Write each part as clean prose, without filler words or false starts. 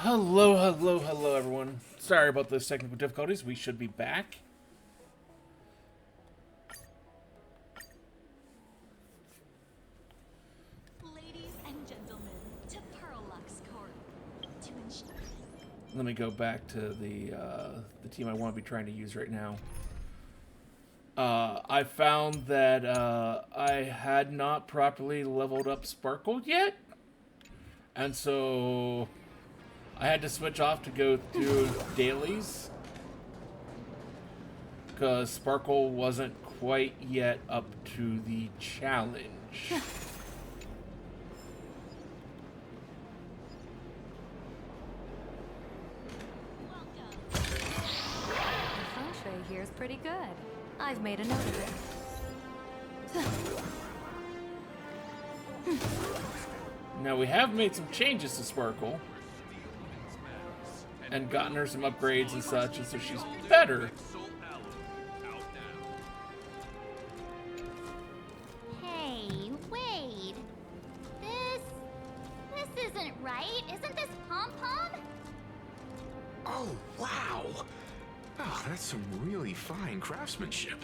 Hello, everyone. Sorry about those technical difficulties. We should be back. Ladies and gentlemen, to Pearlux Corp. To ensure. Let me go back to the team I want to be trying to use right now. I found that I had not properly leveled up Sparkle yet, and so I had to switch off to go through dailies because Sparkle wasn't quite yet up to the challenge. Welcome. The feng shui here is pretty good. I've made a note of it. Now we have made some changes to Sparkle and gotten her some upgrades and such, and so she's better. Hey, wait. This isn't right. Isn't this Pom-Pom? Oh, wow! Oh, that's some really fine craftsmanship.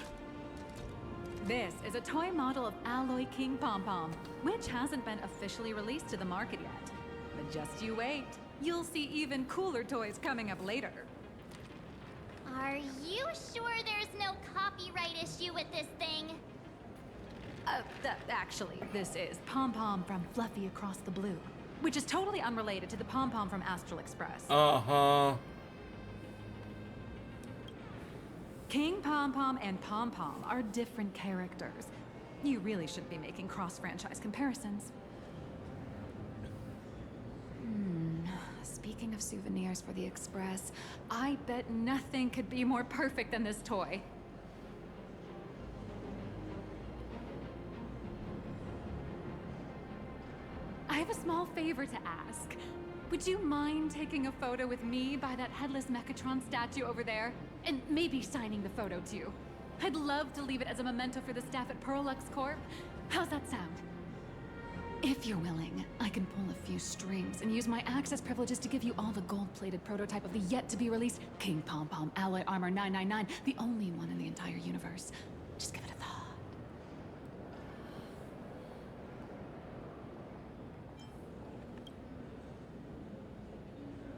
This is a toy model of Alloy King Pom-Pom, which hasn't been officially released to the market yet. But just you wait. You'll see even cooler toys coming up later. Are you sure there's no copyright issue with this thing? Actually, this is Pom-Pom from Fluffy Across the Blue, which is totally unrelated to the Pom-Pom from Astral Express. Uh-huh. King Pom-Pom and Pom-Pom are different characters. You really shouldn't be making cross-franchise comparisons. Speaking of souvenirs for the Express, I bet nothing could be more perfect than this toy. I have a small favor to ask. Would you mind taking a photo with me by that headless Mechatron statue over there? And maybe signing the photo too. I'd love to leave it as a memento for the staff at Pearlux Corp. How's that sound? If you're willing, I can pull a few strings and use my access privileges to give you all the gold-plated prototype of the yet-to-be-released King Pom-Pom Alloy Armor 999, the only one in the entire universe. Just give it a thought.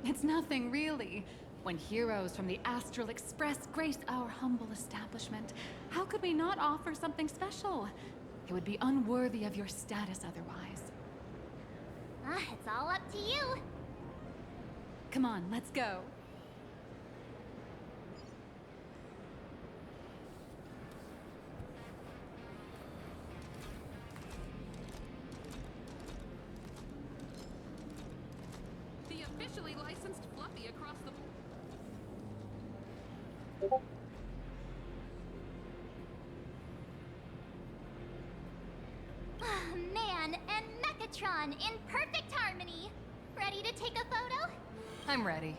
It's nothing, really. When heroes from the Astral Express grace our humble establishment, how could we not offer something special? It would be unworthy of your status otherwise. It's all up to you. Come on, let's go. The officially licensed Fluffy Across the... Man and Mechatron in perfect harmony. Ready to take a photo? I'm ready.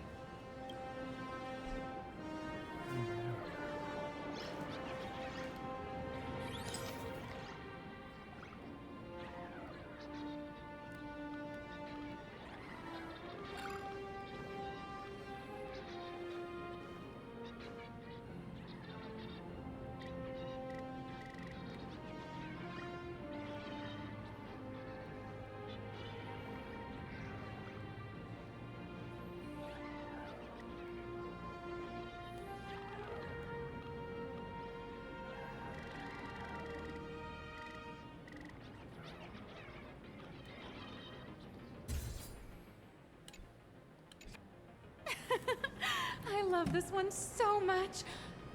I love this one so much.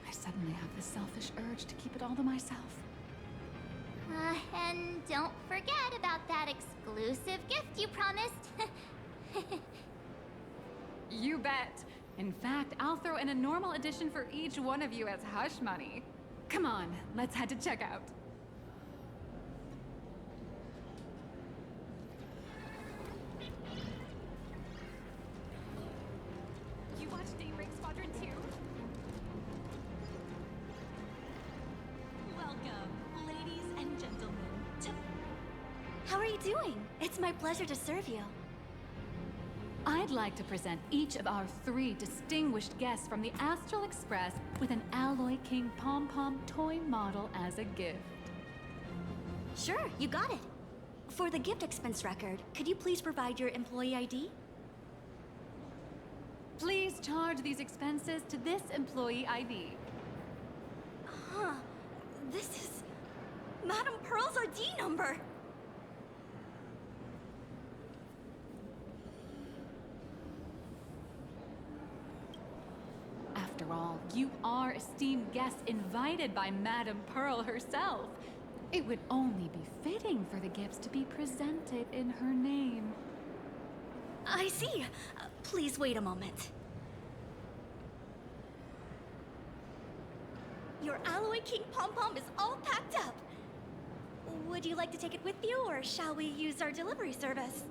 I suddenly have this selfish urge to keep it all to myself. And don't forget about that exclusive gift you promised. You bet. In fact, I'll throw in a normal edition for each one of you as hush money. Come on, let's head to checkout. You watch Daybreak Squadron 2? Welcome, ladies and gentlemen, to How are you doing? It's my pleasure to serve you. I'd like to present each of our 3 distinguished guests from the Astral Express with an Alloy King pom-pom toy model as a gift. Sure, you got it. For the gift expense record, could you please provide your employee ID? Please charge these expenses to this employee ID. Huh. This is Madame Pearl's ID number. After all, you are esteemed guests invited by Madame Pearl herself. It would only be fitting for the gifts to be presented in her name. I see. Please wait a moment. Your Alloy King pom-pom is all packed up. Would you like to take it with you, or shall we use our delivery service?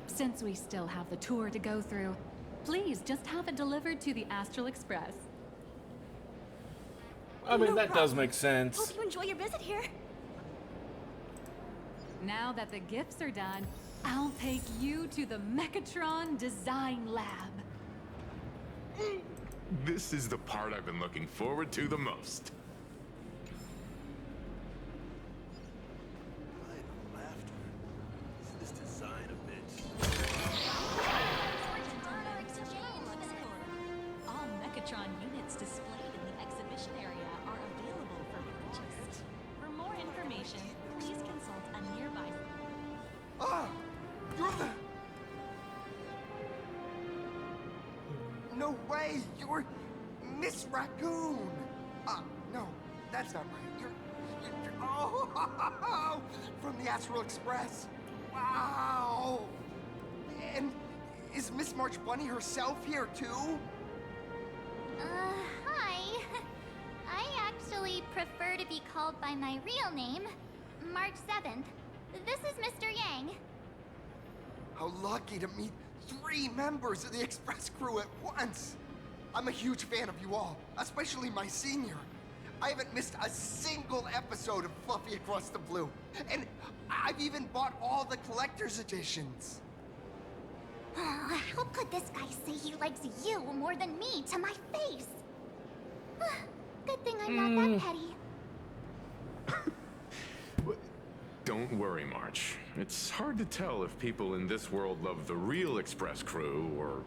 Since we still have the tour to go through, please just have it delivered to the Astral Express. I mean, No that does problem. make sense. Hope you enjoy your visit here. Now that the gifts are done, I'll take you to the Mechatron Design Lab. This is the part I've been looking forward to the most. All Mechatron units displayed in the exhibition area are available for purchase. For more information, please consult a nearby. Ah! You're the... No way! You're Miss Raccoon! No, that's not right. You're oh! From the Astral Express! Wow! And is Miss March Bunny herself here too? Hi. I actually prefer to be called by my real name, March 7th. This is Mr. Yang. How lucky to meet 3 members of the Express crew at once! I'm a huge fan of you all, especially my senior. I haven't missed a single episode of Fluffy Across the Blue. And I've even bought all the collector's editions. Oh, how could this guy say he likes you more than me to my face? Good thing I'm not that petty. Don't worry, March. It's hard to tell if people in this world love the real Express crew or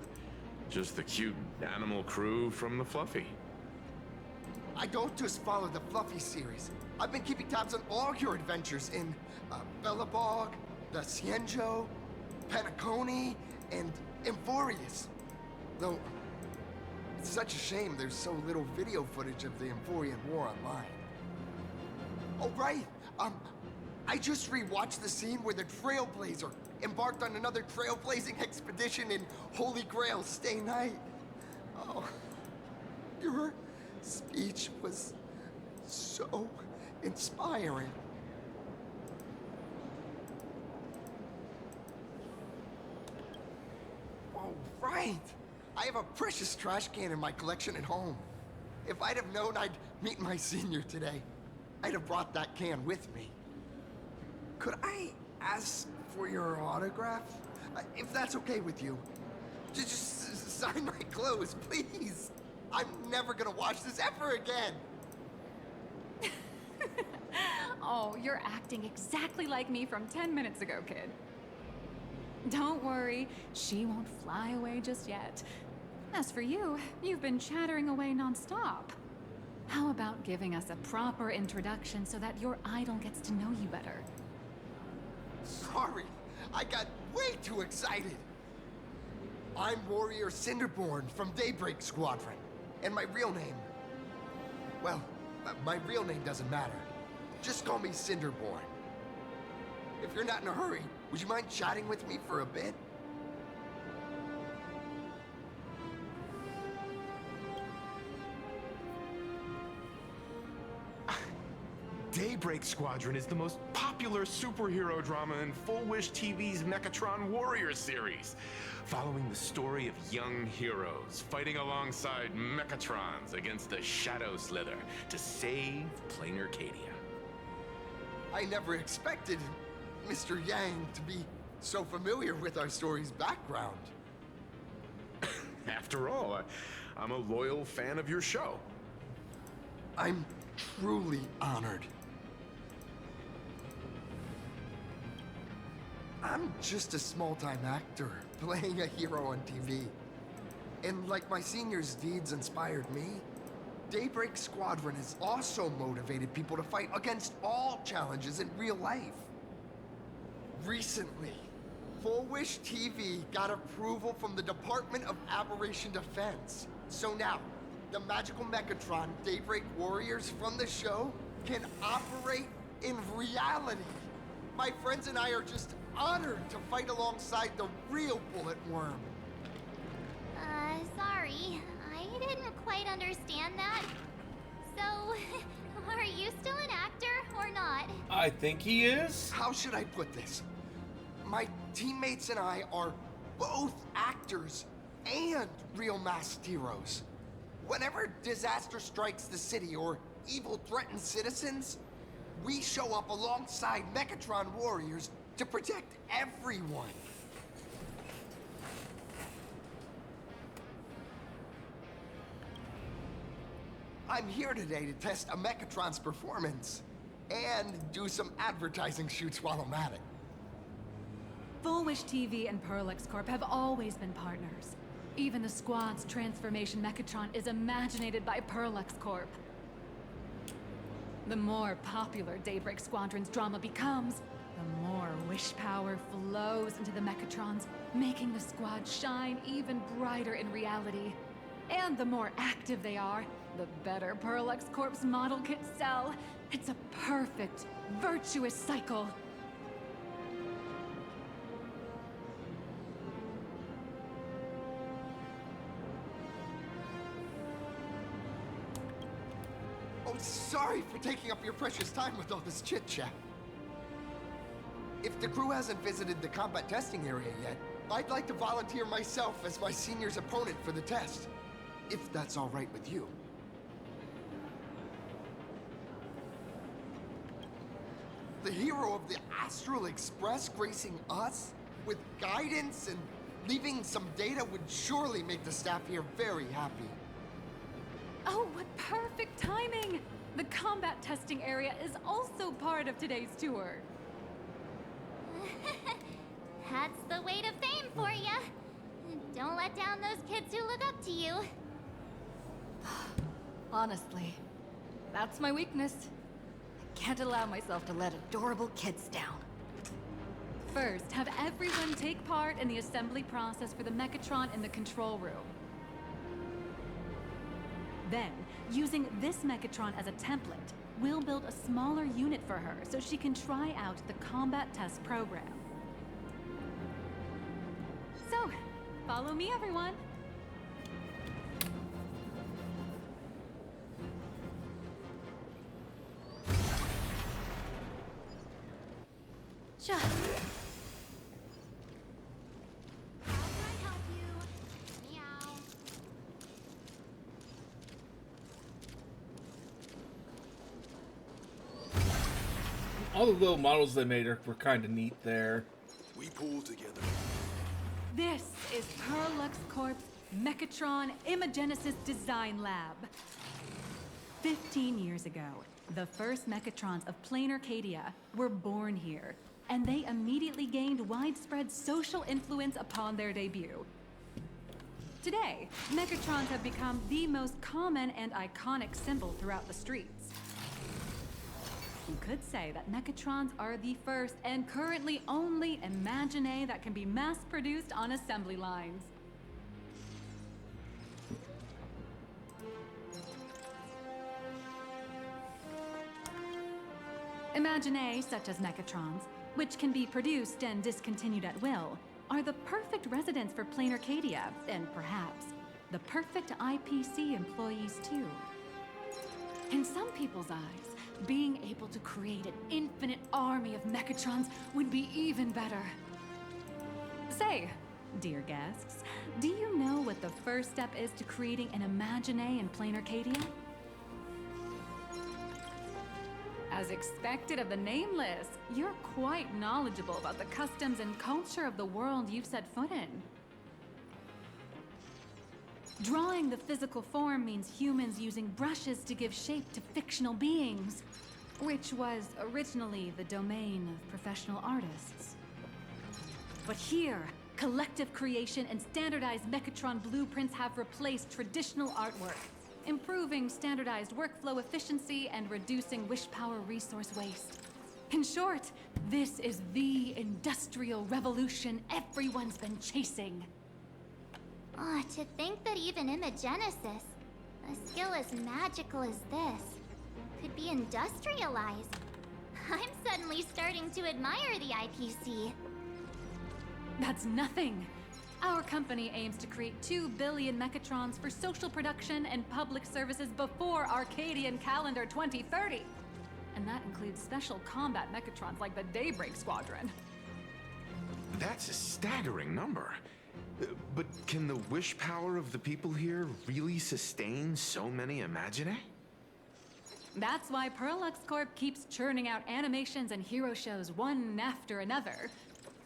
just the cute animal crew from the Fluffy. I don't just follow the Fluffy series. I've been keeping tabs on all your adventures in Bellabog, the Cienjo, Penacony, and Emphorius. Though, it's such a shame there's so little video footage of the Emphorian War online. Oh, right! I just rewatched the scene where the Trailblazer embarked on another trailblazing expedition in Holy Grail Stay Night. Oh, your speech was so inspiring. Oh, right! I have a precious trash can in my collection at home. If I'd have known I'd meet my senior today, I'd have brought that can with me. Could I ask for your autograph? If that's okay with you. Just sign my clothes, please. I'm never gonna watch this ever again. Oh, you're acting exactly like me from 10 minutes ago, kid. Don't worry, she won't fly away just yet. As for you, you've been chattering away nonstop. How about giving us a proper introduction so that your idol gets to know you better? Sorry, I got way too excited. I'm Warrior Cinderborn from Daybreak Squadron. And my real name... Well, my real name doesn't matter. Just call me Cinderborn. If you're not in a hurry, would you mind chatting with me for a bit? Daybreak Squadron is the most popular superhero drama in Full Wish TV's Mechatron Warrior series, following the story of young heroes fighting alongside Mechatrons against the Shadow Slither to save Plain Arcadia. I never expected Mr. Yang to be so familiar with our story's background. After all, I'm a loyal fan of your show. I'm truly honored. I'm just a small-time actor playing a hero on TV. And like my senior's deeds inspired me, Daybreak Squadron has also motivated people to fight against all challenges in real life. Recently, Full Wish TV got approval from the Department of Aberration Defense. So now, the magical Mechatron Daybreak warriors from the show can operate in reality. My friends and I are just honored to fight alongside the real Bullet Worm. Sorry. I didn't quite understand that. So, are you still an actor or not? I think he is. How should I put this? My teammates and I are both actors and real masked heroes. Whenever disaster strikes the city or evil threatens citizens, we show up alongside Mechatron warriors to protect everyone. I'm here today to test a Mechatron's performance and do some advertising shoots while I'm at it. Full Wish TV and Parallax Corp have always been partners. Even the squad's transformation Mechatron is imaginated by Parallax Corp. The more popular Daybreak Squadron's drama becomes, the more wish power flows into the Mechatrons, making the squad shine even brighter in reality. And the more active they are, the better Parallax Corp's model kits sell. It's a perfect, virtuous cycle. Oh, sorry for taking up your precious time with all this chit-chat. If the crew hasn't visited the combat testing area yet, I'd like to volunteer myself as my senior's opponent for the test. If that's all right with you. The hero of the Astral Express gracing us with guidance and leaving some data would surely make the staff here very happy. Oh, what perfect timing! The combat testing area is also part of today's tour. That's the weight of fame for ya. Don't let down those kids who look up to you. Honestly, that's my weakness. I can't allow myself to let adorable kids down. First, have everyone take part in the assembly process for the Mechatron in the control room. Then, using this Mechatron as a template, we'll build a smaller unit for her so she can try out the combat test program. So, follow me, everyone. Sure. How can I help you? Meow. All the little models they made were kind of neat there. We pull together. This is Parallax Corp's Mechatron Imagenesis Design Lab. 15 years ago, the first Mechatrons of plain Arcadia were born here, and they immediately gained widespread social influence upon their debut. Today, Mechatrons have become the most common and iconic symbol throughout the streets. You could say that Mechatrons are the first and currently only Imagine that can be mass-produced on assembly lines. Imagine such as Mechatrons, which can be produced and discontinued at will, are the perfect residents for plain Arcadia, and perhaps the perfect IPC employees too. In some people's eyes, being able to create an infinite army of Mechatrons would be even better. Say, dear guests, do you know what the first step is to creating an Imagine in plain Arcadia? As expected of the Nameless, you're quite knowledgeable about the customs and culture of the world you've set foot in. Drawing the physical form means humans using brushes to give shape to fictional beings, which was originally the domain of professional artists. But here, collective creation and standardized Mechatron blueprints have replaced traditional artwork, improving standardized workflow efficiency and reducing wish power resource waste. In short, this is the industrial revolution everyone's been chasing. Oh, to think that even Imagenesis, a skill as magical as this, could be industrialized. I'm suddenly starting to admire the IPC. That's nothing. Our company aims to create 2 billion Mechatrons for social production and public services before Arcadian calendar 2030. And that includes special combat Mechatrons like the Daybreak Squadron. That's a staggering number. But can the wish power of the people here really sustain so many Imagine? That's why Perlux Corp keeps churning out animations and hero shows one after another.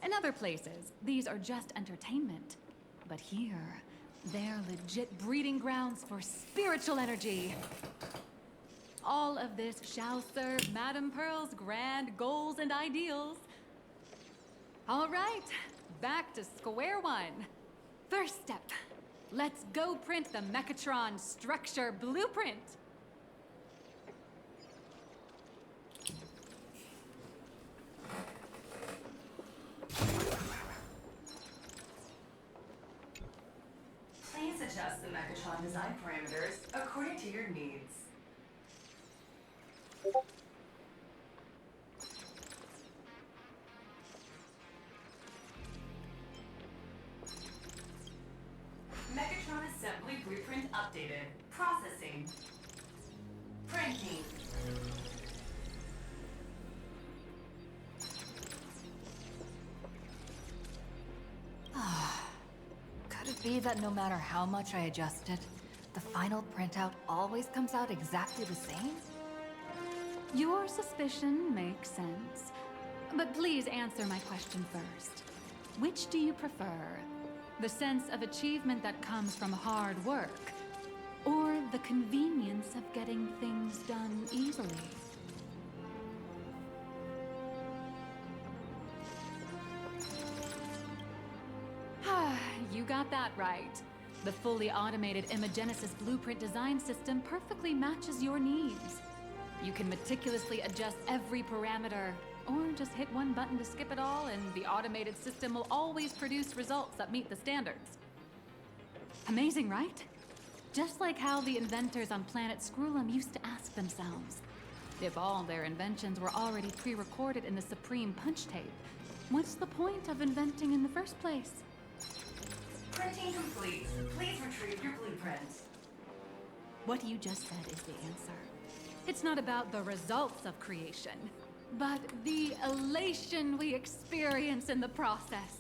In other places, these are just entertainment. But here, they're legit breeding grounds for spiritual energy. All of this shall serve Madame Pearl's grand goals and ideals. All right, back to square one. First step, let's go print the Mechatron structure blueprint. Please adjust the Mechatron design parameters according to your needs. Mechatron assembly blueprint updated. Processing. Printing. Could it be that no matter how much I adjust it, the final printout always comes out exactly the same? Your suspicion makes sense. But please answer my question first. Which do you prefer? The sense of achievement that comes from hard work, or the convenience of getting things done easily? You got that right. The fully automated Imagenesis blueprint design system perfectly matches your needs. You can meticulously adjust every parameter, or just hit one button to skip it all, and the automated system will always produce results that meet the standards. Amazing, right? Just like how the inventors on planet Screwlum used to ask themselves, if all their inventions were already pre-recorded in the Supreme Punch Tape, what's the point of inventing in the first place? Printing complete. Please retrieve your blueprint. What you just said is the answer. It's not about the results of creation, but the elation we experience in the process.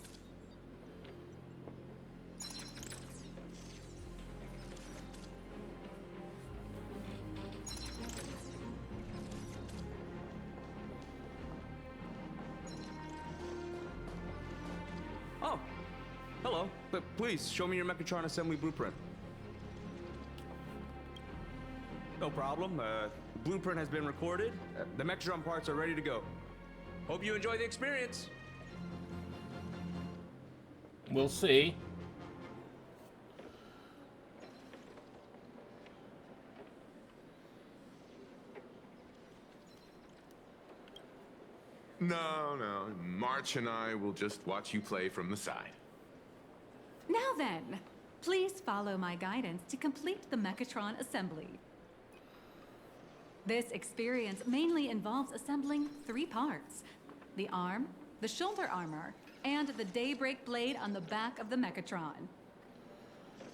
Oh, hello. But please, show me your Mechatron assembly blueprint. No problem. The blueprint has been recorded. The Mechatron parts are ready to go. Hope you enjoy the experience. We'll see. No, no. March and I will just watch you play from the side. Now then, please follow my guidance to complete the Mechatron assembly. This experience mainly involves assembling 3 parts: the arm, the shoulder armor, and the Daybreak blade on the back of the Mechatron.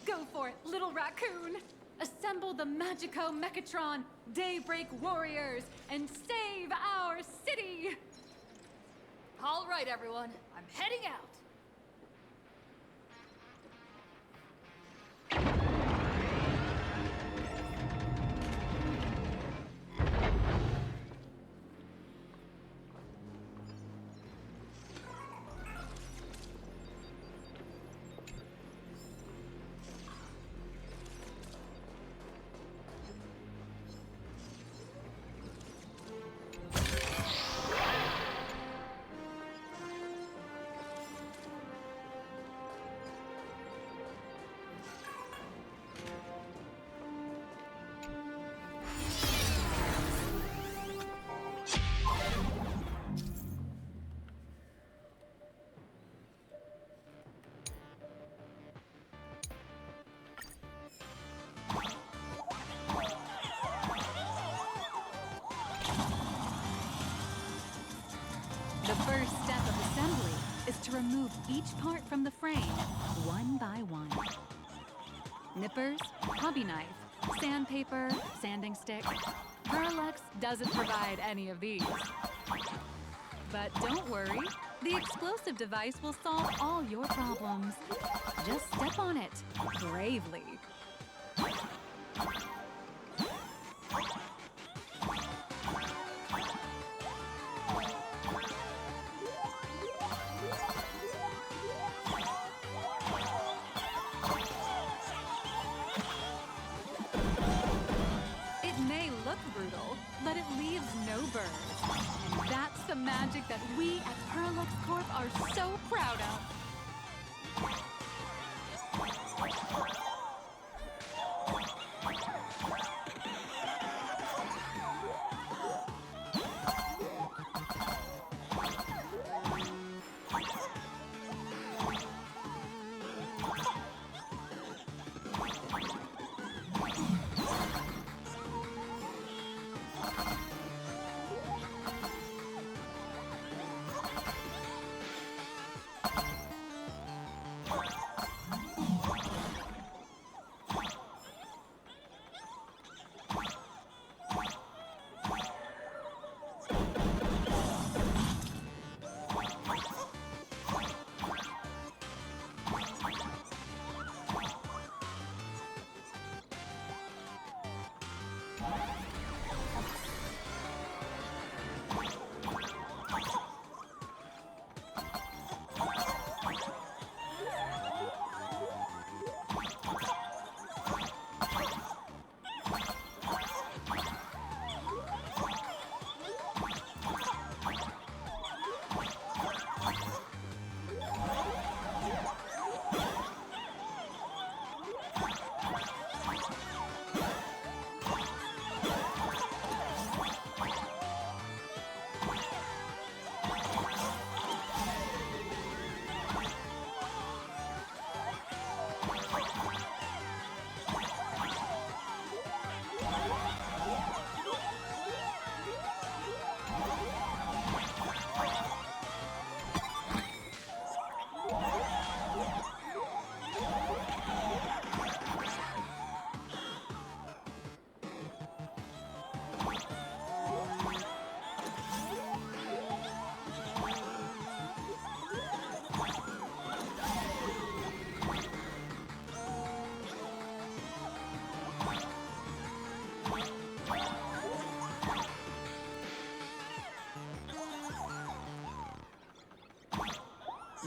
Go for it, little raccoon! Assemble the Magico Mechatron Daybreak warriors and save our city! All right, everyone, I'm heading out. remove each part from the frame, one by one. Nippers, hobby knife, sandpaper, sanding stick. Parallax doesn't provide any of these. But don't worry, the explosive device will solve all your problems. Just step on it, bravely. It may look brutal, but it leaves no burrs. And that's the magic that we at Parallax Corp are so proud of.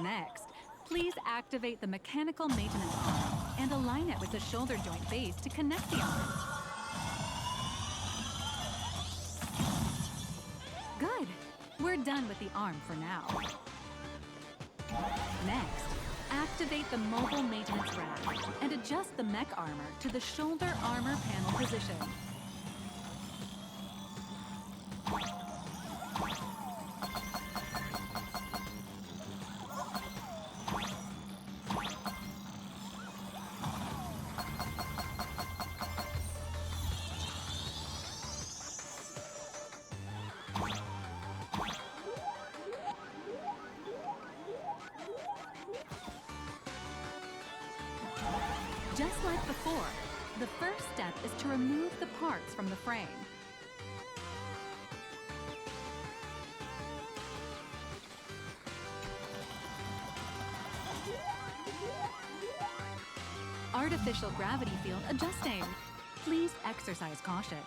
Next, please activate the mechanical maintenance arm and align it with the shoulder joint base to connect the arm. Good. We're done with the arm for now. Next, activate the mobile maintenance rack and adjust the mech armor to the shoulder armor panel position. Just like before, the first step is to remove the parts from the frame. Artificial gravity field adjusting. Please exercise caution.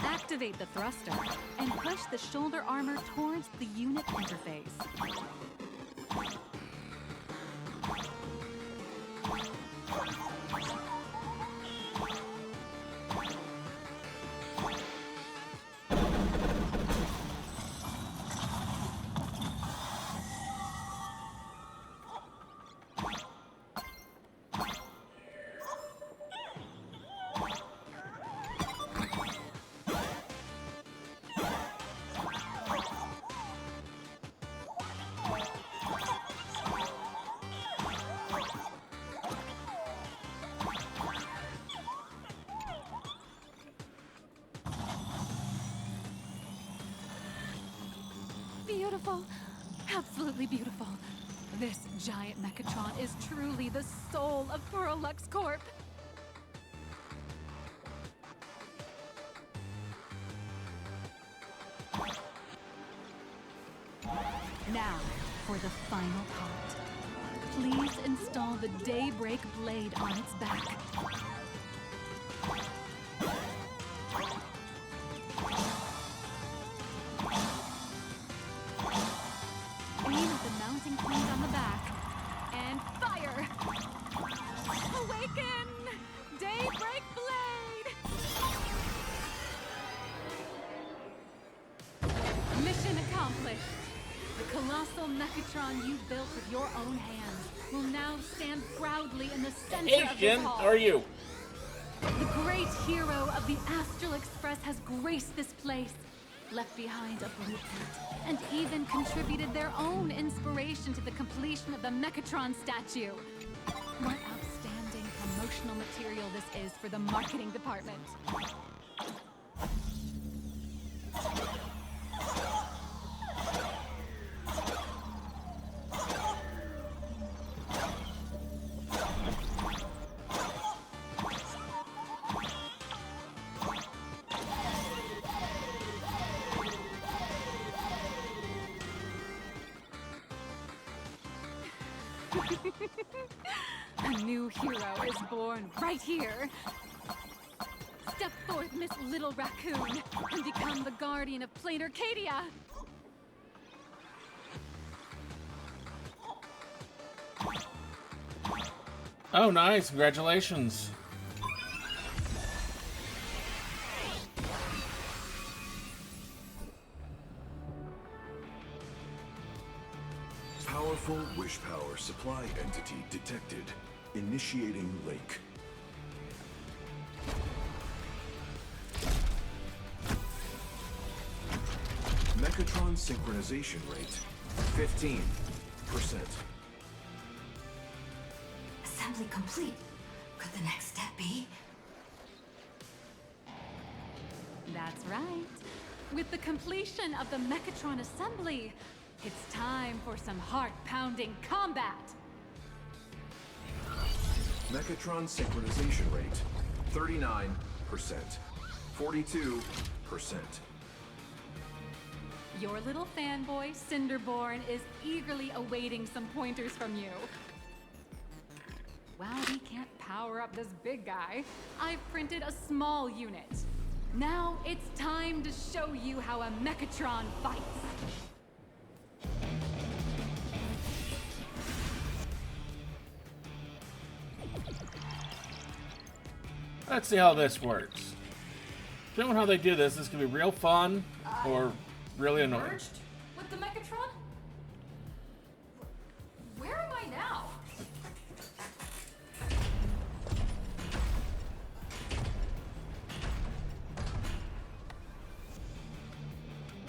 Activate the thruster and push the shoulder armor towards the unit interface. beautiful. Absolutely beautiful. This giant Mechatron is truly the soul of Lux Corp. Now, for the final part. Please install the Daybreak blade on its back. Aim at the mounting point on the back, and fire! Awaken! Daybreak blade! Mission accomplished. The colossal Mechatron you built with your own hands will now stand proudly in the center Hey, of this Jim, hall. how are you? The great hero of the Astral Express has graced this place, left behind a blueprint, and even contributed their own inspiration to the completion of the Mechatron statue. What outstanding promotional material this is for the marketing department. A new hero is born right here. Step forth, Miss Little Raccoon, and become the guardian of Plain Arcadia. Oh, nice. Congratulations. Powerful wish power supply entity detected. Initiating link. Mechatron synchronization rate 15%. Assembly complete. Could the next step be? That's right. With the completion of the Mechatron assembly, it's time for some heart-pounding combat. Mechatron synchronization rate 39%. 42%. Your little fanboy, Cinderborn, is eagerly awaiting some pointers from you. While we can't power up this big guy, I've printed a small unit. Now it's time to show you how a Mechatron fights. Let's see how this works. Showing how they do this, this can be real fun or really annoying. Merged with the Mechatron? Where am I now?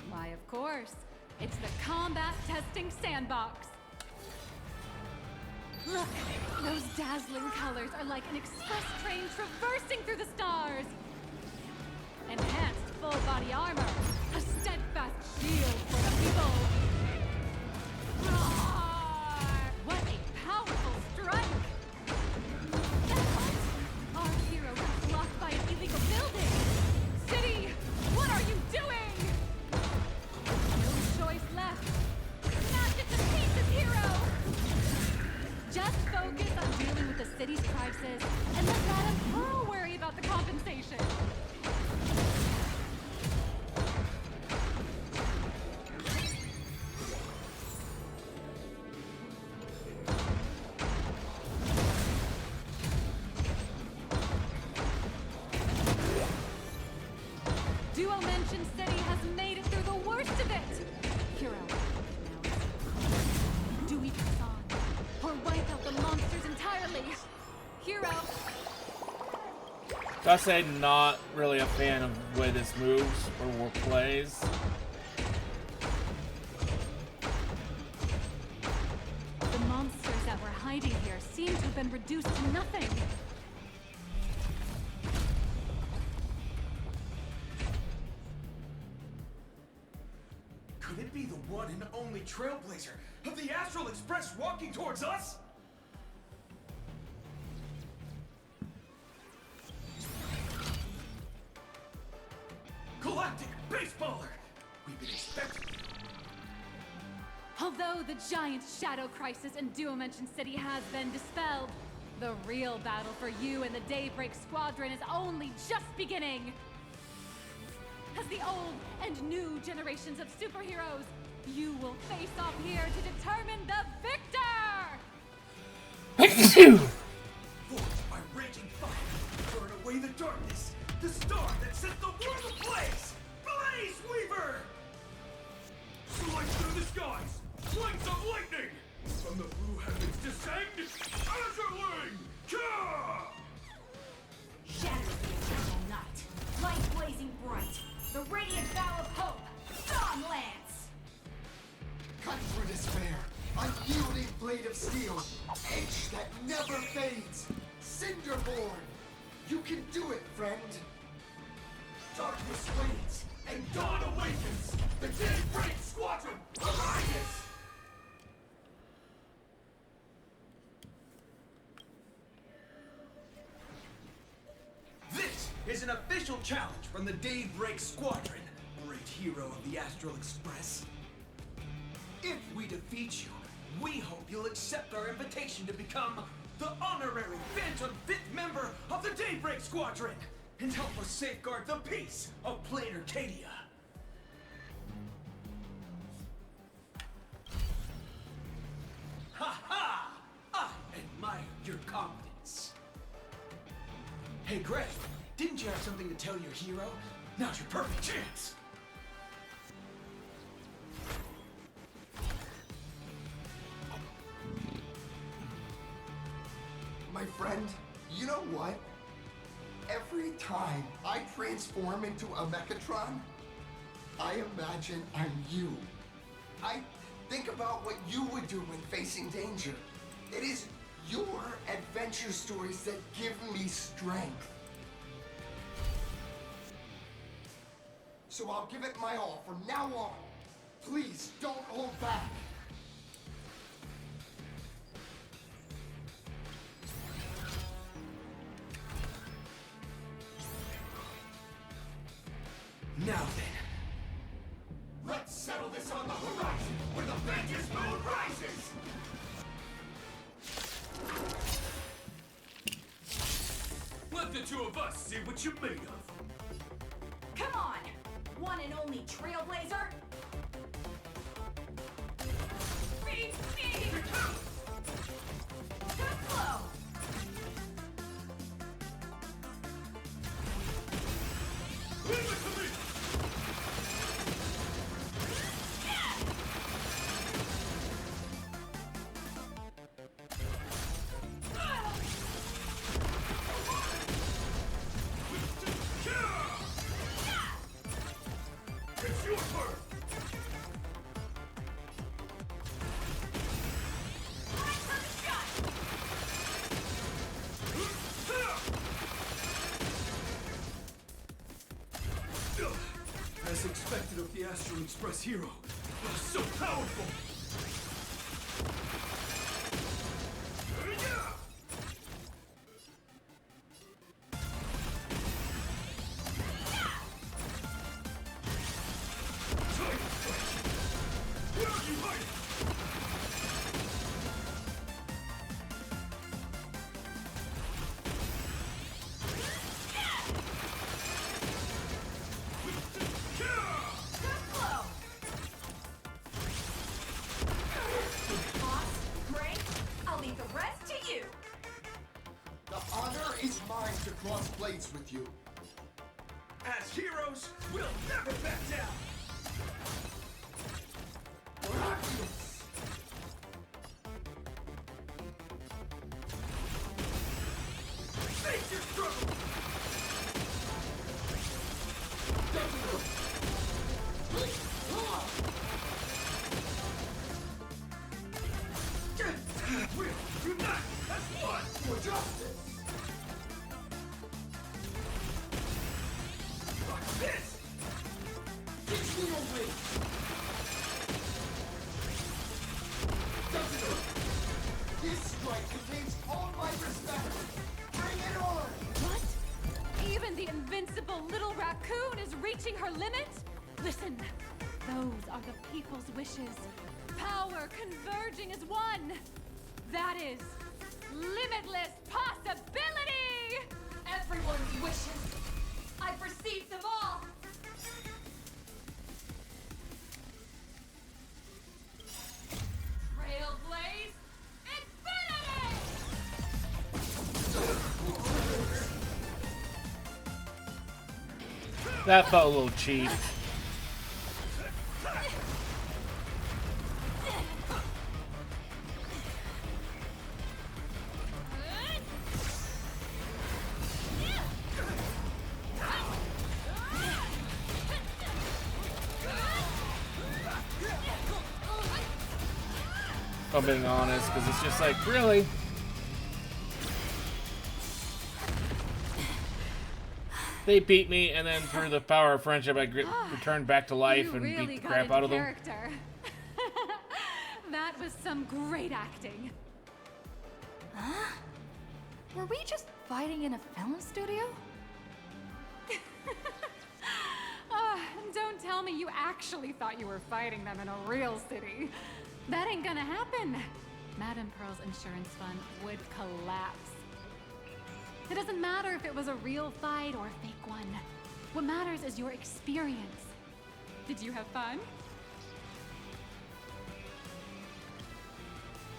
Why, of course. It's the combat testing sandbox. Look, those dazzling colors are like an express train traversing through the stars. Enhanced full body armor, a steadfast shield for the people. Roar! What a powerful strike! Our hero got blocked by an illegal building. City, what are you doing? No choice left. Smash it to pieces, hero! Just focus on dealing with the city's crisis, and let Madame Pearl worry about the compensation. Duo Mention City has made it through the worst of it. Hero, now it's do we press on, or wipe out the monsters entirely? Hero. Gotta say, not really a fan of the way this moves or plays. The monsters that were hiding here seem to have been reduced to nothing. Could it be the one and enemy trailblazer of the Astral Express walking towards us? Galactic baseballer! We've been expecting you. Although the giant shadow crisis in Dimension City has been dispelled, the real battle for you and the Daybreak Squadron is only just beginning! As the old and new generations of superheroes, you will face off here to determine the victor! Forged by raging fire, burn away the darkness, the star that set the world ablaze! Blaze Weaver! Slice through the skies, flanks of lightning! From the blue heavens descend, Azurling! Ka! Shatters the eternal night, light blazing bright, the radiant bow of hope, Dawn Lance! Cut through despair, unyielding blade of steel, edge that never fades, Cinderborn! You can do it, friend! Darkness wanes, and dawn awakens! The Daybreak Squadron arises! This is an official challenge from the Daybreak Squadron, great hero of the Astral Express. If we defeat you, we hope you'll accept our invitation to become the honorary Phantom 5th member of the Daybreak Squadron and help us safeguard the peace of Planet Arcadia. Ha ha! I admire your confidence. Hey Greg, didn't you have something to tell your hero? Now's your perfect chance. My friend, you know what? Every time I transform into a Mechatron, I imagine I'm you. I think about what you would do when facing danger. It is your adventure stories that give me strength. So I'll give it my all from now on. Please don't hold back. Now then, Let's settle this on the horizon, where the Vengeance moon rises! let the two of us see what you're made of. Come on! One and only Trailblazer! Speed, speed! Too slow! Leave it to me! It's your turn! As expected of the Astral Express hero, you're so powerful! Where are you hiding? Boss, Gray, I'll leave the rest to you! The honor is mine to cross blades with you. As heroes, we'll never back down! Miraculous! Face your struggle! We'll unite as one! For justice! Like this! Teach me your ways! Bring it on! What? Even the invincible little raccoon is reaching her limit? Listen, those are the people's wishes. Power converging as one. That is limitless possibility! Everyone's wishes. I've received them all. Trailblaze Infinity! That felt a little cheap. If I'm being honest, because it's just like, really? They beat me, and then through the power of friendship, I returned back to life You and really beat the got crap into out of them. character. That was some great acting. Huh? Were we just fighting in a film studio? Don't tell me you actually thought you were fighting them in a real city. That ain't gonna happen. Madame Pearl's insurance fund would collapse. It doesn't matter if it was a real fight or a fake one. What matters is your experience. Did you have fun?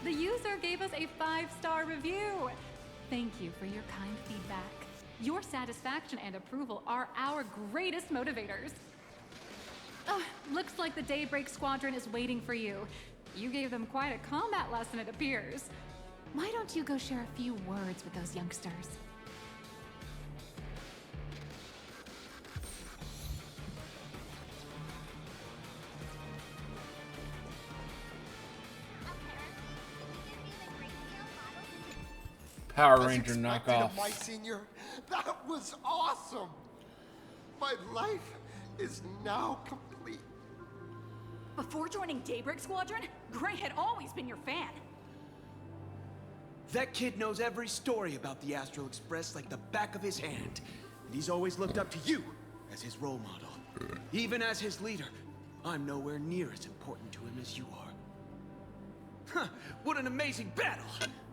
The user gave us a 5-star review. Thank you for your kind feedback. Your satisfaction and approval are our greatest motivators. Looks like the Daybreak Squadron is waiting for you. You gave them quite a combat lesson, it appears. Why don't you go share a few words with those youngsters? Power Ranger As expected knockoff. of my senior, that was awesome. My life is now complete. Before joining Daybreak Squadron, Gray had always been your fan. That kid knows every story about the Astral Express like the back of his hand. And he's always looked up to you as his role model. Even as his leader, I'm nowhere near as important to him as you are. Huh, what an amazing battle!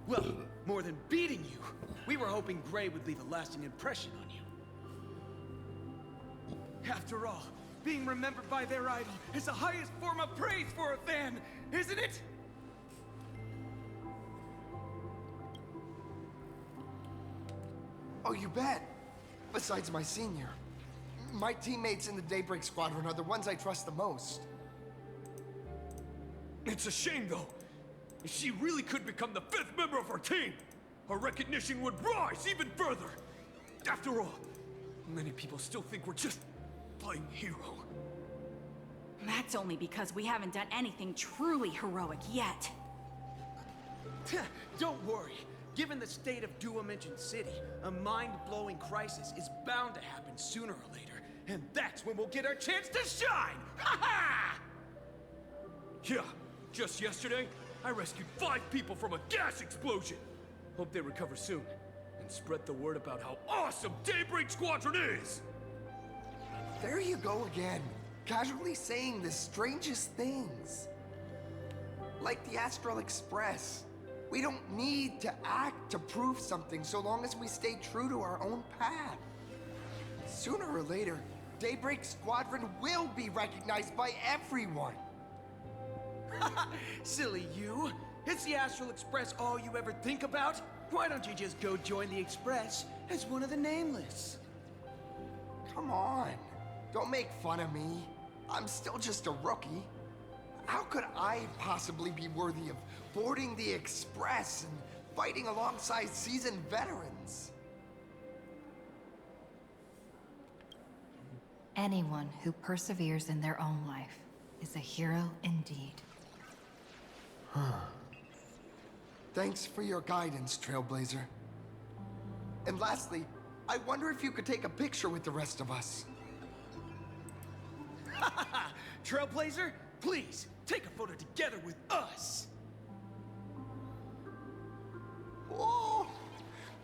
Well, more than beating you, we were hoping Gray would leave a lasting impression on you. After all, being remembered by their idol is the highest form of praise for a fan, isn't it? Oh, you bet. Besides my senior. My teammates in the Daybreak Squadron are the ones I trust the most. It's a shame, though. If she really could become the 5th member of our team, our recognition would rise even further. After all, many people still think we're just playing hero. That's only because we haven't done anything truly heroic yet. Don't worry. Given the state of Dual-Dimension City, a mind-blowing crisis is bound to happen sooner or later. And that's when we'll get our chance to shine! Ha-ha! Yeah, just yesterday, I rescued 5 people from a gas explosion. Hope they recover soon, and spread the word about how awesome Daybreak Squadron is! There you go again. Casually saying the strangest things. Like the Astral Express. We don't need to act to prove something so long as we stay true to our own path. Sooner or later, Daybreak Squadron will be recognized by everyone. Silly you. Is the Astral Express all you ever think about? Why don't you just go join the Express as one of the Nameless? Come on. Don't make fun of me. I'm still just a rookie. How could I possibly be worthy of boarding the Express and fighting alongside seasoned veterans? Anyone who perseveres in their own life is a hero indeed. Thanks for your guidance, Trailblazer. And lastly, I wonder if you could take a picture with the rest of us. Trailblazer, please, take a photo together with us! Oh,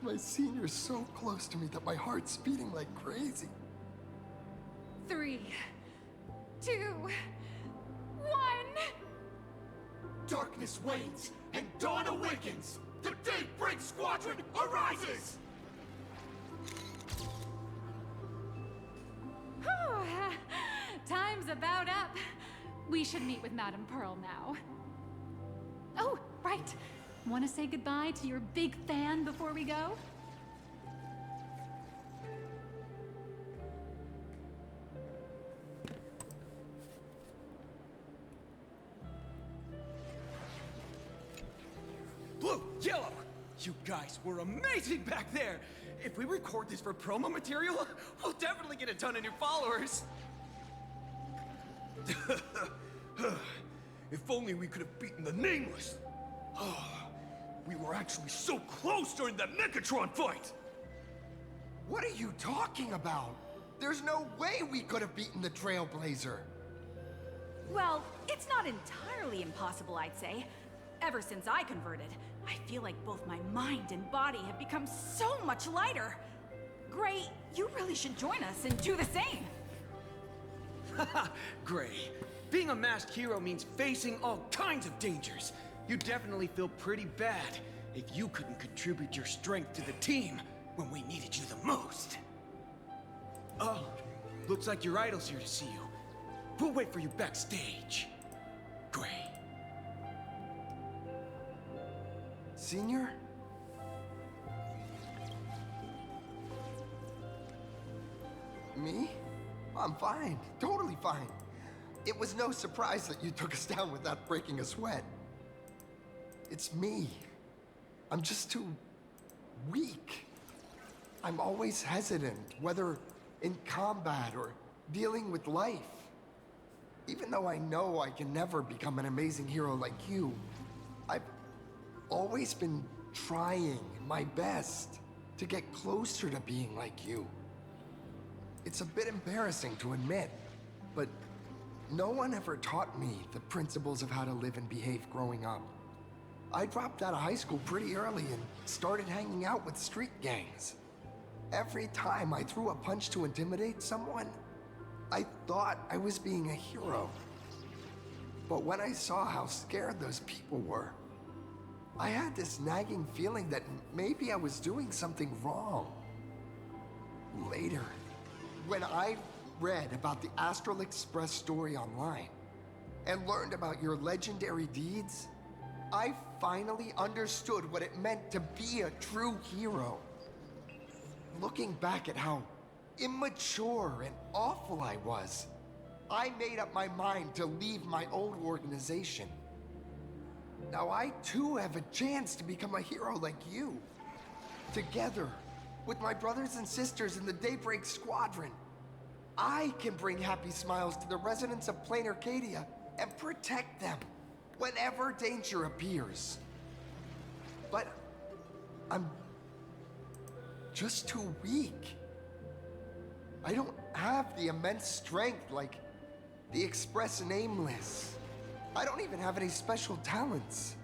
My senior's so close to me that my heart's beating like crazy. 3, 2, 1. Darkness wanes and dawn awakens. The Daybreak Squadron arises! Whew. Time's about up. We should meet with Madame Pearl now. Oh, right. Want to say goodbye to your big fan before we go? Blue, yellow! You guys were amazing back there! If we record this for promo material, we'll definitely get a ton of new followers! If only we could have beaten the Nameless! We were actually so close during that Megatron fight! What are you talking about? There's no way we could have beaten the Trailblazer. Well, it's not entirely impossible, I'd say. Ever since I converted, I feel like both my mind and body have become so much lighter. Gray, you really should join us and do the same. Haha, Gray. Being a masked hero means facing all kinds of dangers. You definitely feel pretty bad if you couldn't contribute your strength to the team when we needed you the most. Oh, looks like your idol's here to see you. We'll wait for you backstage. Gray. Senior? Me? I'm fine. Totally fine. It was no surprise that you took us down without breaking a sweat. It's me. I'm just too weak. I'm always hesitant, whether in combat or dealing with life. Even though I know I can never become an amazing hero like you, I've always been trying my best to get closer to being like you. It's a bit embarrassing to admit, but no one ever taught me the principles of how to live and behave growing up. I dropped out of high school pretty early and started hanging out with street gangs. Every time I threw a punch to intimidate someone, I thought I was being a hero. But when I saw how scared those people were, I had this nagging feeling that maybe I was doing something wrong. Later, when I read about the Astral Express story online and learned about your legendary deeds, I finally understood what it meant to be a true hero. Looking back at how immature and awful I was, I made up my mind to leave my old organization. Now I too have a chance to become a hero like you. Together, with my brothers and sisters in the Daybreak Squadron, I can bring happy smiles to the residents of Plain Arcadia and protect them whenever danger appears. But I'm just too weak. I don't have the immense strength like the Express and Aimless. I don't even have any special talents.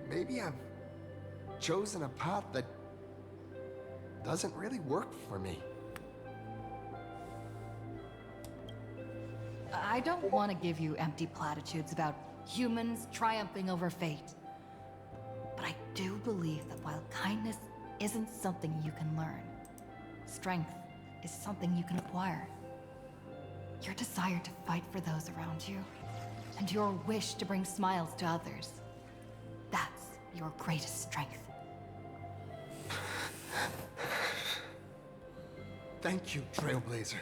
Maybe I've chosen a path that doesn't really work for me. I don't want to give you empty platitudes about humans triumphing over fate. But I do believe that while kindness isn't something you can learn, strength is something you can acquire. Your desire to fight for those around you, and your wish to bring smiles to others, that's your greatest strength. Thank you, Trailblazer.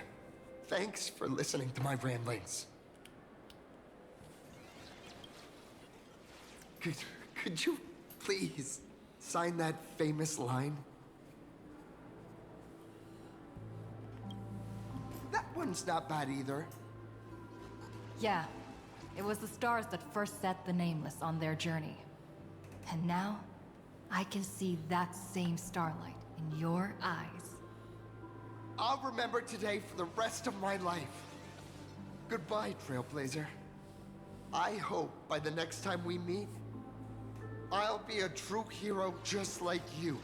Thanks for listening to my ramblings. Could you please sign that famous line? That one's not bad either. Yeah, it was the stars that first set the Nameless on their journey. And now, I can see that same starlight in your eyes. I'll remember today for the rest of my life. Goodbye, Trailblazer. I hope by the next time we meet, I'll be a true hero just like you.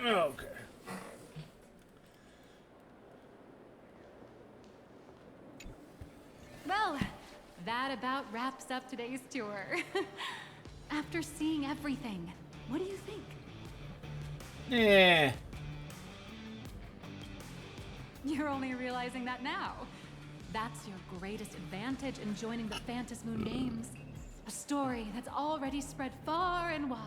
Okay. Well, that about wraps up today's tour. After seeing everything, what do you think? Yeah. You're only realizing that now. That's your greatest advantage in joining the Phantasm Moon Games. A story that's already spread far and wide.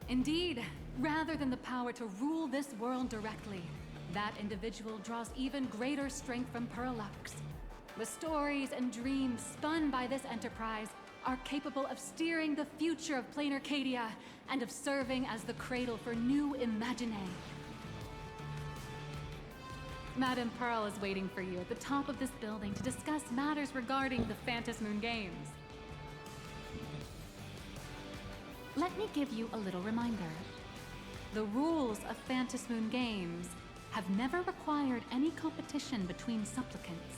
Indeed, rather than the power to rule this world directly, that individual draws even greater strength from Parallax. The stories and dreams spun by this enterprise are capable of steering the future of plain Arcadia and of serving as the cradle for new Imaginae. Madame Pearl is waiting for you at the top of this building to discuss matters regarding the Phantasm Moon Games. Let me give you a little reminder. The rules of Phantasm Moon Games have never required any competition between supplicants.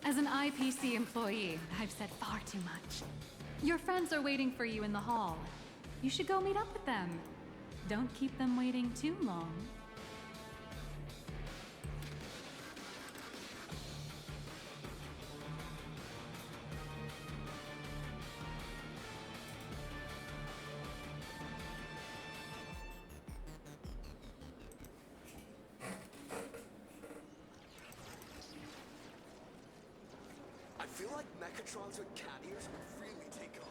As an IPC employee, I've said far too much. Your friends are waiting for you in the hall. You should go meet up with them. Don't keep them waiting too long. I feel like Mechatrons with cat ears would really take off.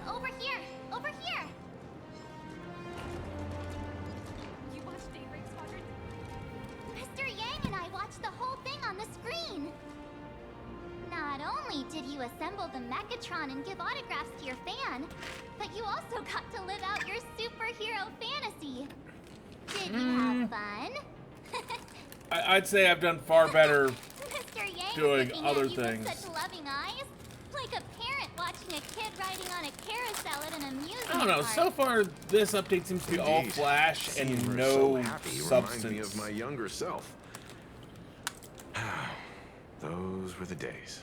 Over here! Over here! You watched Daybreak Squadron? Mr. Yang and I watched the whole thing on the screen! Not only did you assemble the Mechatron and give autographs to your fan, but you also got to live out your superhero fantasy. Did you have fun? I'd say I've done far better Mr. Yang doing looking other at you things. with such loving eyes, like a parent watching a kid riding on a carousel at an amusement I don't know. park. So far, this update seems to be all Indeed. flash Seeing and her no so happy reminds me of substance. my younger self. Those were the days.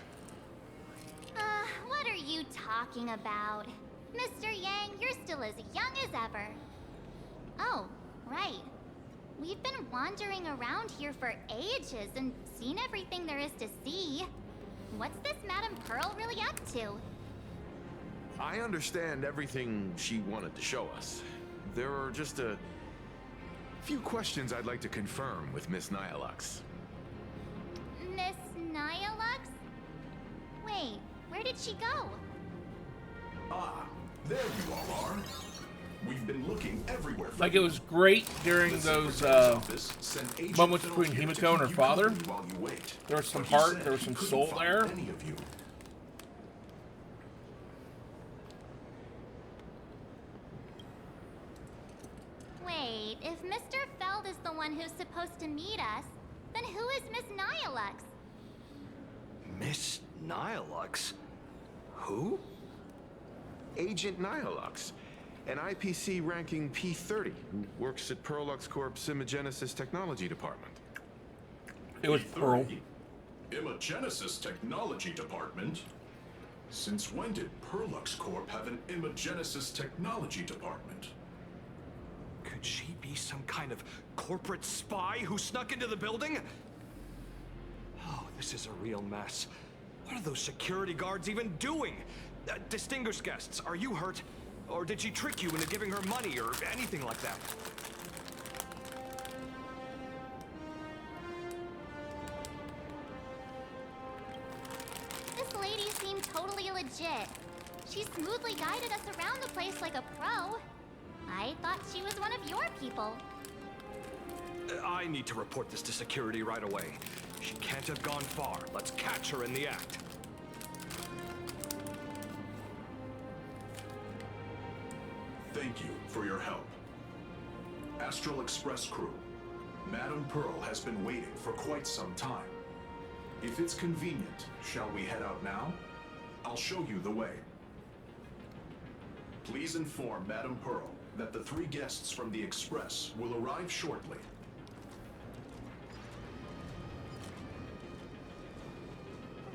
What are you talking about? Mr. Yang, you're still as young as ever. Oh, right. We've been wandering around here for ages and seen everything there is to see. What's this Madame Pearl really up to? I understand everything she wanted to show us. There are just a few questions I'd like to confirm with Miss Nihilux. Miss Nihilux? Wait, where did she go? Ah, there you all are. We've been looking everywhere for Like, it was great during those moments between Himiko and her father. There was some heart, there was some soul there. Wait, if Mr. Feld is the one who's supposed to meet us, then who is Miss Nihilux? Miss Nihilux? Who? Agent Nihilux, an IPC ranking P30 who works at Perlux Corp's Imagenesis Technology Department. It was Pearl. Imagenesis Technology Department? Since when did Perlux Corp have an Imagenesis Technology Department? Could she be some kind of corporate spy who snuck into the building? Oh, this is a real mess. What are those security guards even doing? Distinguished guests, are you hurt? Or did she trick you into giving her money or anything like that? This lady seemed totally legit. She smoothly guided us around the place like a pro. I thought she was one of your people. I need to report this to security right away. She can't have gone far. Let's catch her in the act. Thank you for your help. Astral Express crew, Madame Pearl has been waiting for quite some time. If it's convenient, shall we head out now? I'll show you the way. Please inform Madame Pearl that the 3 guests from the Express will arrive shortly.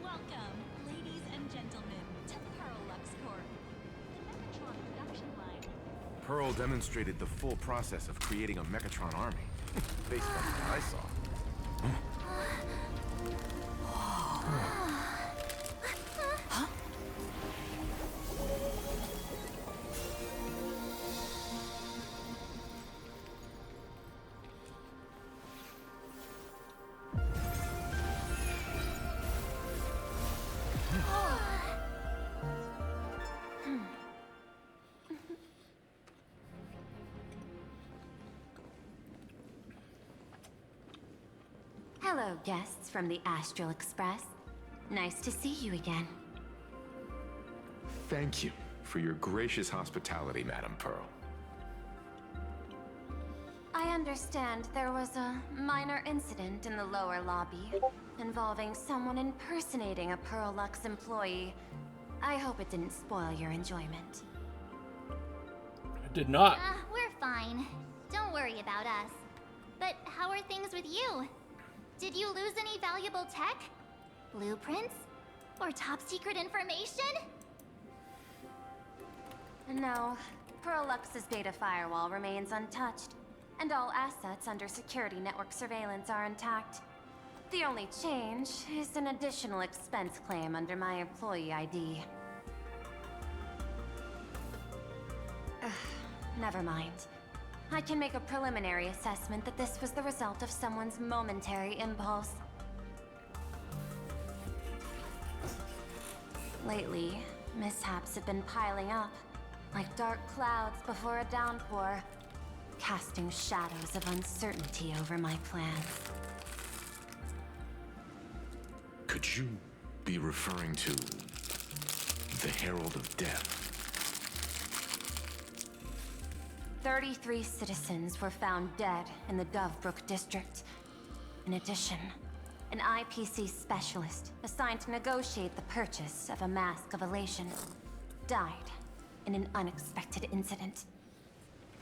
Welcome, ladies and gentlemen, to Perlux Corp, the Mechatron production line. Pearl demonstrated the full process of creating a Mechatron army, based on what I saw. Hello, guests from the Astral Express. Nice to see you again. Thank you for your gracious hospitality, Madame Pearl. I understand there was a minor incident in the lower lobby involving someone impersonating a Perlux employee. I hope it didn't spoil your enjoyment. It did not. We're fine. Don't worry about us. But how are things with you? Did you lose any valuable tech? Blueprints? Or top secret information? No, Perlux's data firewall remains untouched, and all assets under security network surveillance are intact. The only change is an additional expense claim under my employee ID. Never mind. I can make a preliminary assessment that this was the result of someone's momentary impulse. Lately, mishaps have been piling up, like dark clouds before a downpour, casting shadows of uncertainty over my plans. Could you be referring to the Herald of Death? 33 citizens were found dead in the Dovebrook district. In addition, an IPC specialist assigned to negotiate the purchase of a Mask of Elation died in an unexpected incident.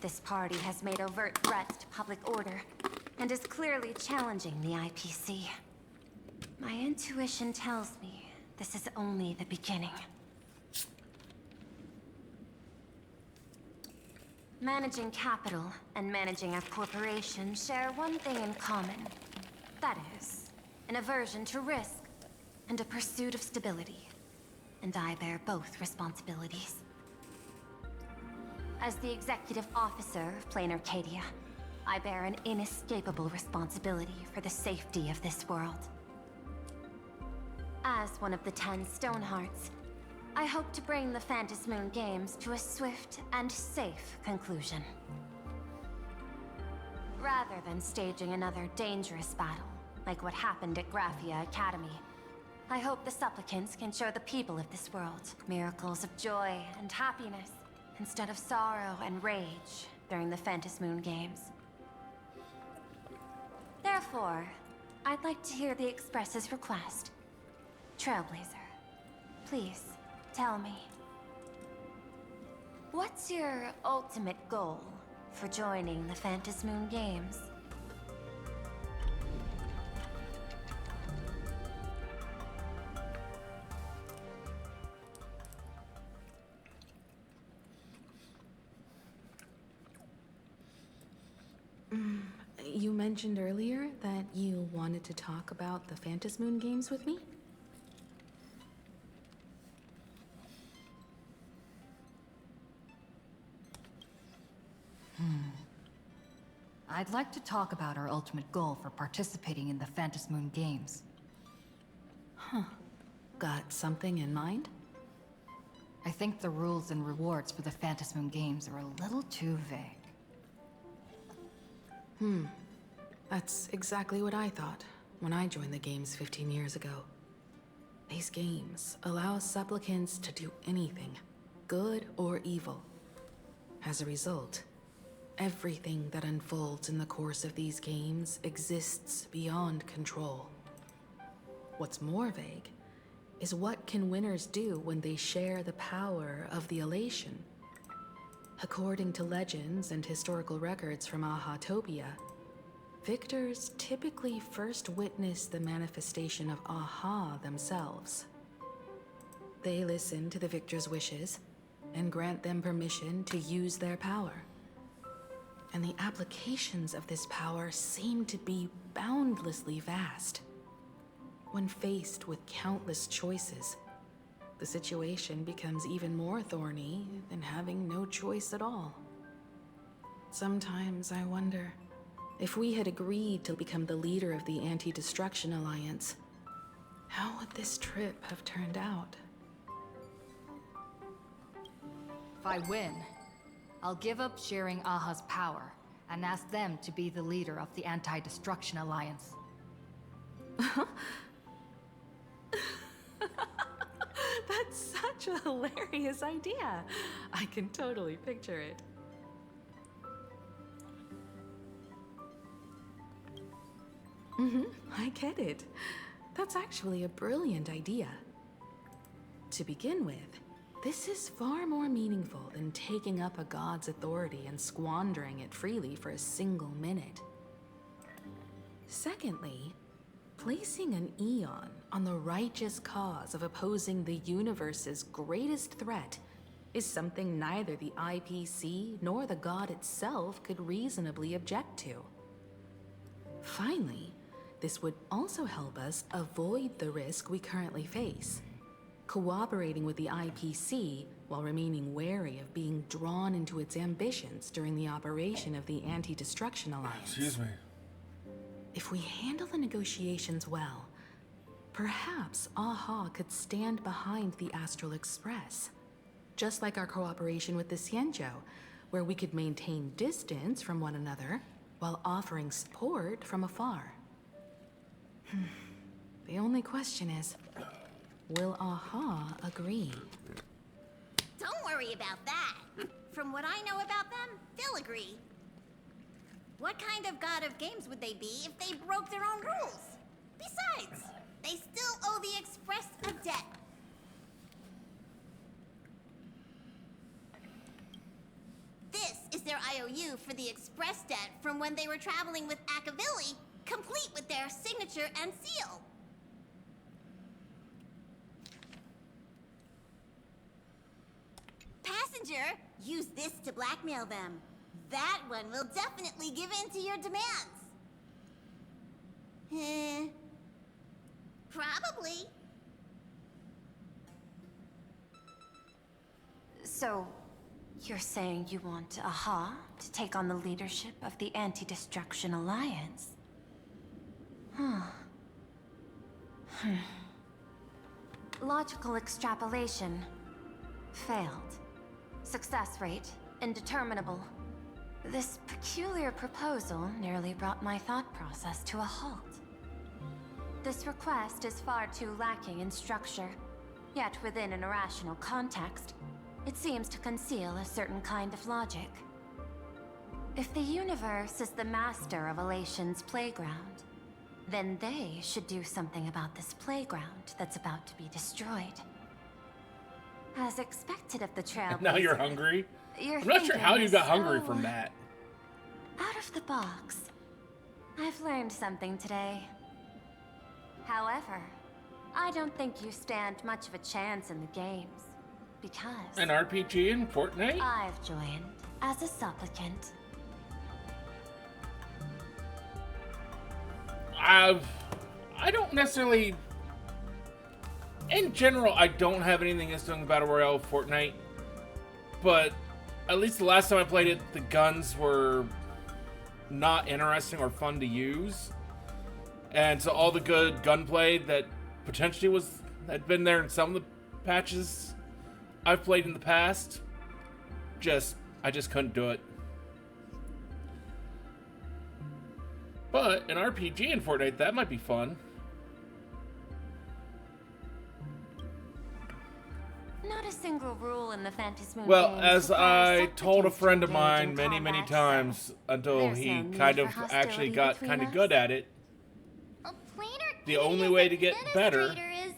This party has made overt threats to public order and is clearly challenging the IPC. My intuition tells me this is only the beginning. Managing capital and managing a corporation share one thing in common. That is, an aversion to risk and a pursuit of stability. And I bear both responsibilities. As the executive officer of Plain Arcadia, I bear an inescapable responsibility for the safety of this world. As one of the 10 Stonehearts, I hope to bring the Phantasmoon Games to a swift and safe conclusion. Rather than staging another dangerous battle, like what happened at Graphia Academy, I hope the supplicants can show the people of this world miracles of joy and happiness, instead of sorrow and rage during the Phantasmoon Games. Therefore, I'd like to hear the Express's request. Trailblazer, please. Tell me, what's your ultimate goal for joining the Phantasmoon Games? You mentioned earlier that you wanted to talk about the Phantasmoon Games with me? I'd like to talk about our ultimate goal for participating in the Phantasmoon Games. Huh. Got something in mind? I think the rules and rewards for the Phantasmoon Games are a little too vague. That's exactly what I thought when I joined the games 15 years ago. These games allow supplicants to do anything, good or evil. As a result, everything that unfolds in the course of these games exists beyond control. What's more vague is what can winners do when they share the power of the elation. According to legends and historical records from Aha-topia, victors typically first witness the manifestation of Aha themselves. They listen to the victor's wishes and grant them permission to use their power. And the applications of this power seem to be boundlessly vast. When faced with countless choices, the situation becomes even more thorny than having no choice at all. Sometimes I wonder, if we had agreed to become the leader of the Anti-Destruction Alliance, how would this trip have turned out? If I win, I'll give up sharing Aha's power and ask them to be the leader of the Anti-Destruction Alliance. That's such a hilarious idea. I can totally picture it. I get it. That's actually a brilliant idea. To begin with, this is far more meaningful than taking up a god's authority and squandering it freely for a single minute. Secondly, placing an Eon on the righteous cause of opposing the universe's greatest threat is something neither the IPC nor the god itself could reasonably object to. Finally, this would also help us avoid the risk we currently face. Cooperating with the IPC while remaining wary of being drawn into its ambitions during the operation of the Anti-Destruction Alliance. Excuse me. If we handle the negotiations well, perhaps Aha could stand behind the Astral Express. Just like our cooperation with the Xianzhou, where we could maintain distance from one another while offering support from afar. The only question is, will Aha agree? Don't worry about that. From what I know about them, they'll agree. What kind of god of games would they be if they broke their own rules? Besides, they still owe the Express a debt. This is their IOU for the Express debt from when they were traveling with Akavili, complete with their signature and seal. Passenger, use this to blackmail them. That one will definitely give in to your demands. Probably. So, you're saying you want Aha to take on the leadership of the Anti-Destruction Alliance? Logical extrapolation. Failed. Success rate indeterminable. This peculiar proposal nearly brought my thought process to a halt. This request is far too lacking in structure, yet within an irrational context, it seems to conceal a certain kind of logic. If the universe is the master of Elation's playground, then they should do something about this playground that's about to be destroyed. As expected of the Trailblazer. Now you're hungry? I'm not sure how you got hungry from that. Out of the box. I've learned something today. However, I don't think you stand much of a chance in the games. Because... An RPG in Fortnite? I've joined as a supplicant. I don't necessarily... In general, I don't have anything against doing Battle Royale Fortnite. But at least the last time I played it, the guns were not interesting or fun to use. And so all the good gunplay that potentially had been there in some of the patches I've played in the past, I just couldn't do it. But an RPG in Fortnite, that might be fun. Not a single rule in the Phantasmoon Well, games as I told a supplicants friend to of engage mine in many combat, times until there's he no need kind for of actually hostility got between kind of us. good at it. A planar the only way to get better Administrator is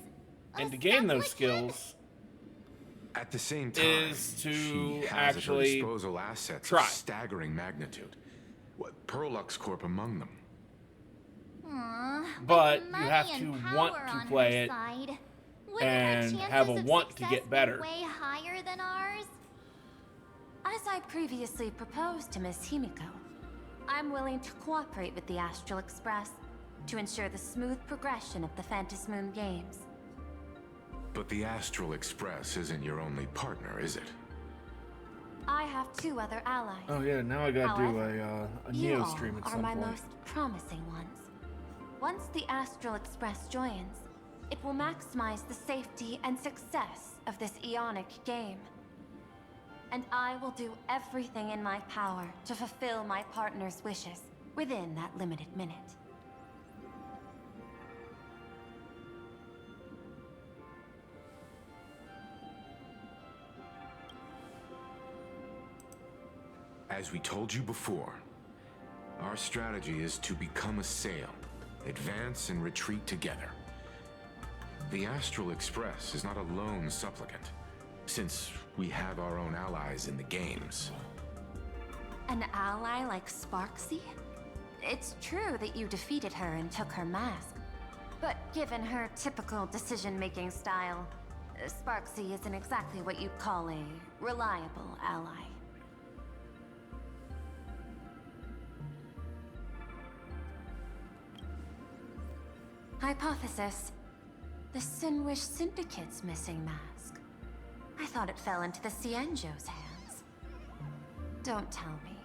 and to gain those skills At the same time, is to she has actually at her disposal assets try. of staggering magnitude. What Perlux Corp among them. Aw, But with you money have and to power want to on play her it side, wouldn't and her have a chances of want to success get be better. way higher than ours? As I previously proposed to Miss Himiko, I'm willing to cooperate with the Astral Express to ensure the smooth progression of the Phantom Moon Games. But the Astral Express isn't your only partner, is it? I have 2 other allies. Oh yeah, now I gotta do However, a you Neo all stream at are some my point. most promising ones. Once the Astral Express joins, it will maximize the safety and success of this Ionic game. And I will do everything in my power to fulfill my partner's wishes within that limited minute. As we told you before, our strategy is to become a sail, advance and retreat together. The Astral Express is not a lone supplicant, since we have our own allies in the games. An ally like Sparksy? It's true that you defeated her and took her mask. But given her typical decision-making style, Sparksy isn't exactly what you'd call a reliable ally. Hypothesis. The Sinwish Syndicate's missing mask. I thought it fell into the Xianzhou's hands. Don't tell me.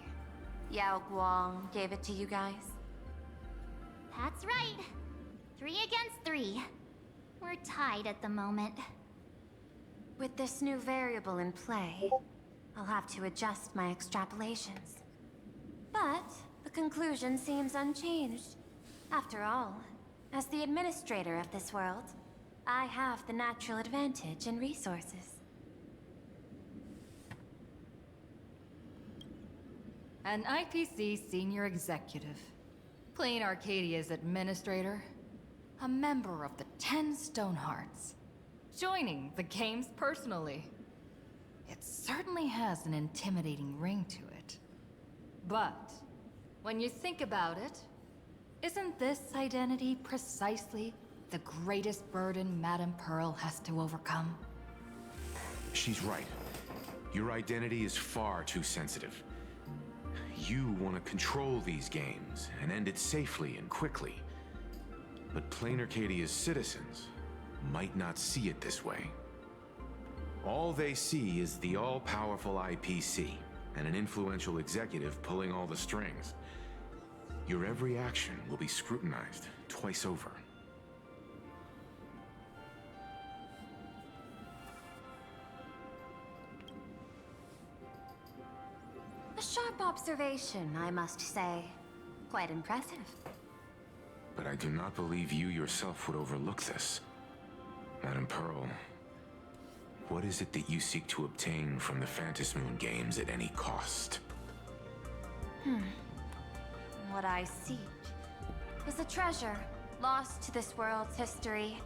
Yao Guang gave it to you guys? That's right. 3 against 3. We're tied at the moment. With this new variable in play, I'll have to adjust my extrapolations. But the conclusion seems unchanged. After all, as the administrator of this world, I have the natural advantage in resources. An IPC senior executive, Plain Arcadia's administrator, a member of the 10 Stonehearts, joining the games personally. It certainly has an intimidating ring to it. But when you think about it, isn't this identity precisely the greatest burden Madame Pearl has to overcome? She's right. Your identity is far too sensitive. You want to control these games and end it safely and quickly. But Plain Arcadia's citizens might not see it this way. All they see is the all-powerful IPC and an influential executive pulling all the strings. Your every action will be scrutinized twice over. A sharp observation, I must say. Quite impressive. But I do not believe you yourself would overlook this. Madame Pearl, what is it that you seek to obtain from the Phantom Moon Games at any cost? What I seek is a treasure lost to this world's history.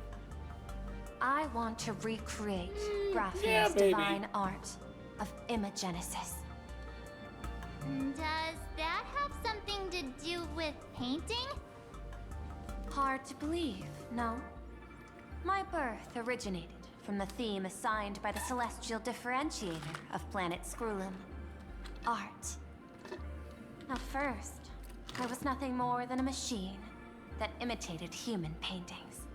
I want to recreate Graphia's divine art of imagenesis. Does that have something to do with painting? Hard to believe, no? My birth originated from the theme assigned by the celestial differentiator of planet Scrulum. Art. At first, I was nothing more than a machine that imitated human paintings.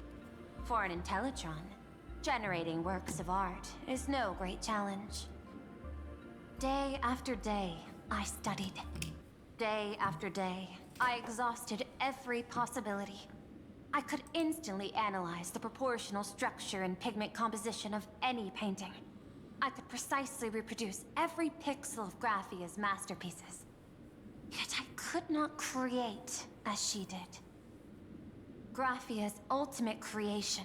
For an Intellitron, generating works of art is no great challenge. Day after day, I studied. Day after day, I exhausted every possibility. I could instantly analyze the proportional structure and pigment composition of any painting. I could precisely reproduce every pixel of Graphia's masterpieces. Yet I could not create as she did. Graphia's ultimate creation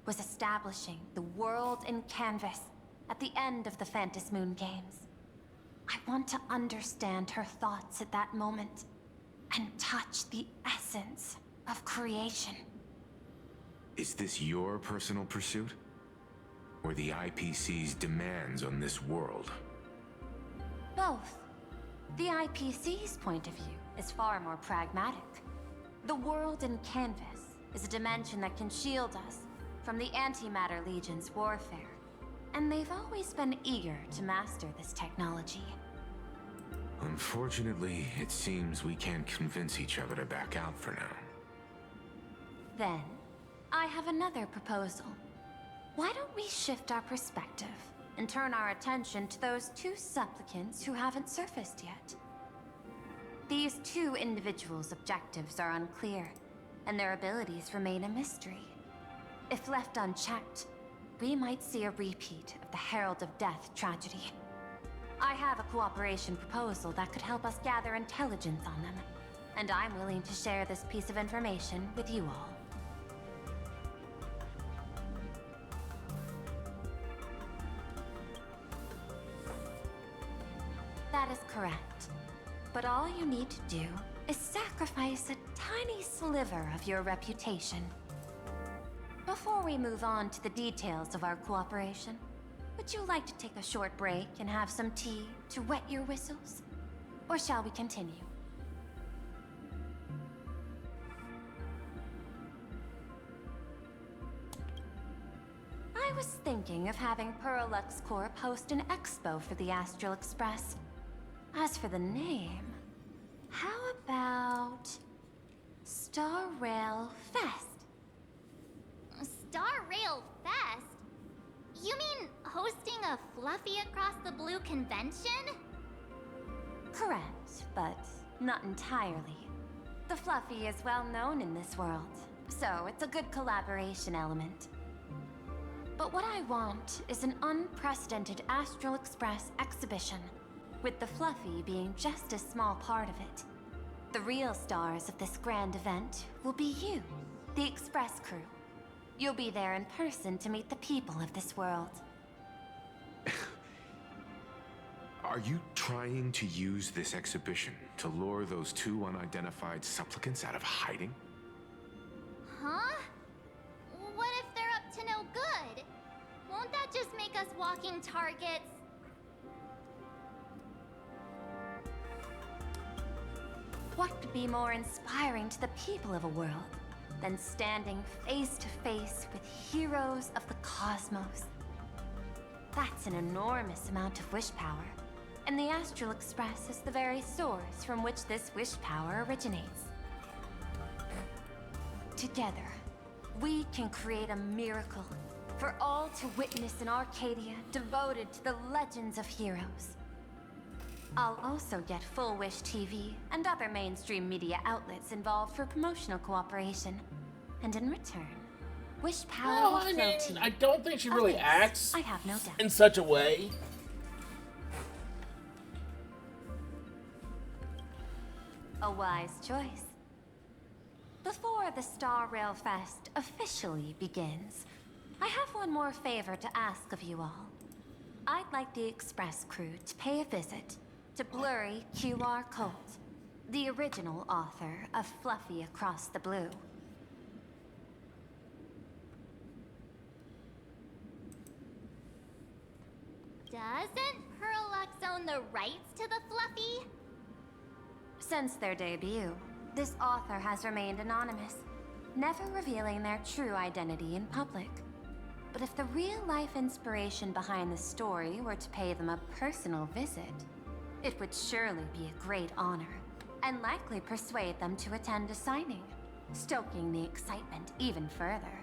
was establishing the world in canvas at the end of the Phantom Moon Games. I want to understand her thoughts at that moment and touch the essence of creation. Is this your personal pursuit? Or the IPC's demands on this world? Both. The IPC's point of view is far more pragmatic. The world in canvas is a dimension that can shield us from the Antimatter Legion's warfare. And they've always been eager to master this technology. Unfortunately, it seems we can't convince each other to back out for now. Then, I have another proposal. Why don't we shift our perspective and turn our attention to those two supplicants who haven't surfaced yet? These two individuals' objectives are unclear, and their abilities remain a mystery. If left unchecked, we might see a repeat of the Herald of Death tragedy. I have a cooperation proposal that could help us gather intelligence on them, and I'm willing to share this piece of information with you all. That is correct. But all you need to do is sacrifice a tiny sliver of your reputation. Before we move on to the details of our cooperation, would you like to take a short break and have some tea to wet your whistles? Or shall we continue? I was thinking of having Perlux Corp host an expo for the Astral Express. As for the name, how about Star Rail Fest? Star Rail Fest? You mean hosting a Fluffy Across the Blue convention? Correct, but not entirely. The Fluffy is well known in this world, so it's a good collaboration element. But what I want is an unprecedented Astral Express exhibition, with the Fluffy being just a small part of it. The real stars of this grand event will be you, the Express crew. You'll be there in person to meet the people of this world. Are you trying to use this exhibition to lure those two unidentified supplicants out of hiding? Huh? What if they're up to no good? Won't that just make us walking targets? What could be more inspiring to the people of a world than standing face to face with heroes of the cosmos? That's an enormous amount of wish power, and the Astral Express is the very source from which this wish power originates. Together, we can create a miracle for all to witness in Arcadia devoted to the legends of heroes. I'll also get Full Wish TV and other mainstream media outlets involved for promotional cooperation. And in return, Wish Power will flow to you. I don't think she really acts I have no doubt. in such a way. A wise choice. Before the Star Rail Fest officially begins, I have one more favor to ask of you all. I'd like the Express crew to pay a visit to Blurry QR Colt, the original author of Fluffy Across the Blue. Doesn't Perlux own the rights to the Fluffy? Since their debut, this author has remained anonymous, never revealing their true identity in public. But if the real-life inspiration behind the story were to pay them a personal visit, it would surely be a great honor, and likely persuade them to attend a signing, stoking the excitement even further.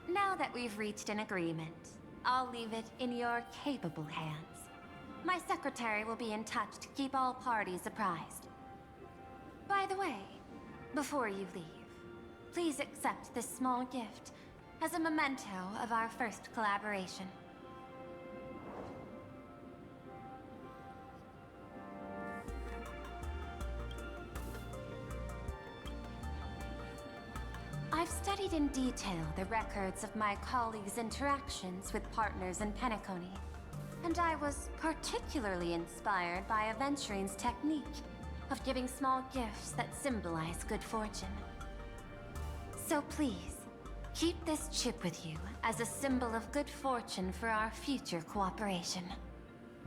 Now that we've reached an agreement, I'll leave it in your capable hands. My secretary will be in touch to keep all parties apprised. By the way, before you leave, please accept this small gift as a memento of our first collaboration. I've studied in detail the records of my colleagues' interactions with partners in Penacony, and I was particularly inspired by Aventurine's technique of giving small gifts that symbolize good fortune. So please, keep this chip with you as a symbol of good fortune for our future cooperation.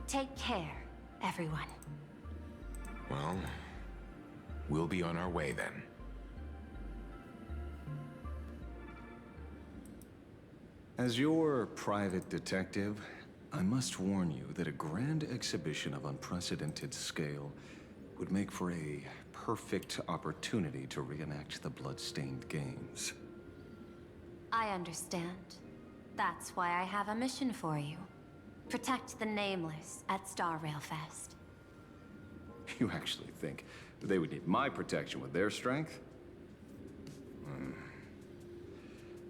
Take care, everyone. Well, we'll be on our way then. As your private detective, I must warn you that a grand exhibition of unprecedented scale would make for a perfect opportunity to reenact the blood-stained games. I understand. That's why I have a mission for you. Protect the Nameless at Star Railfest. You actually think they would need my protection with their strength?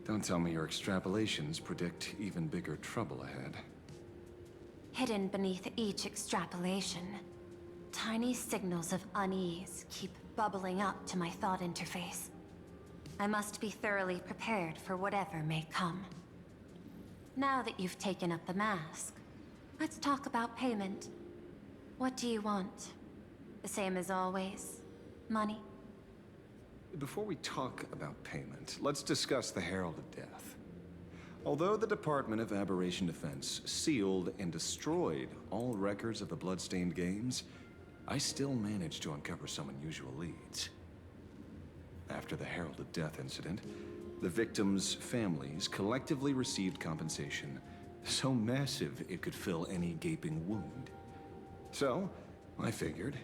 Don't tell me your extrapolations predict even bigger trouble ahead. Hidden beneath each extrapolation, tiny signals of unease keep bubbling up to my thought interface. I must be thoroughly prepared for whatever may come. Now that you've taken up the mask, let's talk about payment. What do you want? The same as always? Money? Before we talk about payment, let's discuss the Herald of Death. Although the Department of Aberration Defense sealed and destroyed all records of the blood-stained games, I still managed to uncover some unusual leads. After the Herald of Death incident, the victims' families collectively received compensation so massive it could fill any gaping wound. So, I figured,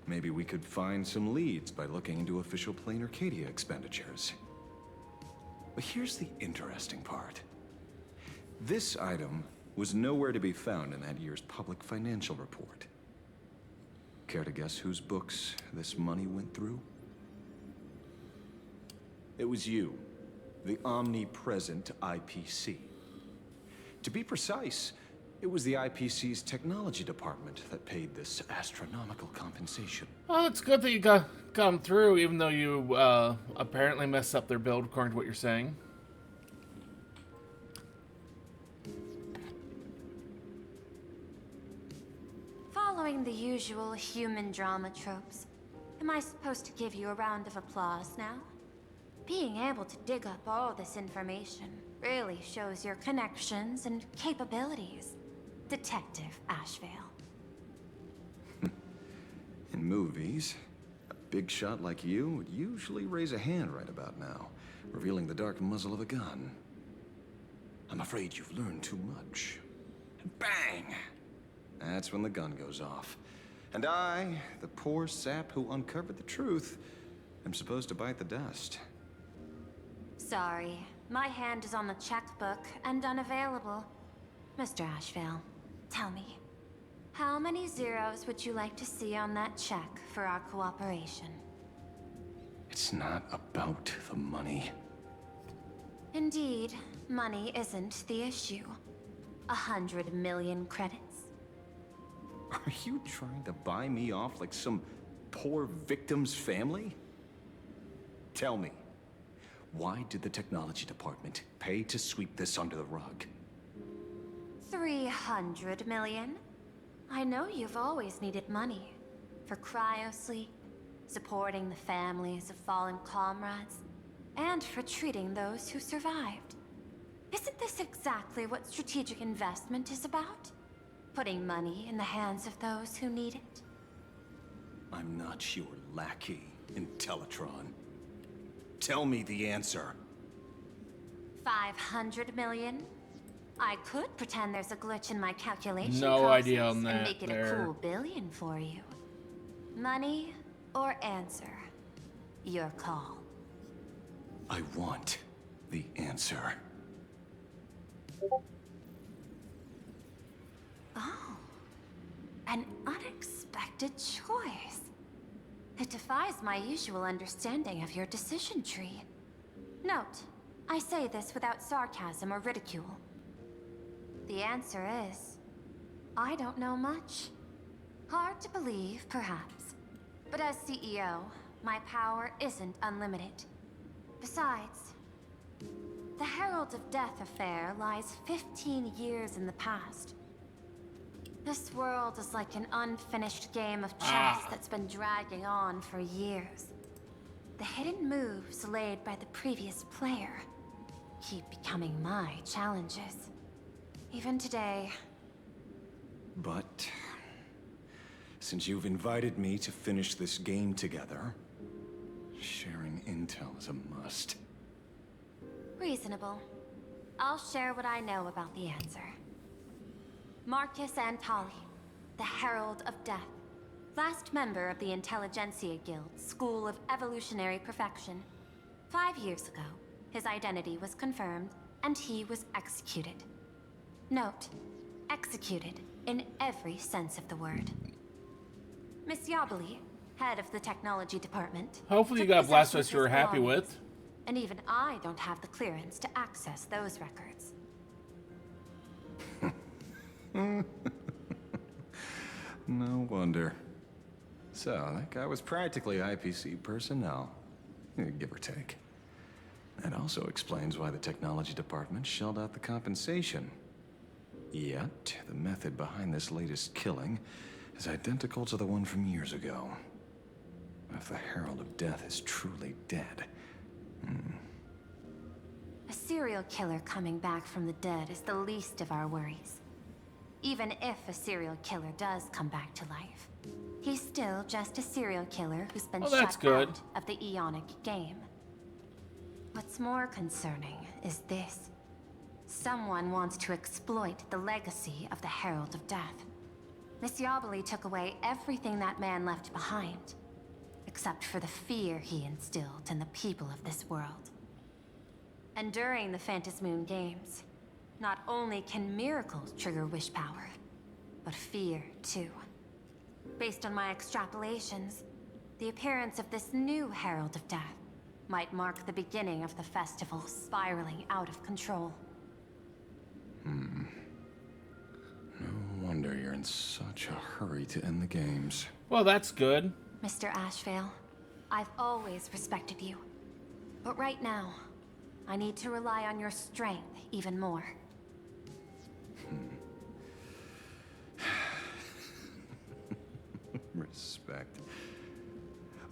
maybe we could find some leads by looking into official Plain Arcadia expenditures. But here's the interesting part. This item was nowhere to be found in that year's public financial report. Care to guess whose books this money went through? It was you, the omnipresent IPC. To be precise, it was the IPC's technology department that paid this astronomical compensation. Well, it's good that you come through, even though you apparently messed up their build, according to what you're saying. Following the usual human drama tropes, am I supposed to give you a round of applause now? Being able to dig up all this information really shows your connections and capabilities, Detective Ashvale. In movies, a big shot like you would usually raise a hand right about now, revealing the dark muzzle of a gun. I'm afraid you've learned too much. And bang! That's when the gun goes off. And I, the poor sap who uncovered the truth, am supposed to bite the dust. Sorry, my hand is on the checkbook and unavailable. Mr. Ashvale, tell me, how many zeros would you like to see on that check for our cooperation? It's not about the money. Indeed, money isn't the issue. 100 million credits. Are you trying to buy me off like some poor victim's family? Tell me, why did the technology department pay to sweep this under the rug? 300 million? I know you've always needed money. For cryosleep, supporting the families of fallen comrades, and for treating those who survived. Isn't this exactly what strategic investment is about? Putting money in the hands of those who need it? I'm not your lackey, Intellitron. Tell me the answer. 500 million? I could pretend there's a glitch in my calculation No process idea on and that make it there. a cool billion for you. Money or answer? Your call. I want the answer. Oh, an unexpected choice. It defies my usual understanding of your decision tree. Note, I say this without sarcasm or ridicule. The answer is, I don't know much. Hard to believe, perhaps. But as CEO, my power isn't unlimited. Besides, the Herald of Death affair lies 15 years in the past. This world is like an unfinished game of chess that's been dragging on for years. The hidden moves laid by the previous player keep becoming my challenges. Even today. But since you've invited me to finish this game together, sharing intel is a must. Reasonable. I'll share what I know about the answer. Marcus Antali, the Herald of Death. Last member of the Intelligentsia Guild School of Evolutionary Perfection. 5 years ago, his identity was confirmed, and he was executed. Note, executed in every sense of the word. Miss Yabali, head of the technology department. Hopefully you got Blasphemous you were happy with. And even I don't have the clearance to access those records. No wonder. So, that guy was practically IPC personnel, give or take. That also explains why the technology department shelled out the compensation. Yet, the method behind this latest killing is identical to the one from years ago. If the Herald of Death is truly dead... A serial killer coming back from the dead is the least of our worries. Even if a serial killer does come back to life, he's still just a serial killer who's been shut out of the Ionic game. What's more concerning is this. Someone wants to exploit the legacy of the Herald of Death. Miss Yabali took away everything that man left behind, except for the fear he instilled in the people of this world. And during the Phantasmoon Games, not only can miracles trigger wish power, but fear too. Based on my extrapolations, the appearance of this new Herald of Death might mark the beginning of the festival spiraling out of control. No wonder you're in such a hurry to end the games. Well, that's good. Mr. Ashvale, I've always respected you. But right now, I need to rely on your strength even more. Respect.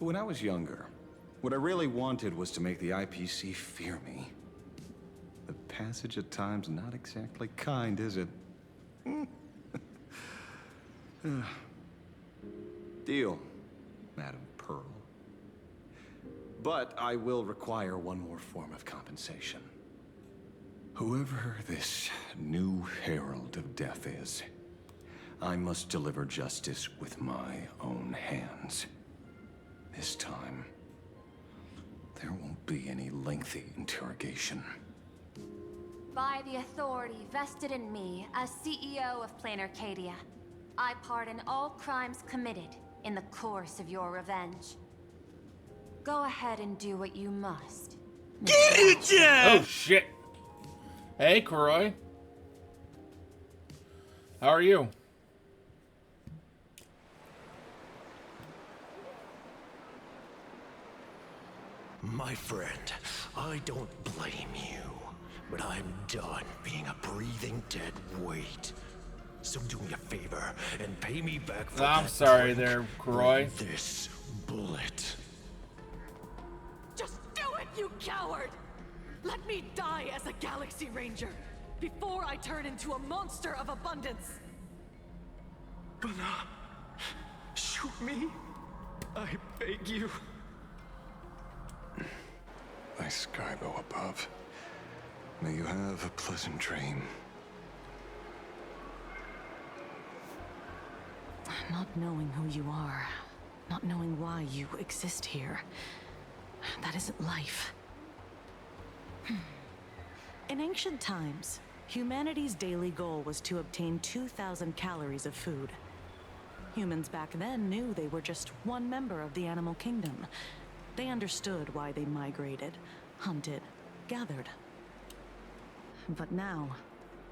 When I was younger, what I really wanted was to make the IPC fear me. The passage at times not exactly kind, is it? Deal, Madam Pearl. But I will require one more form of compensation. Whoever this new Herald of Death is, I must deliver justice with my own hands. This time, there won't be any lengthy interrogation. By the authority vested in me as CEO of Plain Arcadia, I pardon all crimes committed in the course of your revenge. Go ahead and do what you must. Get it, Jeff! Oh, shit. Hey, Kuroi. How are you? My friend, I don't blame you, but I'm done being a breathing dead weight. So do me a favor and pay me back for I'm that sorry drink there, Kuroi. with this bullet. Just do it, you coward! Let me die as a Galaxy Ranger before I turn into a monster of abundance. Bana, shoot me. I beg you. Thy Skybo above. May you have a pleasant dream. Not knowing who you are, not knowing why you exist here, that isn't life. In ancient times, humanity's daily goal was to obtain 2,000 calories of food. Humans back then knew they were just one member of the animal kingdom. They understood why they migrated, hunted, gathered. But now,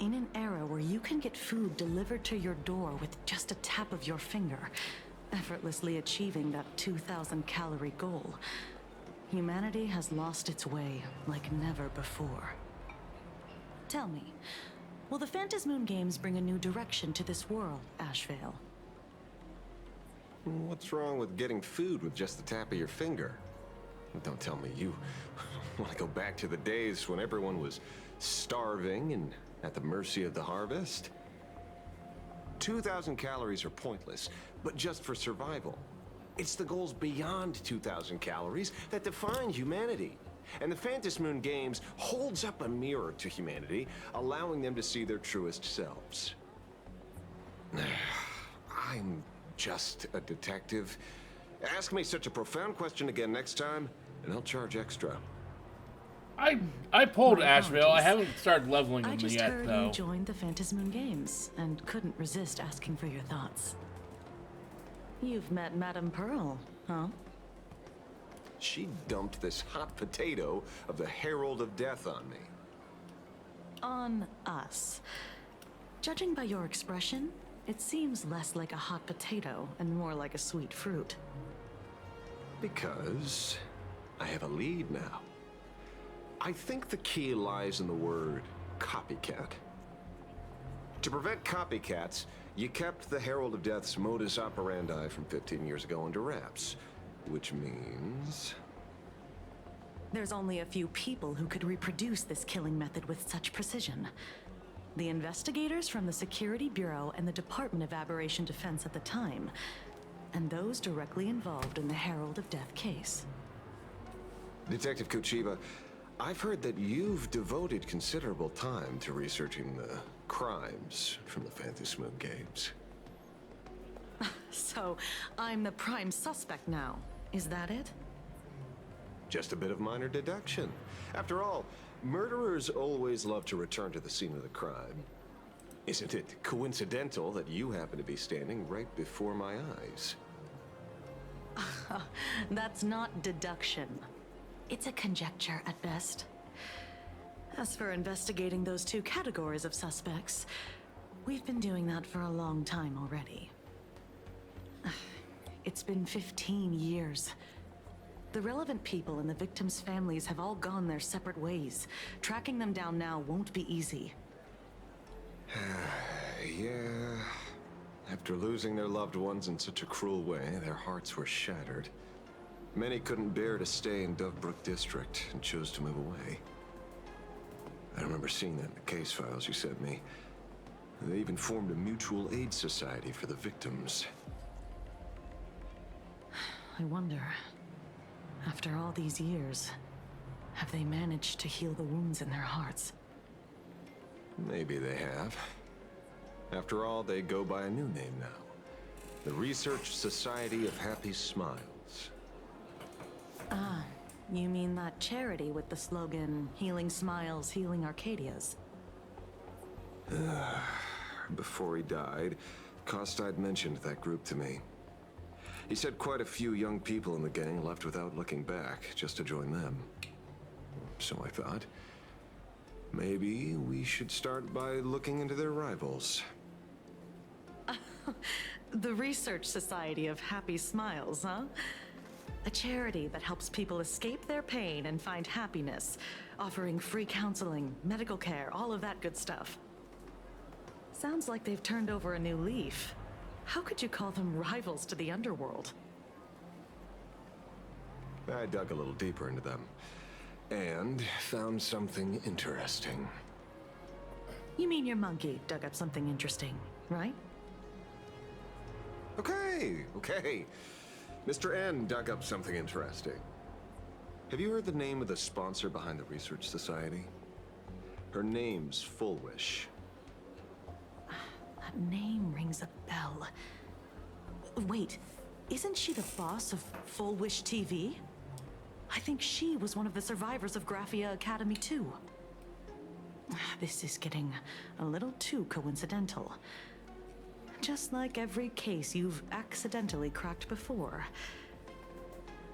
in an era where you can get food delivered to your door with just a tap of your finger, effortlessly achieving that 2,000 calorie goal, humanity has lost its way like never before. Tell me, Will the Phantasmoon Games bring a new direction to this world, Ashvale? What's wrong with getting food with just the tap of your finger? Don't tell me you want to go back to the days when everyone was starving and at the mercy of the harvest? 2,000 calories are pointless, but just for survival. It's the goals beyond 2,000 calories that define humanity. And the Phantasmoon Games holds up a mirror to humanity, allowing them to see their truest selves. I'm just a detective. Ask me such a profound question again next time, and I'll charge extra. I pulled Asheville. I haven't started leveling them I just yet, heard though. you joined the Phantasmoon Games and couldn't resist asking for your thoughts. You've met Madame Pearl, huh? She dumped this hot potato of the Herald of Death on me. On us. Judging by your expression, it seems less like a hot potato and more like a sweet fruit. Because I have a lead now. I think the key lies in the word copycat. To prevent copycats, you kept the Herald of Death's modus operandi from 15 years ago under wraps. Which means... There's only a few people who could reproduce this killing method with such precision. The investigators from the Security Bureau and the Department of Aberration Defense at the time, and those directly involved in the Herald of Death case. Detective Kochiba, I've heard that you've devoted considerable time to researching the crimes from the Phantasmoon Games. So, I'm the prime suspect now. Is that it? Just a bit of minor deduction. After all, murderers always love to return to the scene of the crime. Isn't it coincidental that you happen to be standing right before my eyes? That's not deduction. It's a conjecture at best. As for investigating those two categories of suspects, we've been doing that for a long time already. It's been 15 years. The relevant people and the victims' families have all gone their separate ways. Tracking them down now won't be easy. Yeah. After losing their loved ones in such a cruel way, their hearts were shattered. Many couldn't bear to stay in Daybreak District and chose to move away. I remember seeing that in the case files you sent me. They even formed a mutual aid society for the victims. I wonder, after all these years, have they managed to heal the wounds in their hearts? Maybe they have. After all, they go by a new name now. The Research Society of Happy Smiles. Ah, you mean that charity with the slogan, Healing Smiles, Healing Arcadias? Before he died, Kostad mentioned that group to me. He said quite a few young people in the gang left without looking back, just to join them. So I thought, maybe we should start by looking into their rivals. The Research Society of Happy Smiles, huh? A charity that helps people escape their pain and find happiness, offering free counseling, medical care, all of that good stuff. Sounds like they've turned over a new leaf. How could you call them rivals to the underworld? I dug a little deeper into them, and found something interesting. You mean your monkey dug up something interesting, right? Okay. Mr. N dug up something interesting. Have you heard the name of the sponsor behind the Research Society? Her name's Full Wish. That name rings a bell. Wait, isn't she the boss of Full Wish TV? I think she was one of the survivors of Graphia Academy too. This is getting a little too coincidental. Just like every case you've accidentally cracked before.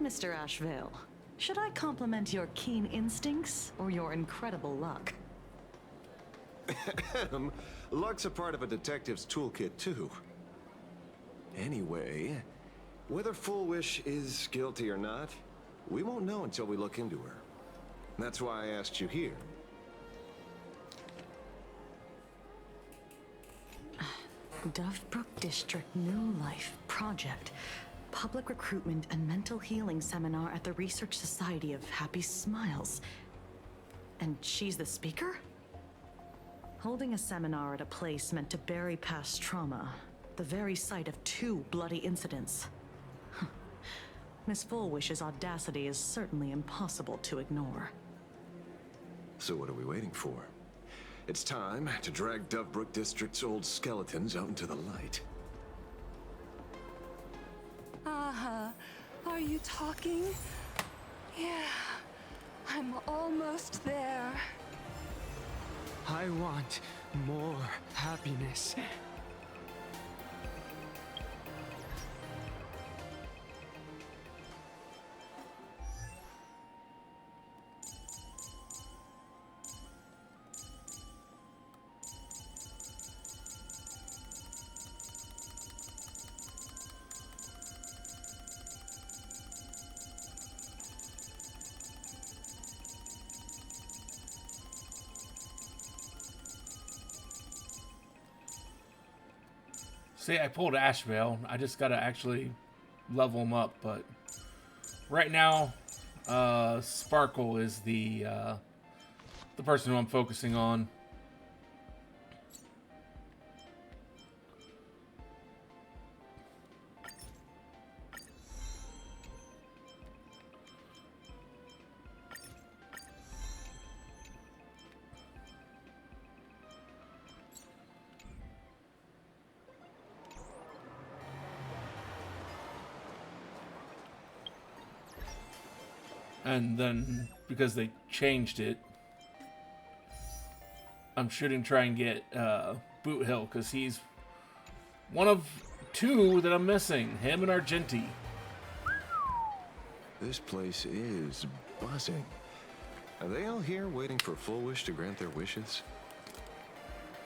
Mr. Ashvale, should I compliment your keen instincts or your incredible luck? Luck's a part of a detective's toolkit, too. Anyway, whether Full Wish is guilty or not, we won't know until we look into her. That's why I asked you here. Dovebrook District New Life Project. Public Recruitment and Mental Healing Seminar at the Research Society of Happy Smiles. And she's the speaker? Holding a seminar at a place meant to bury past trauma. The very site of 2 bloody incidents. Miss Fullwish's audacity is certainly impossible to ignore. So what are we waiting for? It's time to drag Dovebrook District's old skeletons out into the light. Are you talking? Yeah, I'm almost there. I want more happiness. See, I pulled Ashvale. I just gotta actually level him up, but right now, Sparkle is the person who I'm focusing on. And then, because they changed it, I'm shooting try and get Boot Hill, because he's one of 2 that I'm missing. Him and Argenti. This place is buzzing. Are they all here waiting for Fullwish to grant their wishes?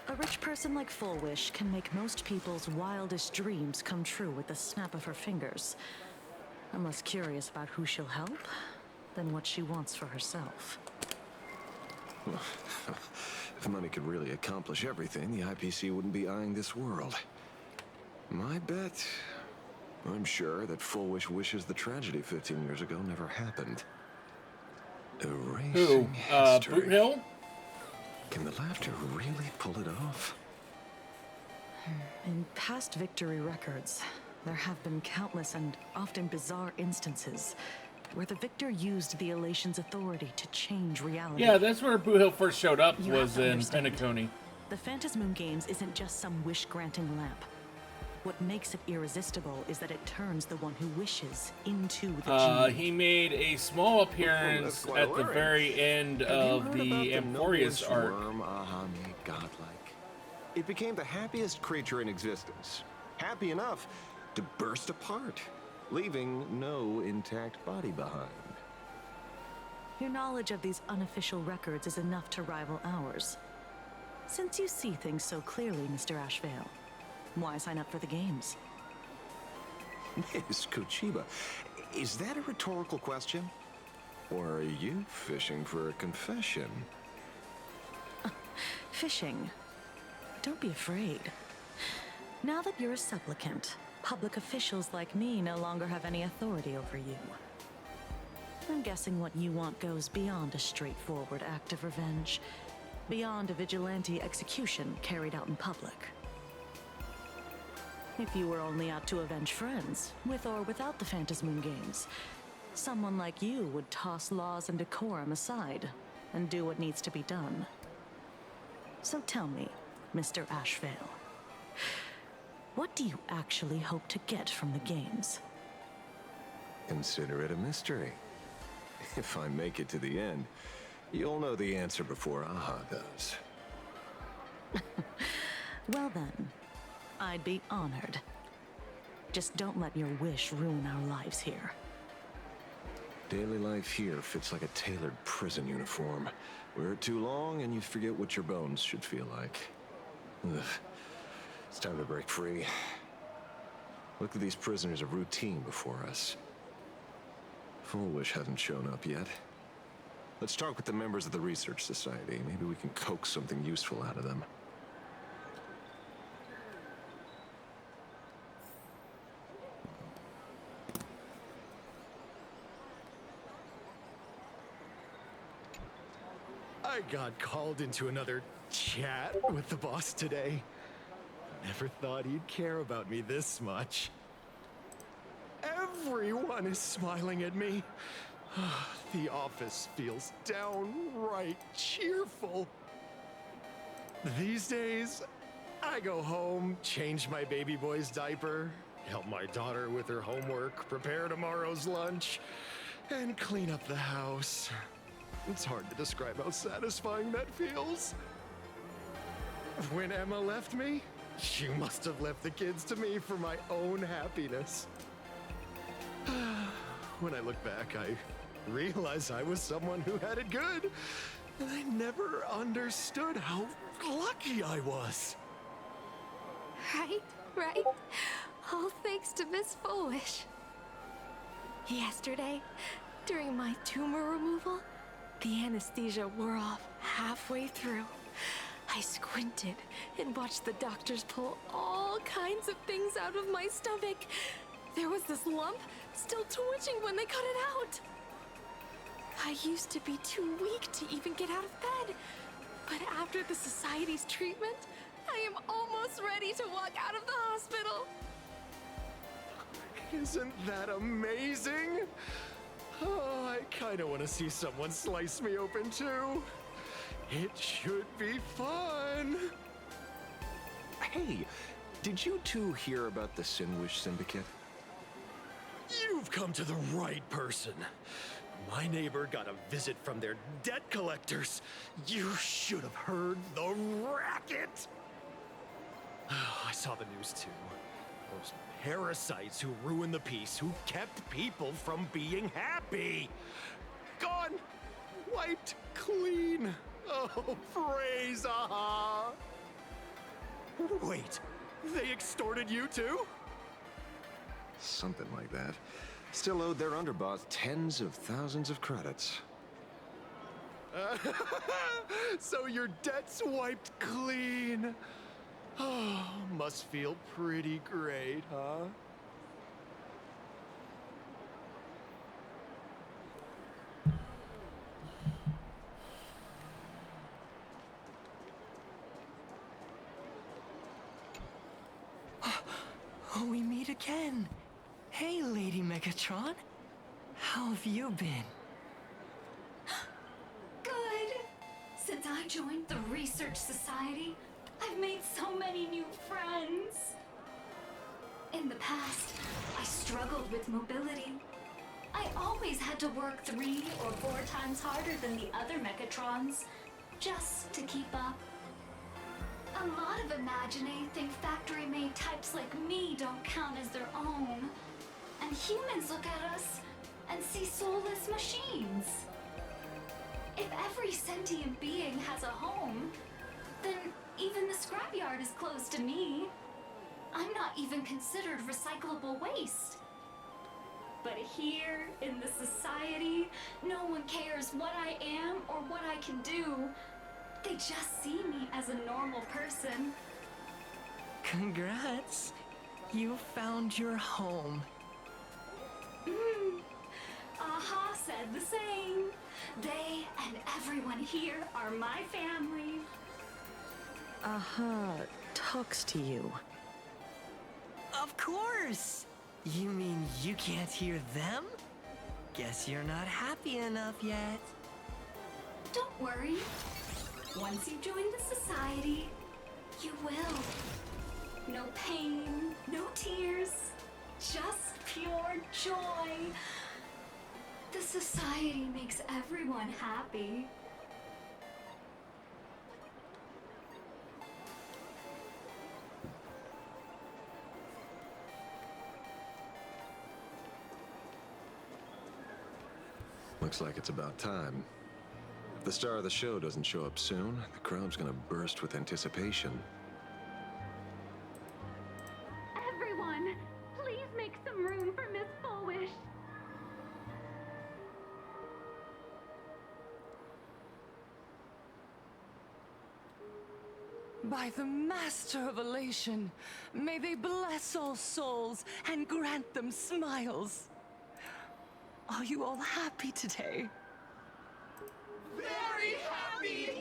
A rich person like Fullwish can make most people's wildest dreams come true with the snap of her fingers. I'm less curious about who she'll help than what she wants for herself. If money could really accomplish everything, the IPC wouldn't be eyeing this world. My bet, I'm sure that Fullwish wishes the tragedy 15 years ago never happened. Erasing history. Boot Hill? Can the laughter really pull it off? In past victory records, there have been countless and often bizarre instances where the victor used the Elation's authority to change reality. Yeah, that's where Boot Hill first showed up, was in Penacony. The Phantasmoon Games isn't just some wish-granting lamp. What makes it irresistible is that it turns the one who wishes into the genie. He made a small appearance at the very end of the Amphorius arc. Godlike. It became the happiest creature in existence. Happy enough to burst apart, leaving no intact body behind. Your knowledge of these unofficial records is enough to rival ours. Since you see things so clearly, Mr. Ashvale, why sign up for the games? Miss Kochiba, is that a rhetorical question? Or are you fishing for a confession? Fishing? Don't be afraid. Now that you're a supplicant, public officials like me no longer have any authority over you. I'm guessing what you want goes beyond a straightforward act of revenge, beyond a vigilante execution carried out in public. If you were only out to avenge friends, with or without the Phantasmoon Games, someone like you would toss laws and decorum aside and do what needs to be done. So tell me, Mr. Ashvale, what do you actually hope to get from the games? Consider it a mystery. If I make it to the end, you'll know the answer before Aha does. Well then, I'd be honored. Just don't let your wish ruin our lives here. Daily life here fits like a tailored prison uniform. Wear it too long and you forget what your bones should feel like. Ugh. It's time to break free. Look at these prisoners of routine before us. Fullwish hasn't shown up yet. Let's talk with the members of the Research Society. Maybe we can coax something useful out of them. I got called into another chat with the boss today. Never thought he'd care about me this much. Everyone is smiling at me. The office feels downright cheerful. These days, I go home, change my baby boy's diaper, help my daughter with her homework, prepare tomorrow's lunch, and clean up the house. It's hard to describe how satisfying that feels. When Emma left me, she must have left the kids to me for my own happiness. When I look back, I realize I was someone who had it good, and I never understood how lucky I was. Right. All thanks to Miss Foolish. Yesterday, during my tumor removal, the anesthesia wore off halfway through. I squinted and watched the doctors pull all kinds of things out of my stomach. There was this lump still twitching when they cut it out. I used to be too weak to even get out of bed. But after the Society's treatment, I am almost ready to walk out of the hospital. Isn't that amazing? Oh, I kind of want to see someone slice me open too. It should be fun. Hey, did you two hear about the Sinwish Syndicate? You've come to the right person. My neighbor got a visit from their debt collectors. You should have heard the racket. I saw the news too. Those parasites who ruined the peace, who kept people from being happy. Gone, wiped clean. Oh, praise aha! Wait, they extorted you too? Something like that. Still owed their underboss tens of thousands of credits. So your debt's wiped clean. Oh, must feel pretty great, huh? We meet again. Hey, Lady Megatron. How have you been? Good. Since I joined the Research Society, I've made so many new friends. In the past, I struggled with mobility. I always had to work 3 or 4 times harder than the other Megatrons, just to keep up. A lot of Imaginae think factory-made types like me don't count as their own. And humans look at us and see soulless machines. If every sentient being has a home, then even the scrapyard is close to me. I'm not even considered recyclable waste. But here, in the society, no one cares what I am or what I can do. They just see me as a normal person. Congrats. You found your home. Aha said the same. They and everyone here are my family. Aha talks to you. Of course! You mean you can't hear them? Guess you're not happy enough yet. Don't worry. Once you join the society, you will. No pain, no tears, just pure joy. The society makes everyone happy. Looks like it's about time. If the star of the show doesn't show up soon, the crowd's gonna burst with anticipation. Everyone, please make some room for Miss Foolish. By the Master of Elation, may they bless all souls and grant them smiles. Are you all happy today? Very happy!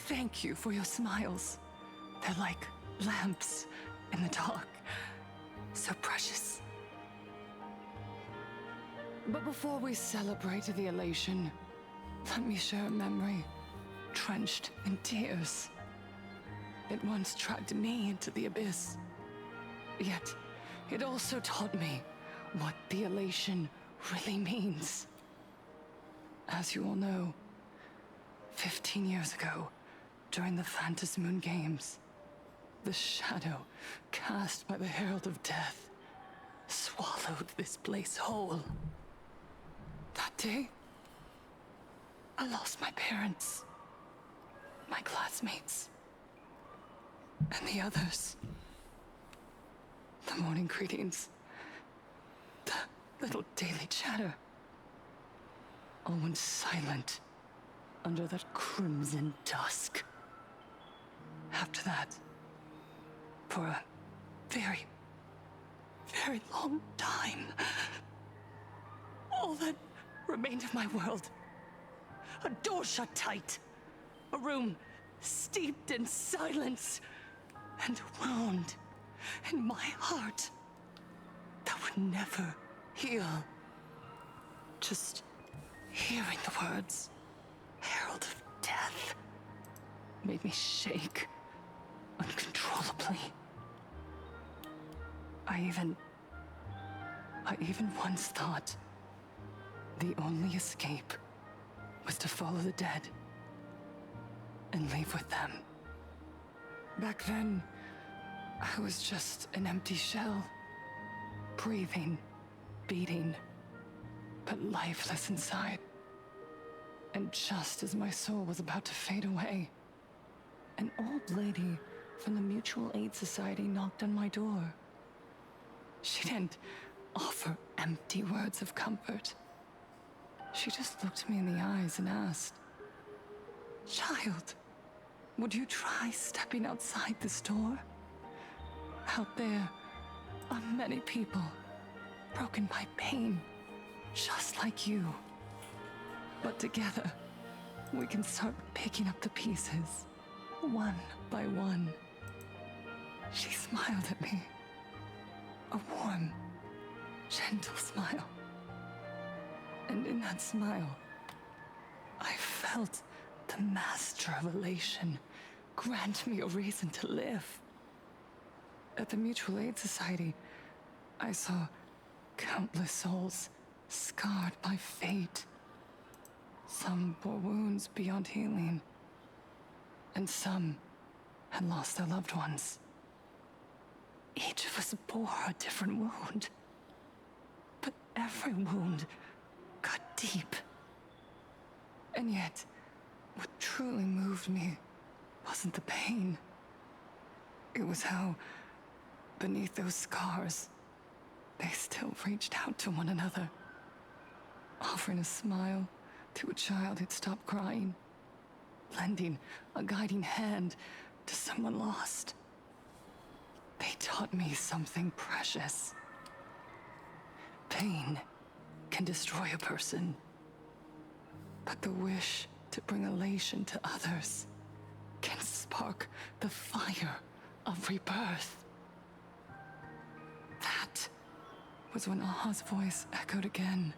Thank you for your smiles. They're like lamps in the dark. So precious. But before we celebrate the elation, let me share a memory drenched in tears. It once dragged me into the abyss. Yet, it also taught me what the elation really means. As you all know, 15 years ago, during the Phantasm Moon Games, the shadow cast by the Herald of Death swallowed this place whole. That day, I lost my parents, my classmates, and the others. The morning greetings, the little daily chatter, all went silent under that crimson dusk. After that, for a very, very long time, all that remained of my world, a door shut tight, a room steeped in silence, and a wound in my heart that would never heal. Just hearing the words, Herald of Death, made me shake uncontrollably. I even once thought the only escape was to follow the dead and leave with them. Back then, I was just an empty shell, breathing, beating, but lifeless inside. And just as my soul was about to fade away, an old lady from the Mutual Aid Society knocked on my door. She didn't offer empty words of comfort. She just looked me in the eyes and asked, "Child, would you try stepping outside this door? Out there are many people broken by pain, just like you. But together, we can start picking up the pieces, one by one." She smiled at me. A warm, gentle smile. And in that smile, I felt the master of elation grant me a reason to live. At the Mutual Aid Society, I saw countless souls scarred by fate. Some bore wounds beyond healing, and some had lost their loved ones. Each of us bore a different wound, but every wound got deep. And yet, what truly moved me wasn't the pain. It was how, beneath those scars, they still reached out to one another, offering a smile to a child who'd stopped crying, lending a guiding hand to someone lost. They taught me something precious. Pain can destroy a person, but the wish to bring elation to others can spark the fire of rebirth. That was when Aha's voice echoed again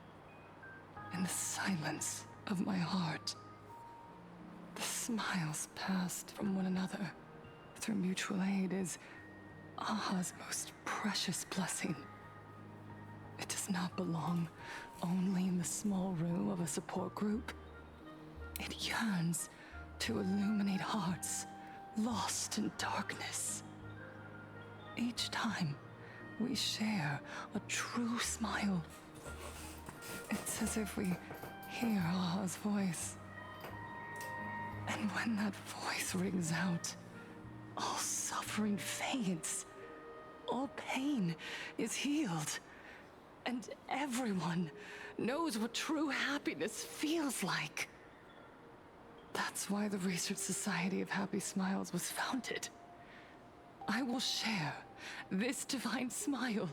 in the silence of my heart. The smiles passed from one another through mutual aid is Aha's most precious blessing. It does not belong only in the small room of a support group. It yearns to illuminate hearts lost in darkness. Each time we share a true smile, it's as if we hear Aha's voice. And when that voice rings out, all suffering fades, all pain is healed, and everyone knows what true happiness feels like. That's why the Research Society of Happy Smiles was founded. I will share this divine smile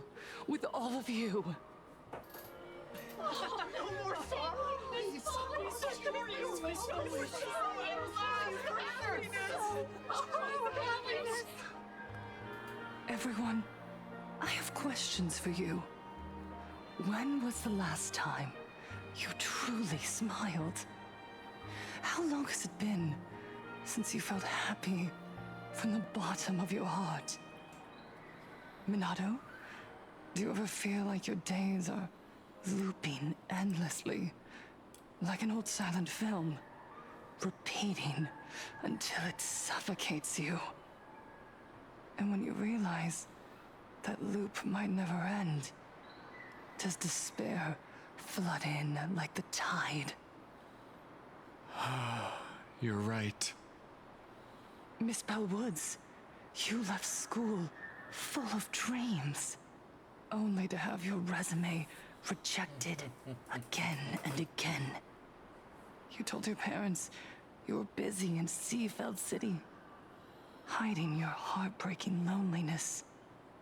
with all of you. No more sorrow! Please! Everyone, I have questions for you. When was the last time you truly smiled? How long has it been since you felt happy from the bottom of your heart? Minato, do you ever feel like your days are looping endlessly, like an old silent film, repeating until it suffocates you? And when you realize that loop might never end, does despair flood in like the tide? You're right. Miss Bellwoods, you left school full of dreams, only to have your resume rejected again and again. You told your parents you were busy in Seafeld City, hiding your heartbreaking loneliness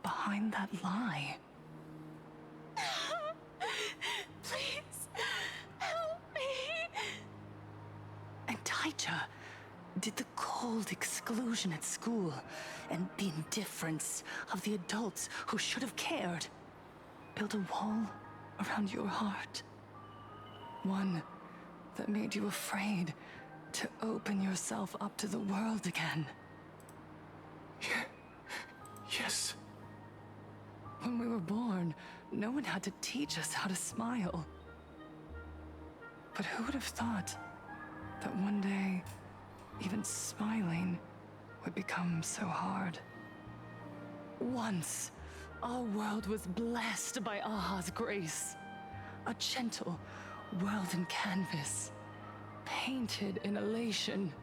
behind that lie. Please, help me. And Taija did the cold exclusion at school and the indifference of the adults who should have cared build a wall around your heart. One that made you afraid to open yourself up to the world again. Yes. When we were born, no one had to teach us how to smile. But who would have thought that one day, even smiling would become so hard? Once, our world was blessed by Aha's grace. A gentle world in canvas, painted in elation.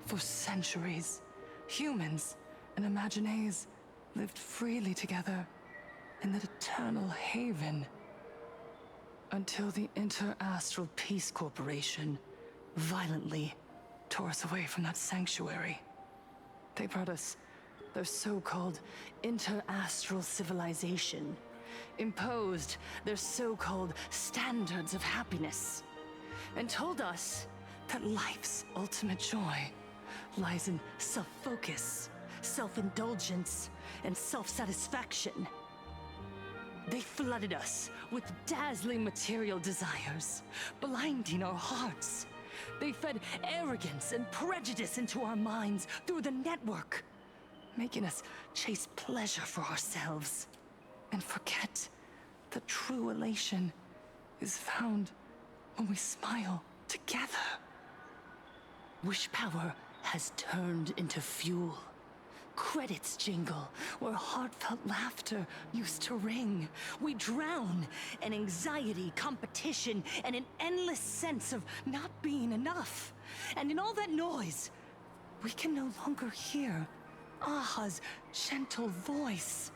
For centuries, humans and Imaginaes lived freely together in that eternal haven. Until the Inter-Astral Peace Corporation violently tore us away from that sanctuary. They brought us their so-called inter-astral civilization, imposed their so-called standards of happiness, and told us that life's ultimate joy lies in self-focus, self-indulgence, and self-satisfaction. They flooded us with dazzling material desires, blinding our hearts. They fed arrogance and prejudice into our minds through the network, making us chase pleasure for ourselves and forget that true elation is found when we smile together. Wish power has turned into fuel. Credits jingle where heartfelt laughter used to ring. We drown in anxiety, competition, and an endless sense of not being enough. And in all that noise, we can no longer hear Aha's gentle voice.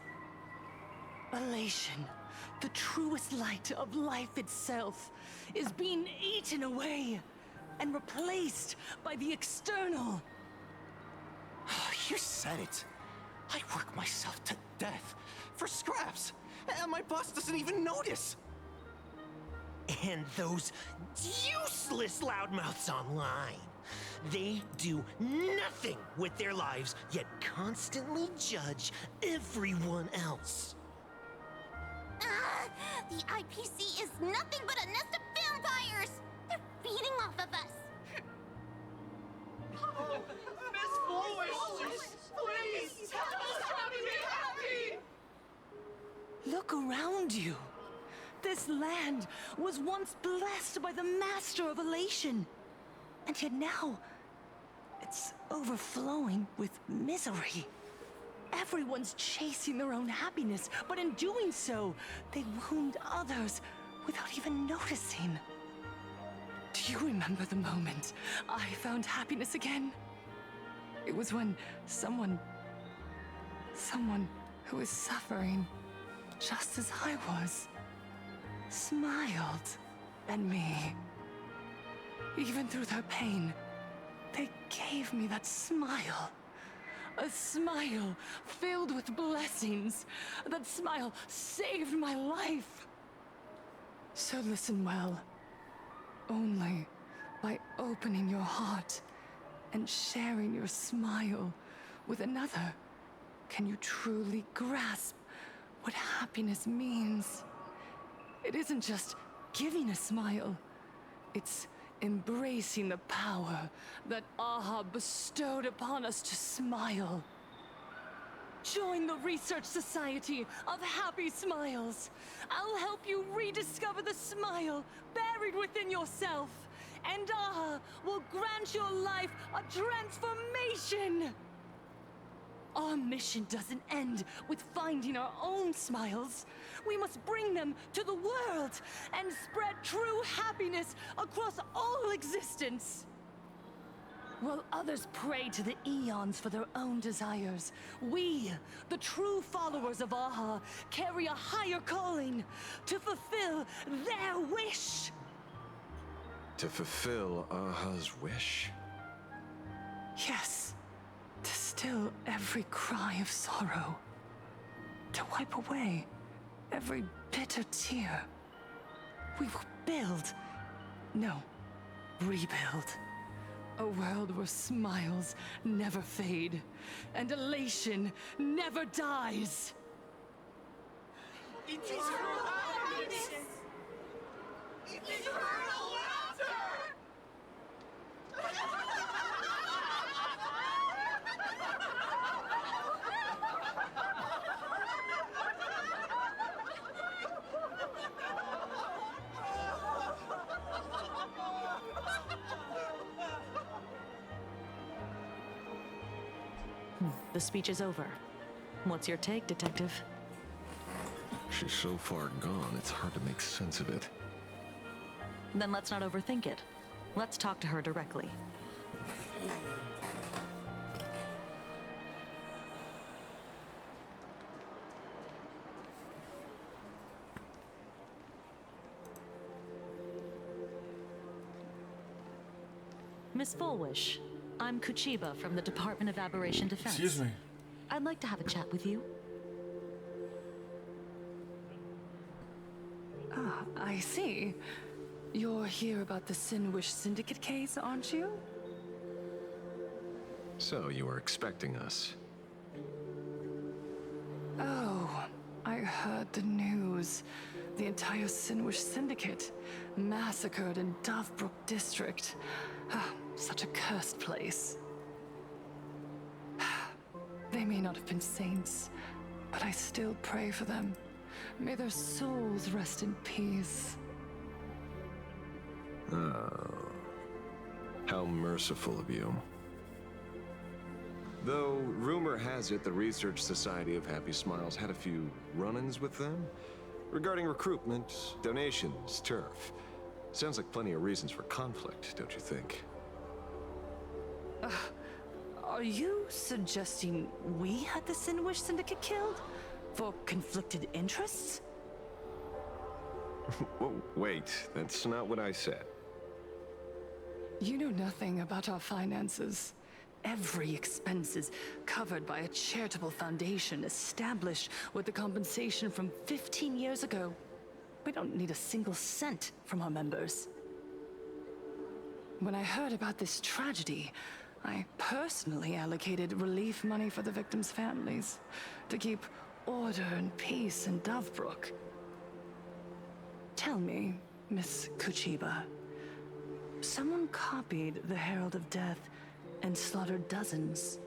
Elation, the truest light of life itself, is being eaten away and replaced by the external. You said it. I work myself to death for scraps, and my boss doesn't even notice. And those useless loudmouths online. They do nothing with their lives, yet constantly judge everyone else. The IPC is nothing but a nest of vampires! They're feeding off of us! Miss Foolish! Please! Help us happy, be happy! Look around you. This land was once blessed by the master of elation. And yet now, it's overflowing with misery. Everyone's chasing their own happiness, but in doing so, they wound others without even noticing. Do you remember the moment I found happiness again? It was when someone who was suffering just as I was, smiled at me. Even through their pain, they gave me that smile. A smile filled with blessings. That smile saved my life. So listen well. Only by opening your heart and sharing your smile with another Can you truly grasp what happiness means? It isn't just giving a smile. It's embracing the power that Aha bestowed upon us to smile. Join the Research Society of Happy Smiles. I'll help you rediscover the smile buried within yourself. And Aha will grant your life a transformation. Our mission doesn't end with finding our own smiles. We must bring them to the world and spread true happiness across all existence. While others pray to the eons for their own desires, we, the true followers of Aha, carry a higher calling to fulfill their wish. To fulfill Aha's wish? Yes. To still every cry of sorrow. To wipe away every bitter tear. We will build, no, rebuild. A world where smiles never fade, and elation never dies. Eternal happiness! Eternal laughter! The speech is over. What's your take, Detective? She's so far gone, it's hard to make sense of it. Then let's not overthink it. Let's talk to her directly. Miss Fullwish, I'm Kuchiba from the Department of Aberration Defense. Excuse me. I'd like to have a chat with you. Ah, I see. You're here about the Sinwish Syndicate case, aren't you? So, you were expecting us. Oh, I heard the news. The entire Sinwish Syndicate massacred in Dovebrook District. Ah, such a cursed place. They may not have been saints, but I still pray for them. May their souls rest in peace. Oh. How merciful of you. Though, rumor has it the Research Society of Happy Smiles had a few run-ins with them. Regarding recruitment, donations, turf. Sounds like plenty of reasons for conflict, don't you think? Are you suggesting we had the Sinwish Syndicate killed? For conflicted interests? Whoa, wait, that's not what I said. You know nothing about our finances. Every expense is covered by a charitable foundation established with the compensation from 15 years ago. We don't need a single cent from our members. When I heard about this tragedy, I personally allocated relief money for the victims' families to keep order and peace in Dovebrook. Tell me, Miss Kuchiba, someone copied the Herald of Death and slaughtered dozens.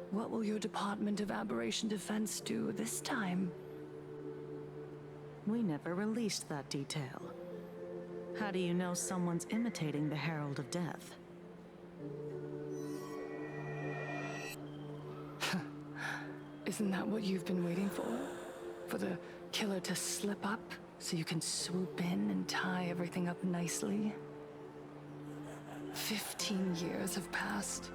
What will your Department of Aberration Defense do this time? We never released that detail. How do you know someone's imitating the Herald of Death? Isn't that what you've been waiting for? For the killer to slip up so you can swoop in and tie everything up nicely? 15 years have passed.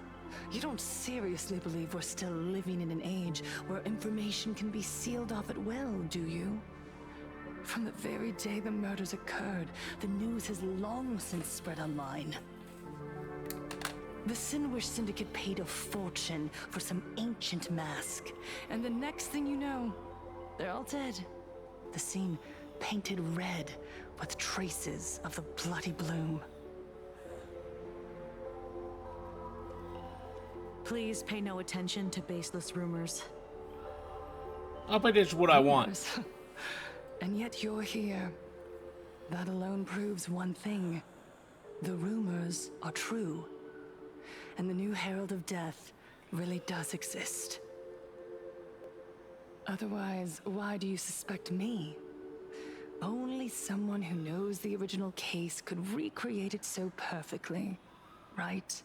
You don't seriously believe we're still living in an age where information can be sealed off at will, do you? From the very day the murders occurred, the news has long since spread online. The Sinwish Syndicate paid a fortune for some ancient mask, and the next thing you know, they're all dead. The scene painted red with traces of the bloody bloom. Please pay no attention to baseless rumors. I'll play this what I want. Rumors. And yet you're here. That alone proves one thing. The rumors are true. And the new Herald of Death really does exist. Otherwise, why do you suspect me? Only someone who knows the original case could recreate it so perfectly, right?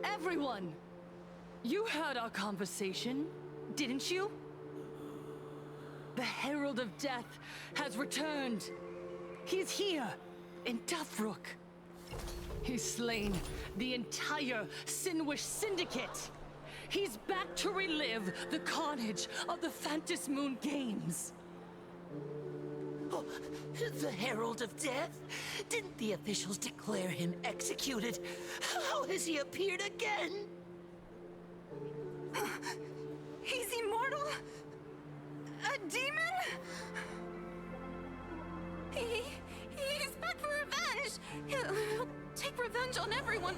Everyone! You heard our conversation, didn't you? The Herald of Death has returned. He's here, in Dufrook. He's slain the entire Sinwish Syndicate. He's back to relive the carnage of the Phantom Moon Games. Oh, the Herald of Death? Didn't the officials declare him executed? How has he appeared again? He's immortal? A demon? He's back for revenge! He'll take revenge on everyone.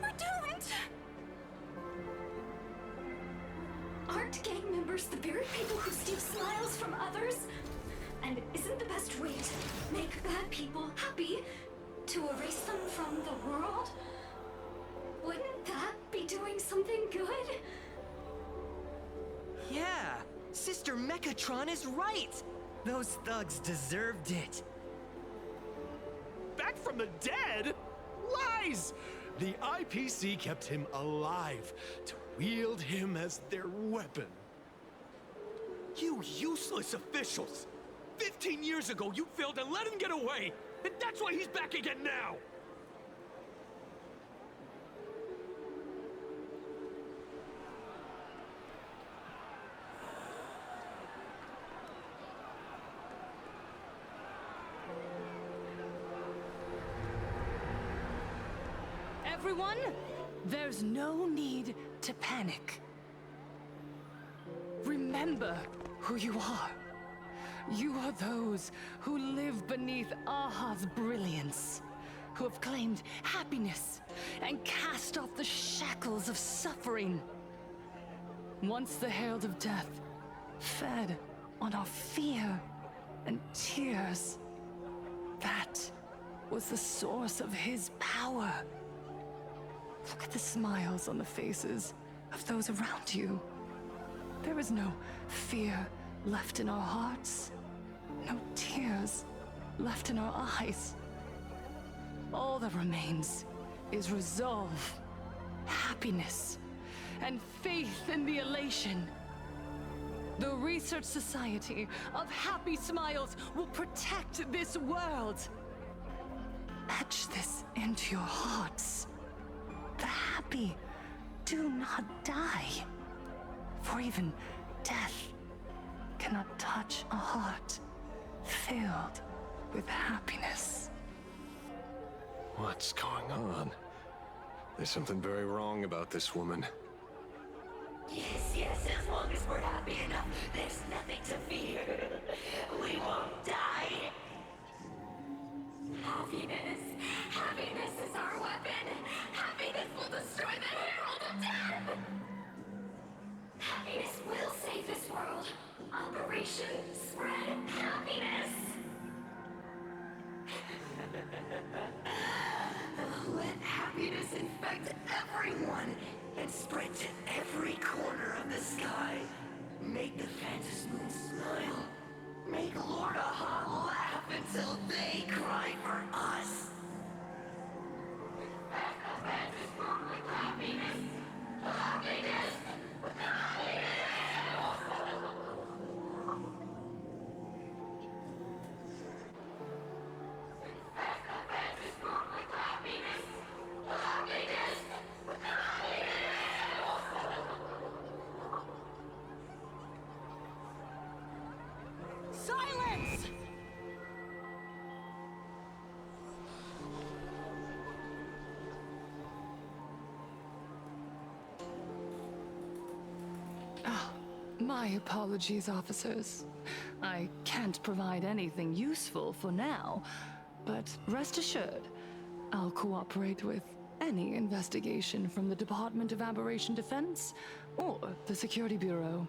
We're doomed! Aren't gang members the very people who steal smiles from others? And isn't the best way to make bad people happy to erase them from the world? Wouldn't that be doing something good? Yeah, Sister Mechatron is right. Those thugs deserved it. Back from the dead? Lies! The IPC kept him alive to wield him as their weapon. You useless officials! 15 years ago, you failed and let him get away! And that's why he's back again now! Everyone, there's no need to panic. Remember who you are. You are those who live beneath Aha's brilliance, who have claimed happiness and cast off the shackles of suffering. Once the Herald of Death fed on our fear and tears, that was the source of his power. Look at the smiles on the faces of those around you. There is no fear left in our hearts, no tears left in our eyes. All that remains is resolve, happiness, and faith in the elation. The Research Society of Happy Smiles will protect this world. Etch this into your hearts. The happy do not die, for even death cannot touch a heart filled with happiness. What's going on? There's something very wrong about this woman. Yes, as long as we're happy enough, there's nothing to fear. We won't die. Happiness is our weapon. Happiness will destroy the Herald of Death. Happiness will save this world. Operation Spread Happiness. Let happiness infect everyone and spread to every corner of the sky. Make the Phantom Moon smile. Make Lord Aha laugh until they cry for us. Happiness. Happiness. Silence! My apologies, officers. I can't provide anything useful for now, but rest assured, I'll cooperate with any investigation from the Department of Aberration Defense or the Security Bureau.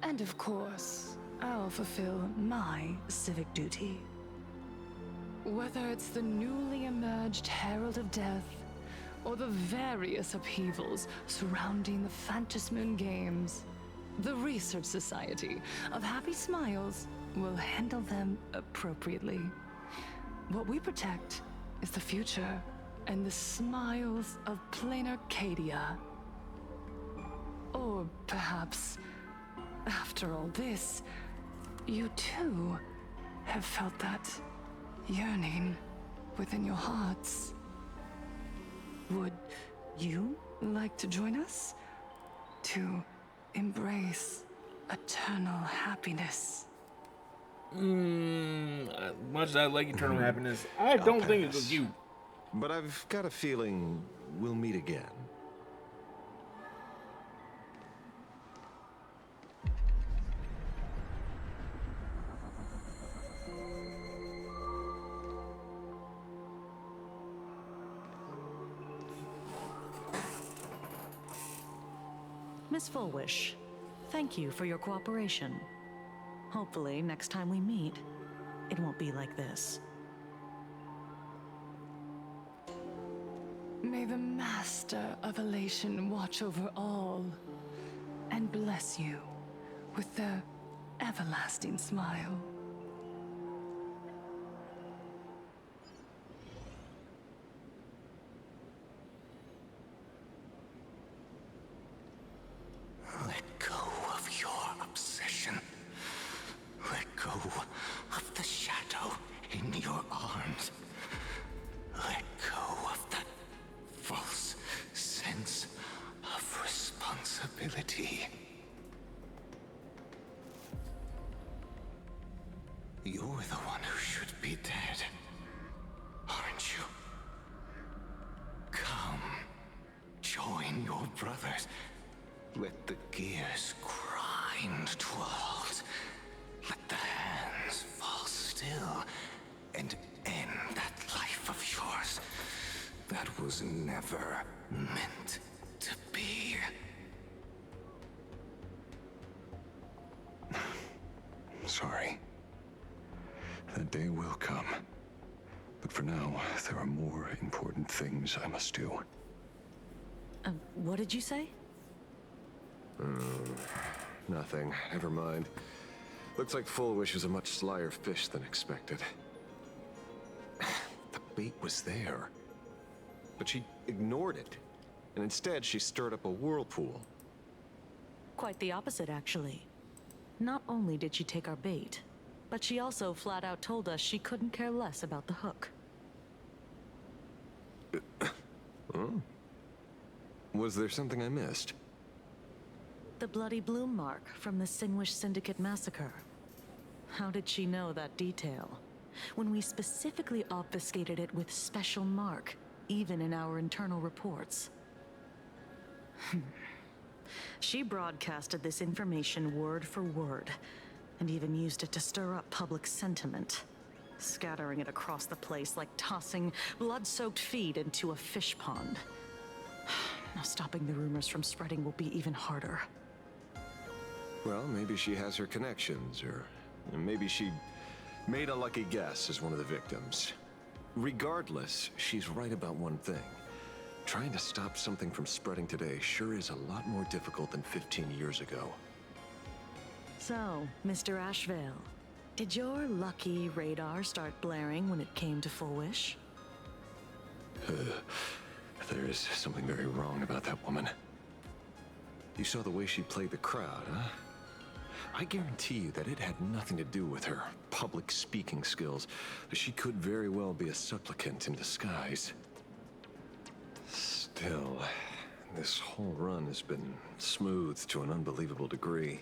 And of course, I'll fulfill my civic duty. Whether it's the newly emerged Herald of Death or the various upheavals surrounding the Phantasmoon Games, the Research Society of Happy Smiles will handle them appropriately. What we protect is the future and the smiles of plain Arcadia. Or perhaps, after all this, you too have felt that yearning within your hearts. Would you like to join us to embrace eternal happiness? Much as I like eternal happiness, I don't think it's with you. But I've got a feeling we'll meet again. Miss Fullwish, thank you for your cooperation. Hopefully, next time we meet, it won't be like this. May the Master of Elation watch over all and bless you with their everlasting smile. Let go of your obsession. Let go of the shadow in your arms. Let go of that false sense of responsibility. You're the one who should be dead, aren't you? Come, join your brothers. Let the gears grind to a halt. Let the hands fall still and end that life of yours that was never meant to be. Sorry. That day will come. But for now, there are more important things I must do. What did you say? Nothing. Never mind. Looks like Fullwish is a much slyer fish than expected. The bait was there. But she ignored it. And instead, she stirred up a whirlpool. Quite the opposite, actually. Not only did she take our bait, but she also flat out told us she couldn't care less about the hook. Oh? Was there something I missed? The bloody bloom mark from the Singwish Syndicate massacre. How did she know that detail? When we specifically obfuscated it with special mark, even in our internal reports. She broadcasted this information word for word, and even used it to stir up public sentiment, scattering it across the place like tossing blood-soaked feed into a fish pond. Now stopping the rumors from spreading will be even harder. Well, maybe she has her connections, or maybe she made a lucky guess as one of the victims. Regardless, she's right about one thing. Trying to stop something from spreading today sure is a lot more difficult than 15 years ago. So, Mr. Ashvale, did your lucky radar start blaring when it came to Fullwish? There is something very wrong about that woman. You saw the way she played the crowd, huh? I guarantee you that it had nothing to do with her public speaking skills. She could very well be a supplicant in disguise. Still, this whole run has been smooth to an unbelievable degree.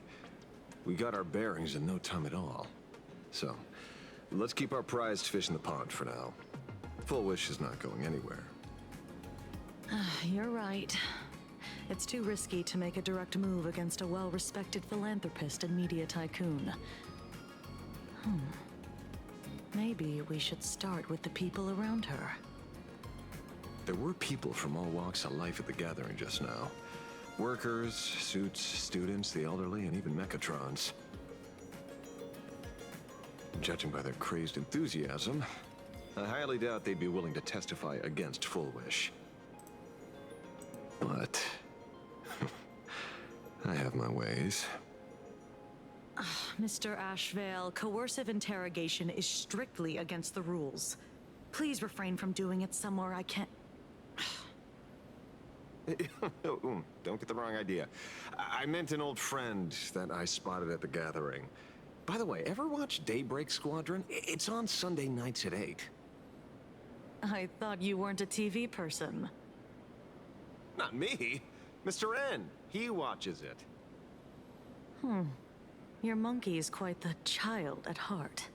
We got our bearings in no time at all. So, let's keep our prized fish in the pond for now. Fullwish is not going anywhere. You're right. It's too risky to make a direct move against a well-respected philanthropist and media tycoon. Maybe we should start with the people around her. There were people from all walks of life at the gathering just now. Workers, suits, students, the elderly, and even Mechatrons. Judging by their crazed enthusiasm, I highly doubt they'd be willing to testify against Full Wish. But I have my ways. Mr. Ashvale, coercive interrogation is strictly against the rules. Please refrain from doing it somewhere I can't... Don't get the wrong idea. I meant an old friend that I spotted at the gathering. By the way, ever watch Daybreak Squadron? It's on Sunday nights at 8. I thought you weren't a TV person. Not me. Mr. N. He watches it. Your monkey is quite the child at heart.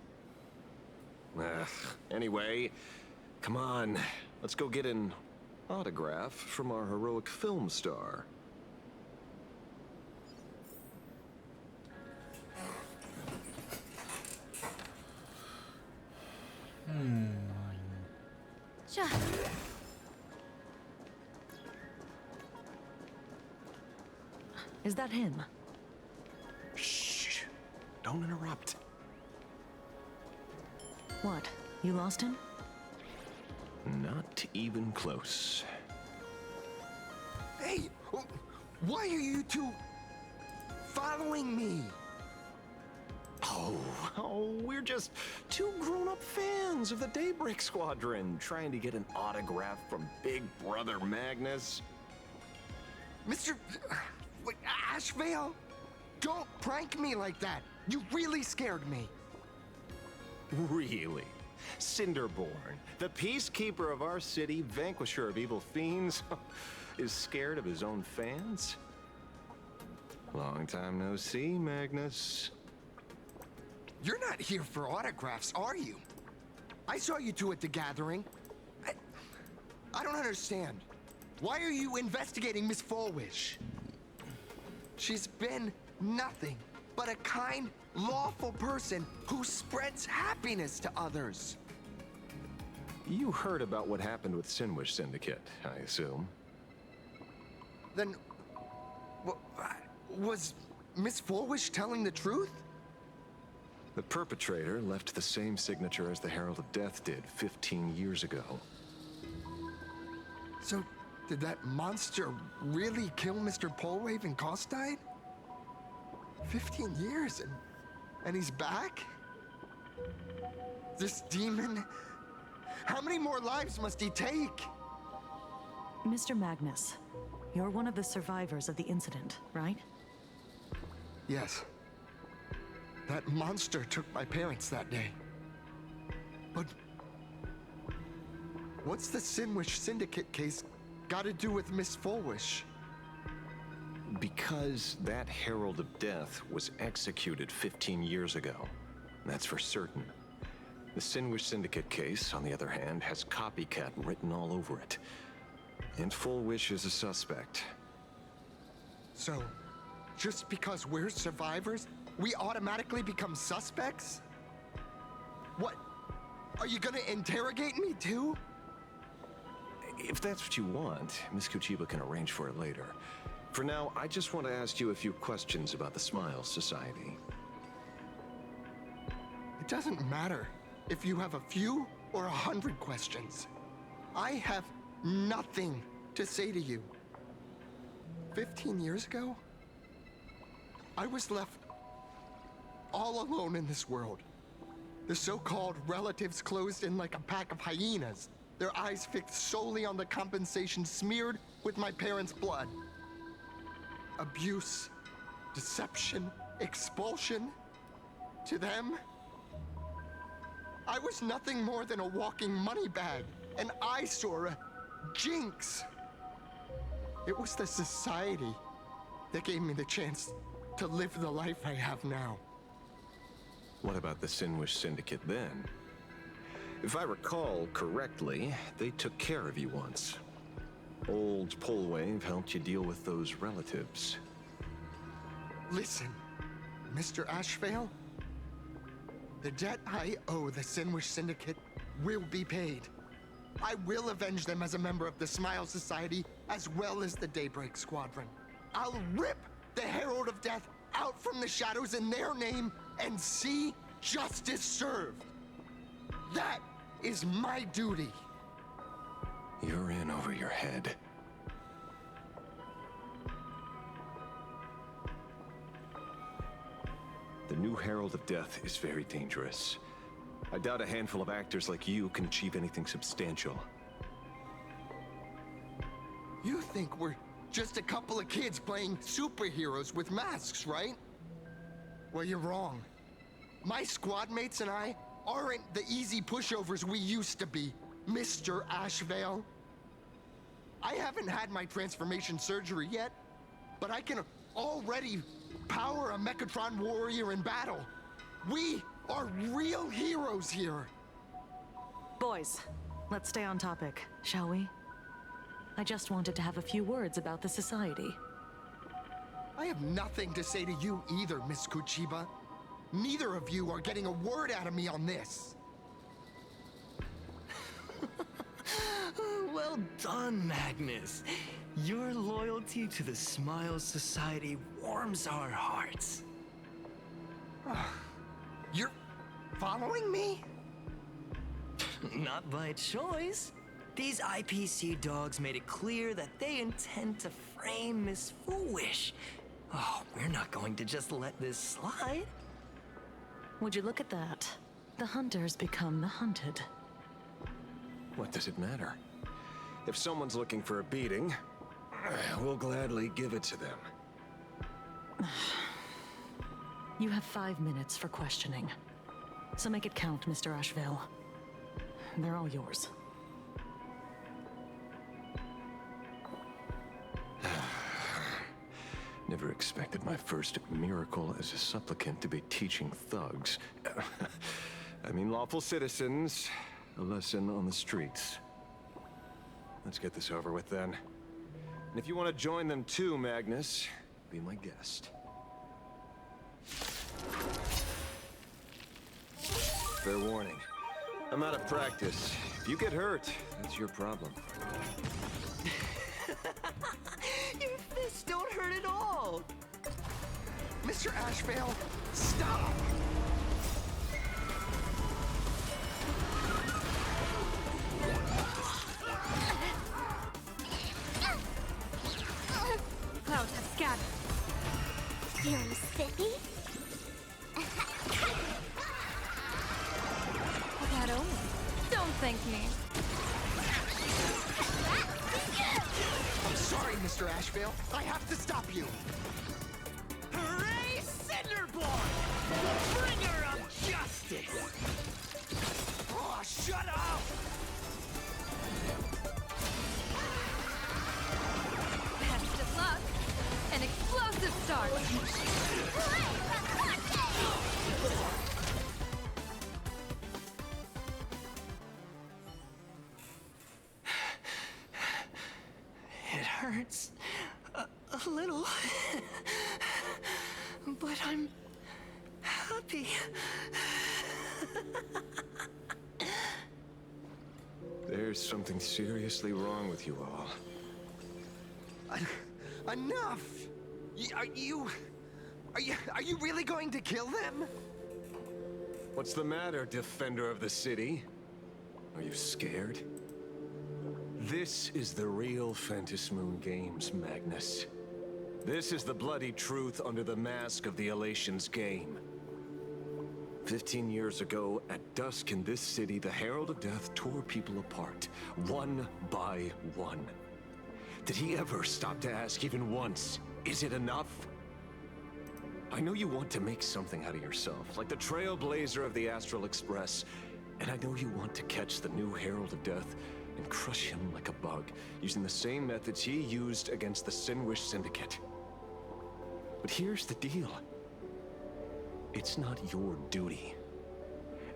Anyway, come on. Let's go get an autograph from our heroic film star. Is that him? Shh. Don't interrupt. What? You lost him? Not even close. Hey! Why are you two following me? Oh, we're just two grown-up fans of the Daybreak Squadron trying to get an autograph from Big Brother Magnus. Mr. Ashvale? Don't prank me like that. You really scared me. Really? Cinderborn, the peacekeeper of our city, vanquisher of evil fiends, is scared of his own fans? Long time no see, Magnus. You're not here for autographs, are you? I saw you two at the gathering. I don't understand. Why are you investigating Miss Fullwish? She's been nothing but a kind, lawful person who spreads happiness to others. You heard about what happened with Sinwish Syndicate, I assume. Then, was Miss Fullwish telling the truth? The perpetrator left the same signature as the Herald of Death did 15 years ago. So, did that monster really kill Mr. Polwave and Costide? 15 years and he's back? This demon? How many more lives must he take? Mr. Magnus, you're one of the survivors of the incident, right? Yes. That monster took my parents that day. But what's the Sinwish Syndicate case got to do with Miss Fullwish? Because that Herald of Death was executed 15 years ago. That's for certain. The Sinwish Syndicate case, on the other hand, has copycat written all over it. And Fullwish is a suspect. So, just because we're survivors, we automatically become suspects? What? Are you gonna interrogate me too? If that's what you want, Miss Kuchiba can arrange for it later. For now, I just want to ask you a few questions about the Smile Society. It doesn't matter if you have a few or 100 questions. I have nothing to say to you. 15 years ago, I was left all alone in this world. The so-called relatives closed in like a pack of hyenas, their eyes fixed solely on the compensation smeared with my parents' blood. Abuse, deception, expulsion. To them, I was nothing more than a walking money bag, an eyesore, a jinx. It was the society that gave me the chance to live the life I have now. What about the Sinwish Syndicate then? If I recall correctly, they took care of you once. Old Polwave helped you deal with those relatives. Listen, Mr. Ashvale, the debt I owe the Sinwish Syndicate will be paid. I will avenge them as a member of the Smile Society, as well as the Daybreak Squadron. I'll rip the Herald of Death out from the shadows in their name and see justice served. That is my duty. You're in over your head. The new Herald of Death is very dangerous. I doubt a handful of actors like you can achieve anything substantial. You think we're just a couple of kids playing superheroes with masks, right? Well, you're wrong. My squad mates and I aren't the easy pushovers we used to be, Mr. Ashvale. I haven't had my transformation surgery yet, but I can already power a Mechatron warrior in battle. We are real heroes here. Boys, let's stay on topic, shall we? I just wanted to have a few words about the society. I have nothing to say to you either, Miss Kuchiba. Neither of you are getting a word out of me on this. Well done, Magnus. Your loyalty to the Smile Society warms our hearts. You're following me? Not by choice. These IPC dogs made it clear that they intend to frame Miss Foolish. Oh, we're not going to just let this slide. Would you look at that? The hunters become the hunted. What does it matter? If someone's looking for a beating, we'll gladly give it to them. You have 5 minutes for questioning. So make it count, Mr. Ashvale. They're all yours. Never expected my first miracle as a supplicant to be teaching thugs. I mean lawful citizens, a lesson on the streets. Let's get this over with then. And if you want to join them too, Magnus, be my guest. Fair warning. I'm out of practice. If you get hurt, that's your problem. Your fists don't hurt at all. Mr. Ashvale, stop! Clouds have scattered. Feeling spiffy? That only. Don't thank me. I'm sorry, Mr. Ashvale. I have to stop you. Hooray, Cinderborn! Bringer of justice! Oh, shut up! Best of luck. An explosive start. It hurts a little, but I'm happy. There's something seriously wrong with you all. Enough! Are you really going to kill them? What's the matter, defender of the city? Are you scared? This is the real Phantasmoon Games, Magnus. This is the bloody truth under the mask of the Elations game. 15 years ago, at dusk in this city, the Herald of Death tore people apart, one by one. Did he ever stop to ask even once, is it enough? I know you want to make something out of yourself, like the trailblazer of the Astral Express, and I know you want to catch the new Herald of Death and crush him like a bug, using the same methods he used against the Sinwish Syndicate. But here's the deal. It's not your duty.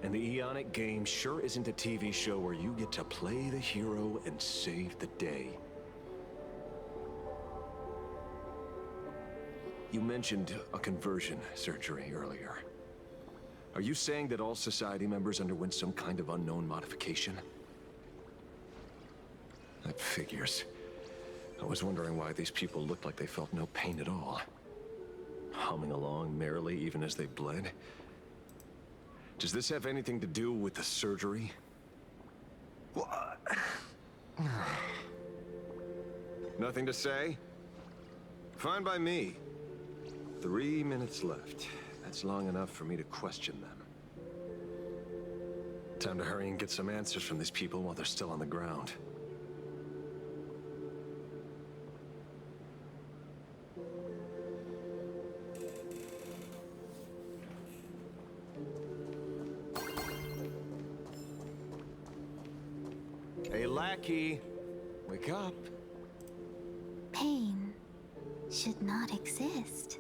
And the Eonic game sure isn't a TV show where you get to play the hero and save the day. You mentioned a conversion surgery earlier. Are you saying that all society members underwent some kind of unknown modification? That figures. I was wondering why these people looked like they felt no pain at all. Humming along merrily even as they bled. Does this have anything to do with the surgery? What? Nothing to say? Fine by me. 3 minutes left. That's long enough for me to question them. Time to hurry and get some answers from these people while they're still on the ground. Hey, lackey. Wake up. Pain should not exist.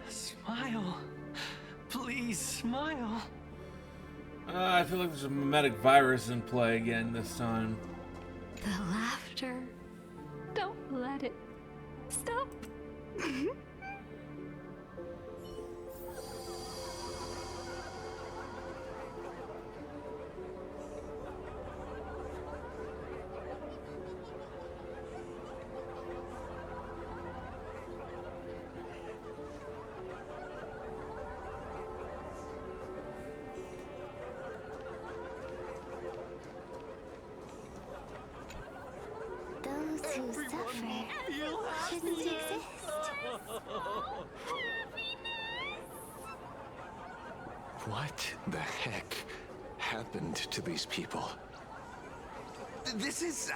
Smile. Please smile. I feel like there's a mimetic virus in play again this time. The laughter. Don't let it stop. Those who suffer shouldn't exist. What the heck happened to these people? This is...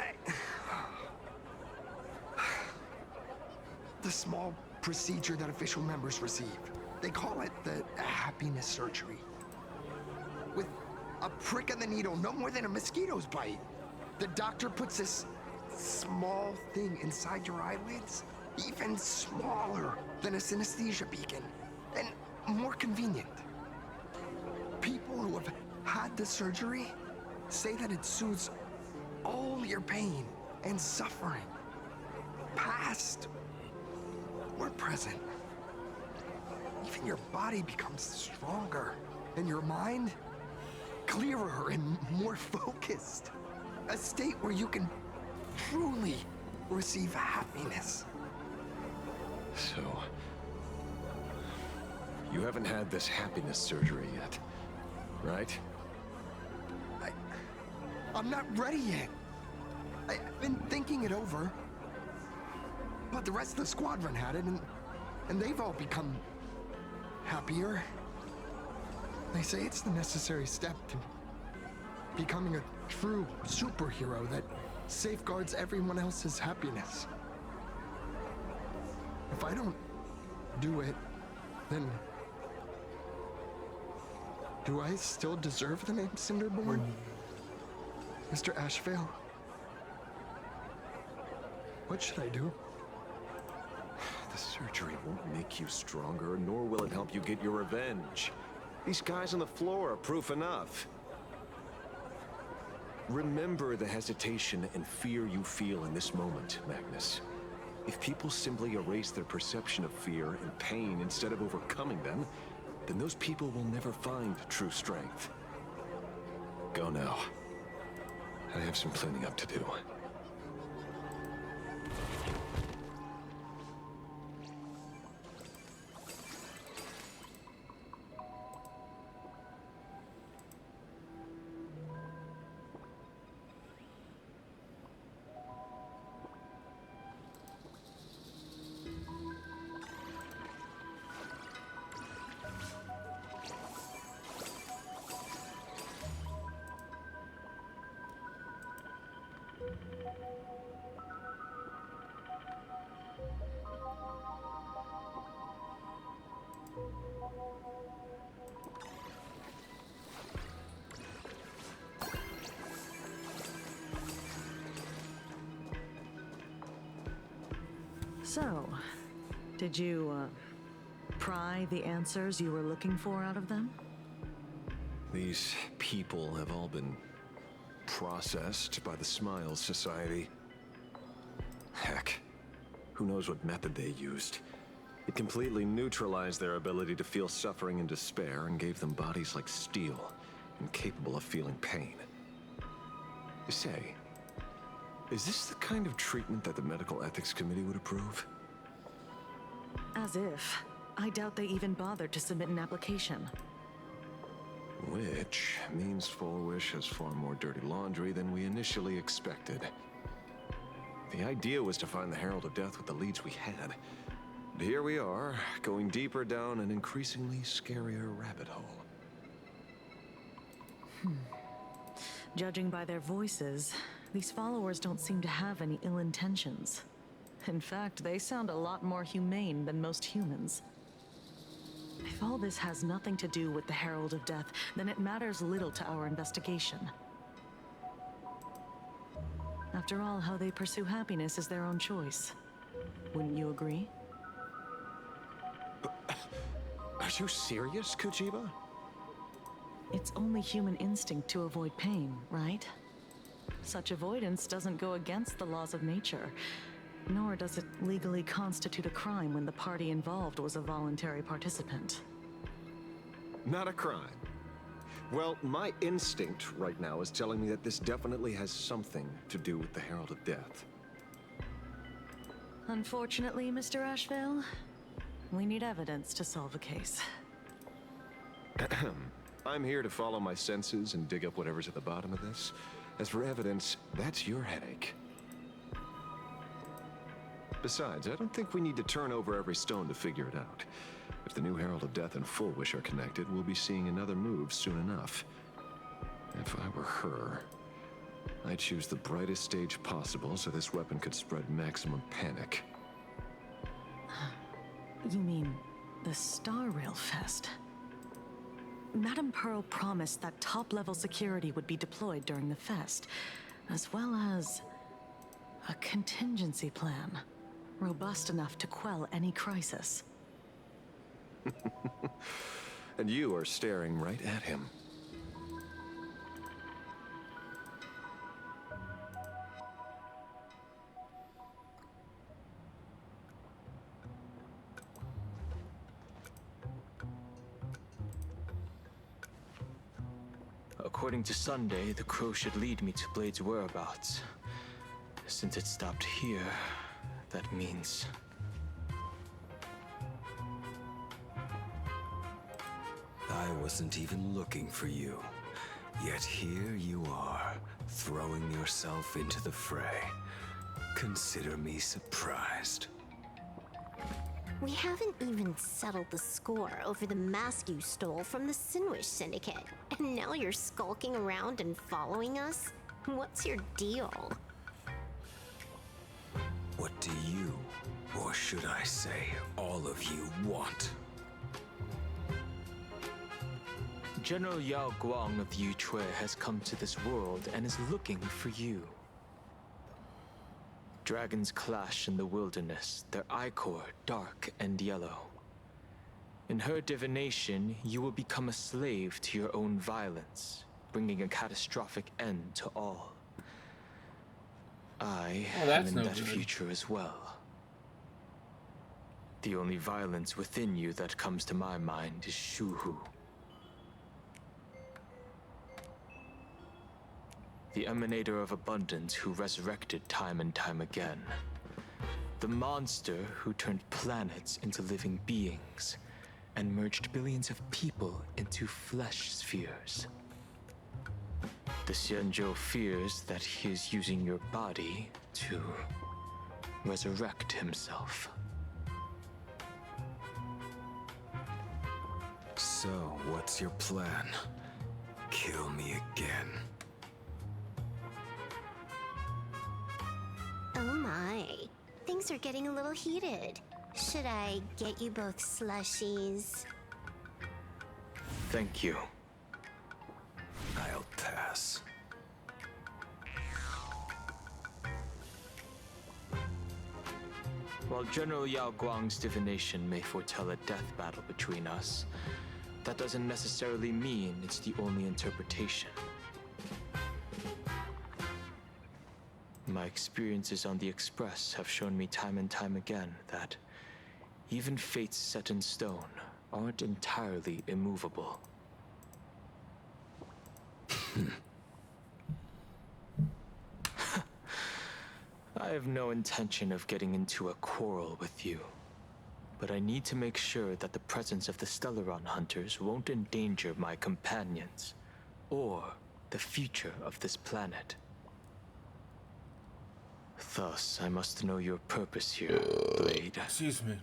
the small procedure that official members receive. They call it the happiness surgery. With a prick of the needle, no more than a mosquito's bite. The doctor puts this small thing inside your eyelids, even smaller than a synesthesia beacon, and more convenient. People who have had the surgery say that it soothes all your pain and suffering, past or present. Even your body becomes stronger, and your mind clearer and more focused. A state where you can truly receive happiness. So, you haven't had this happiness surgery yet, right? I'm not ready yet. I've been thinking it over. But the rest of the squadron had it, and they've all become happier. They say it's the necessary step to becoming a true superhero that safeguards everyone else's happiness. If I don't do it, then do I still deserve the name Cinderborn? Mr. Ashvale? What should I do? The surgery won't make you stronger, nor will it help you get your revenge. These guys on the floor are proof enough. Remember the hesitation and fear you feel in this moment, Magnus. If people simply erase their perception of fear and pain instead of overcoming them, then those people will never find true strength. Go now. I have some cleaning up to do. So, did you, pry the answers you were looking for out of them? These people have all been processed by the Smiles Society. Heck, who knows what method they used. It completely neutralized their ability to feel suffering and despair and gave them bodies like steel, incapable of feeling pain. Say, is this the kind of treatment that the Medical Ethics Committee would approve? As if. I doubt they even bothered to submit an application. Which means Full Wish has far more dirty laundry than we initially expected. The idea was to find the Herald of Death with the leads we had. But here we are, going deeper down an increasingly scarier rabbit hole. Judging by their voices, these followers don't seem to have any ill intentions. In fact, they sound a lot more humane than most humans. If all this has nothing to do with the Herald of Death, then it matters little to our investigation. After all, how they pursue happiness is their own choice. Wouldn't you agree? Are you serious, Kujiba? It's only human instinct to avoid pain, right? Such avoidance doesn't go against the laws of nature, nor does it legally constitute a crime when the party involved was a voluntary participant. Not a crime. Well, my instinct right now is telling me that this definitely has something to do with the Herald of Death. Unfortunately, Mr. Ashvale, we need evidence to solve a case. I'm here to follow my senses and dig up whatever's at the bottom of this. As for evidence, that's your headache. Besides, I don't think we need to turn over every stone to figure it out. If the new Herald of Death and Full Wish are connected, we'll be seeing another move soon enough. If I were her, I'd choose the brightest stage possible so this weapon could spread maximum panic. You mean the Star Rail Fest? Madame Pearl promised that top-level security would be deployed during the fest, as well as a contingency plan, robust enough to quell any crisis. And you are staring right at him. According to Sunday, the crow should lead me to Blade's whereabouts. Since it stopped here, that means... I wasn't even looking for you. Yet here you are, throwing yourself into the fray. Consider me surprised. We haven't even settled the score over the mask you stole from the Sinwish Syndicate. And now you're skulking around and following us? What's your deal? What do you, or should I say, all of you, want? General Yao Guang of Yu Chui has come to this world and is looking for you. Dragons clash in the wilderness, their ichor dark and yellow. In her divination, you will become a slave to your own violence, bringing a catastrophic end to all. I am in that future as well. The only violence within you that comes to my mind is Shuhu. The emanator of abundance who resurrected time and time again. The monster who turned planets into living beings and merged billions of people into flesh spheres. The Xianzhou fears that he is using your body to resurrect himself. So, what's your plan? Kill me again. Oh my. Things are getting a little heated. Should I get you both slushies? Thank you. I'll pass. While General Yao Guang's divination may foretell a death battle between us, that doesn't necessarily mean it's the only interpretation. My experiences on the Express have shown me time and time again that Even fates set in stone aren't entirely immovable. I have no intention of getting into a quarrel with you, but I need to make sure that the presence of the Stellaron hunters won't endanger my companions, or the future of this planet. Thus, I must know your purpose here, Blade. Excuse me.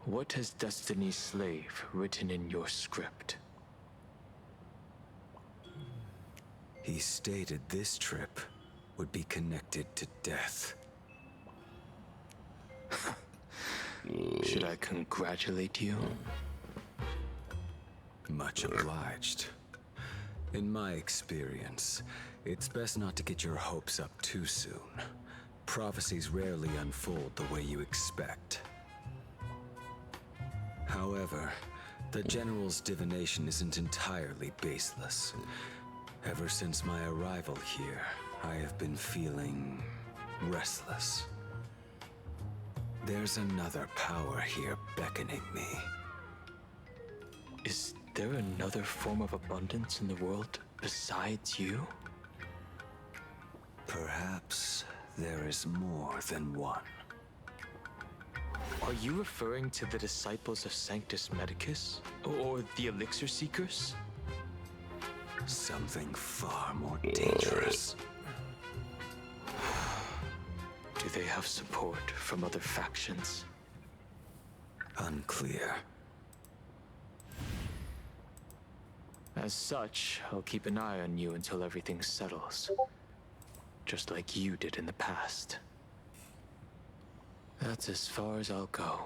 What has Destiny's Slave written in your script? He stated this trip would be connected to death. Should I congratulate you? Much obliged. In my experience, it's best not to get your hopes up too soon. Prophecies rarely unfold the way you expect. However, the General's divination isn't entirely baseless. Ever since my arrival here, I have been feeling restless. There's another power here beckoning me. Is there another form of abundance in the world besides you? Perhaps there is more than one. Are you referring to the disciples of Sanctus Medicus? Or the Elixir Seekers? Something far more dangerous. Do they have support from other factions? Unclear. As such, I'll keep an eye on you until everything settles. Just like you did in the past. That's as far as I'll go.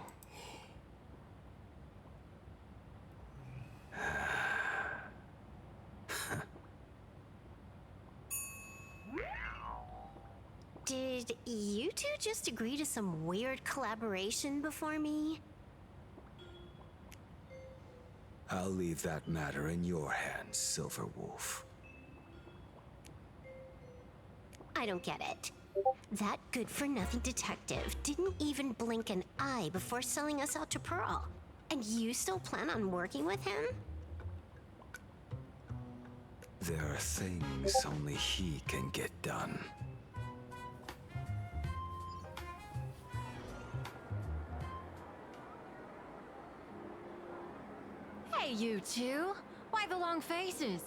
Did you two just agree to some weird collaboration before me? I'll leave that matter in your hands, Silver Wolf. I don't get it. That good-for-nothing detective didn't even blink an eye before selling us out to Pearl. And you still plan on working with him? There are things only he can get done. Hey, you two! Why the long faces?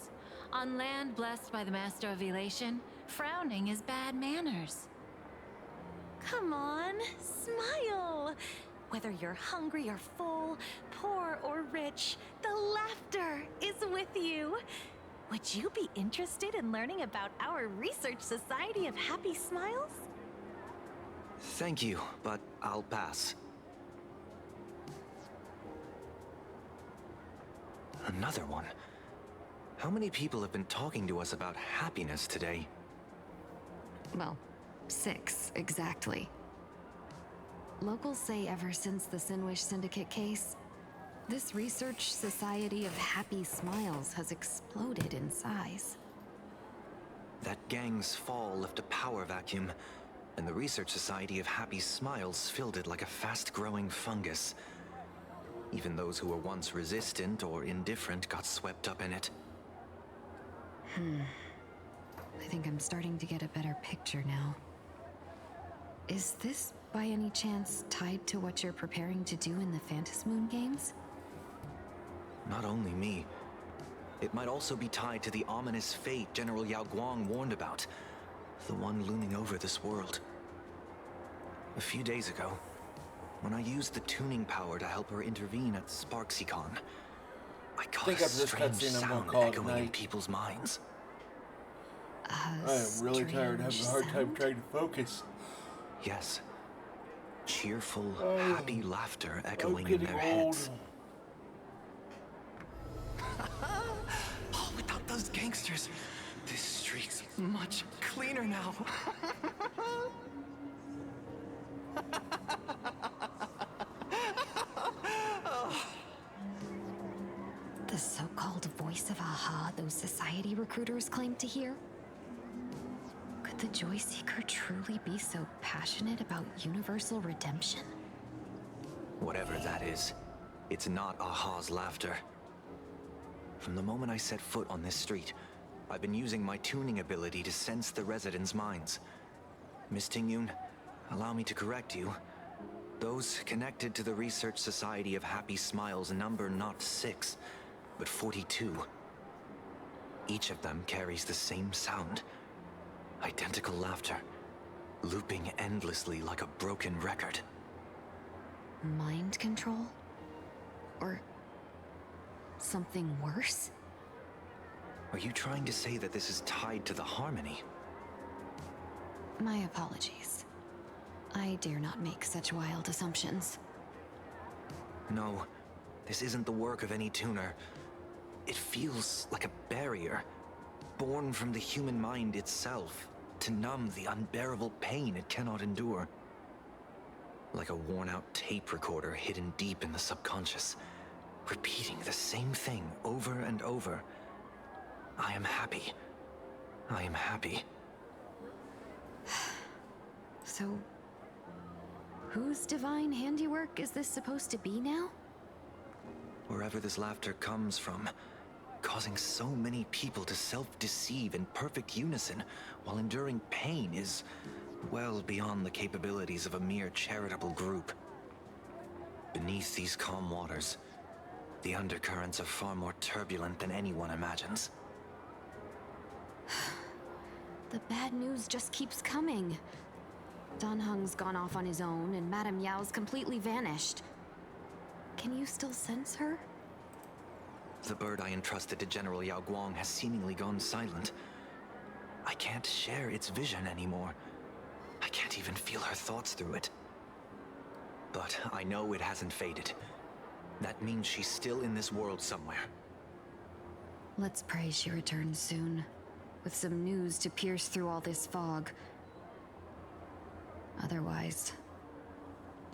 On land blessed by the Master of Elation, frowning is bad manners. Come on, smile! Whether you're hungry or full, poor or rich, the laughter is with you. Would you be interested in learning about our Research Society of Happy Smiles? Thank you, but I'll pass. Another one. How many people have been talking to us about happiness today? Well, 6, exactly. Locals say ever since the Sinwish Syndicate case, this Research Society of Happy Smiles has exploded in size. That gang's fall left a power vacuum, and the Research Society of Happy Smiles filled it like a fast-growing fungus. Even those who were once resistant or indifferent got swept up in it. I think I'm starting to get a better picture now. Is this, by any chance, tied to what you're preparing to do in the Phantasmoon games? Not only me. It might also be tied to the ominous fate General Yao Guang warned about. The one looming over this world. A few days ago, when I used the tuning power to help her intervene at Sparksicon, I got a strange sound echoing in people's minds. I am really tired, having a hard time trying to focus. Yes. Cheerful, happy laughter echoing in their heads. Oh, without those gangsters, this street's much cleaner now. The so-called voice of Aha those society recruiters claim to hear? Could the Joy Seeker truly be so passionate about universal redemption? Whatever that is, it's not Aha's laughter. From the moment I set foot on this street, I've been using my tuning ability to sense the residents' minds. Miss Tingyun, allow me to correct you. Those connected to the Research Society of Happy Smiles number not 6, but 42. Each of them carries the same sound. Identical laughter, looping endlessly like a broken record. Mind control? Or something worse? Are you trying to say that this is tied to the harmony? My apologies. I dare not make such wild assumptions. No, this isn't the work of any tuner. It feels like a barrier, born from the human mind itself, to numb the unbearable pain it cannot endure. Like a worn-out tape recorder hidden deep in the subconscious, repeating the same thing over and over. I am happy. I am happy. So, whose divine handiwork is this supposed to be now? Wherever this laughter comes from, causing so many people to self-deceive in perfect unison while enduring pain is well beyond the capabilities of a mere charitable group. Beneath these calm waters, the undercurrents are far more turbulent than anyone imagines. The bad news just keeps coming. Danheng's gone off on his own, and Madame Yao's completely vanished. Can you still sense her? The bird I entrusted to General Yao Guang has seemingly gone silent. I can't share its vision anymore. I can't even feel her thoughts through it. But I know it hasn't faded. That means she's still in this world somewhere. Let's pray she returns soon, with some news to pierce through all this fog. Otherwise,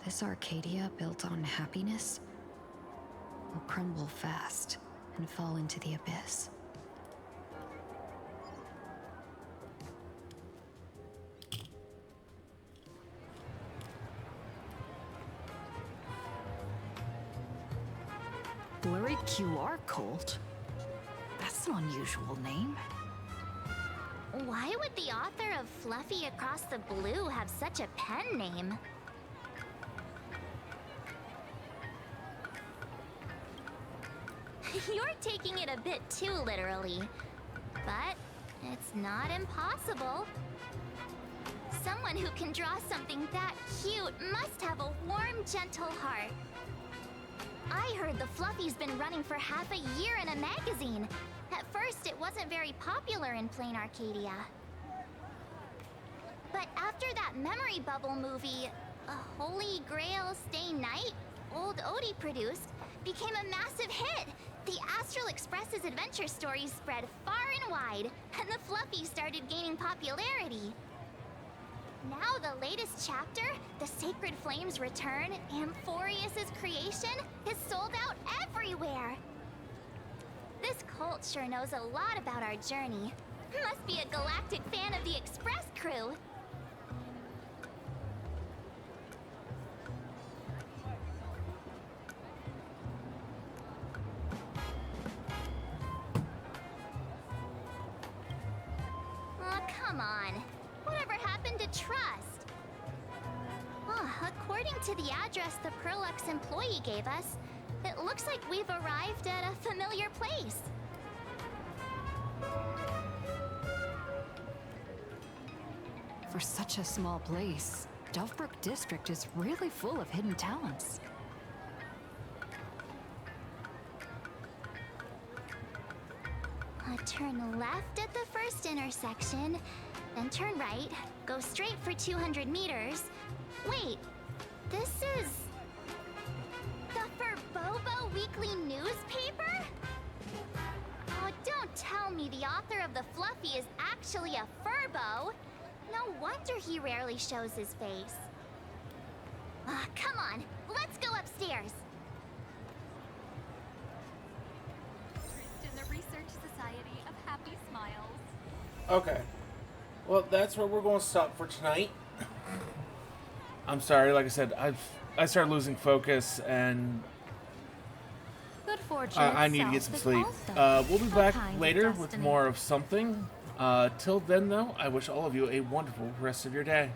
this Arcadia built on happiness will crumble fast and fall into the abyss. Blurry QR cult? That's an unusual name. Why would the author of Fluffy Across the Blue have such a pen name? You're taking it a bit too literally. But it's not impossible. Someone who can draw something that cute must have a warm, gentle heart. I heard the Fluffy's been running for half a year in a magazine. At first, it wasn't very popular in Plain Arcadia. But after that memory bubble movie, A Holy Grail Stay Night, Old Odie produced, became a massive hit. The Astral Express's adventure stories spread far and wide, and the Fluffy started gaining popularity. Now the latest chapter, The Sacred Flames Return, Amphorius's creation, is sold out everywhere. This cult sure knows a lot about our journey. Must be a galactic fan of the Express crew. Oh, come on. Whatever happened to trust? According to the address the Perlux employee gave us, it looks like we've arrived at a familiar place. For such a small place, Dovebrook District is really full of hidden talents. Turn left at the first intersection, then turn right, go straight for 200 meters. Wait, this is the Furbobo Weekly newspaper? Oh, don't tell me the author of the Fluffy is actually a Furbo. No wonder he rarely shows his face. Come on, let's go upstairs. In the Research Society of Happy Smiles. Okay. Well, that's where we're going to stop for tonight. I'm sorry, like I said, I started losing focus, and Good fortune I need to get some sleep. We'll be back later with more of something. Till then, though, I wish all of you a wonderful rest of your day.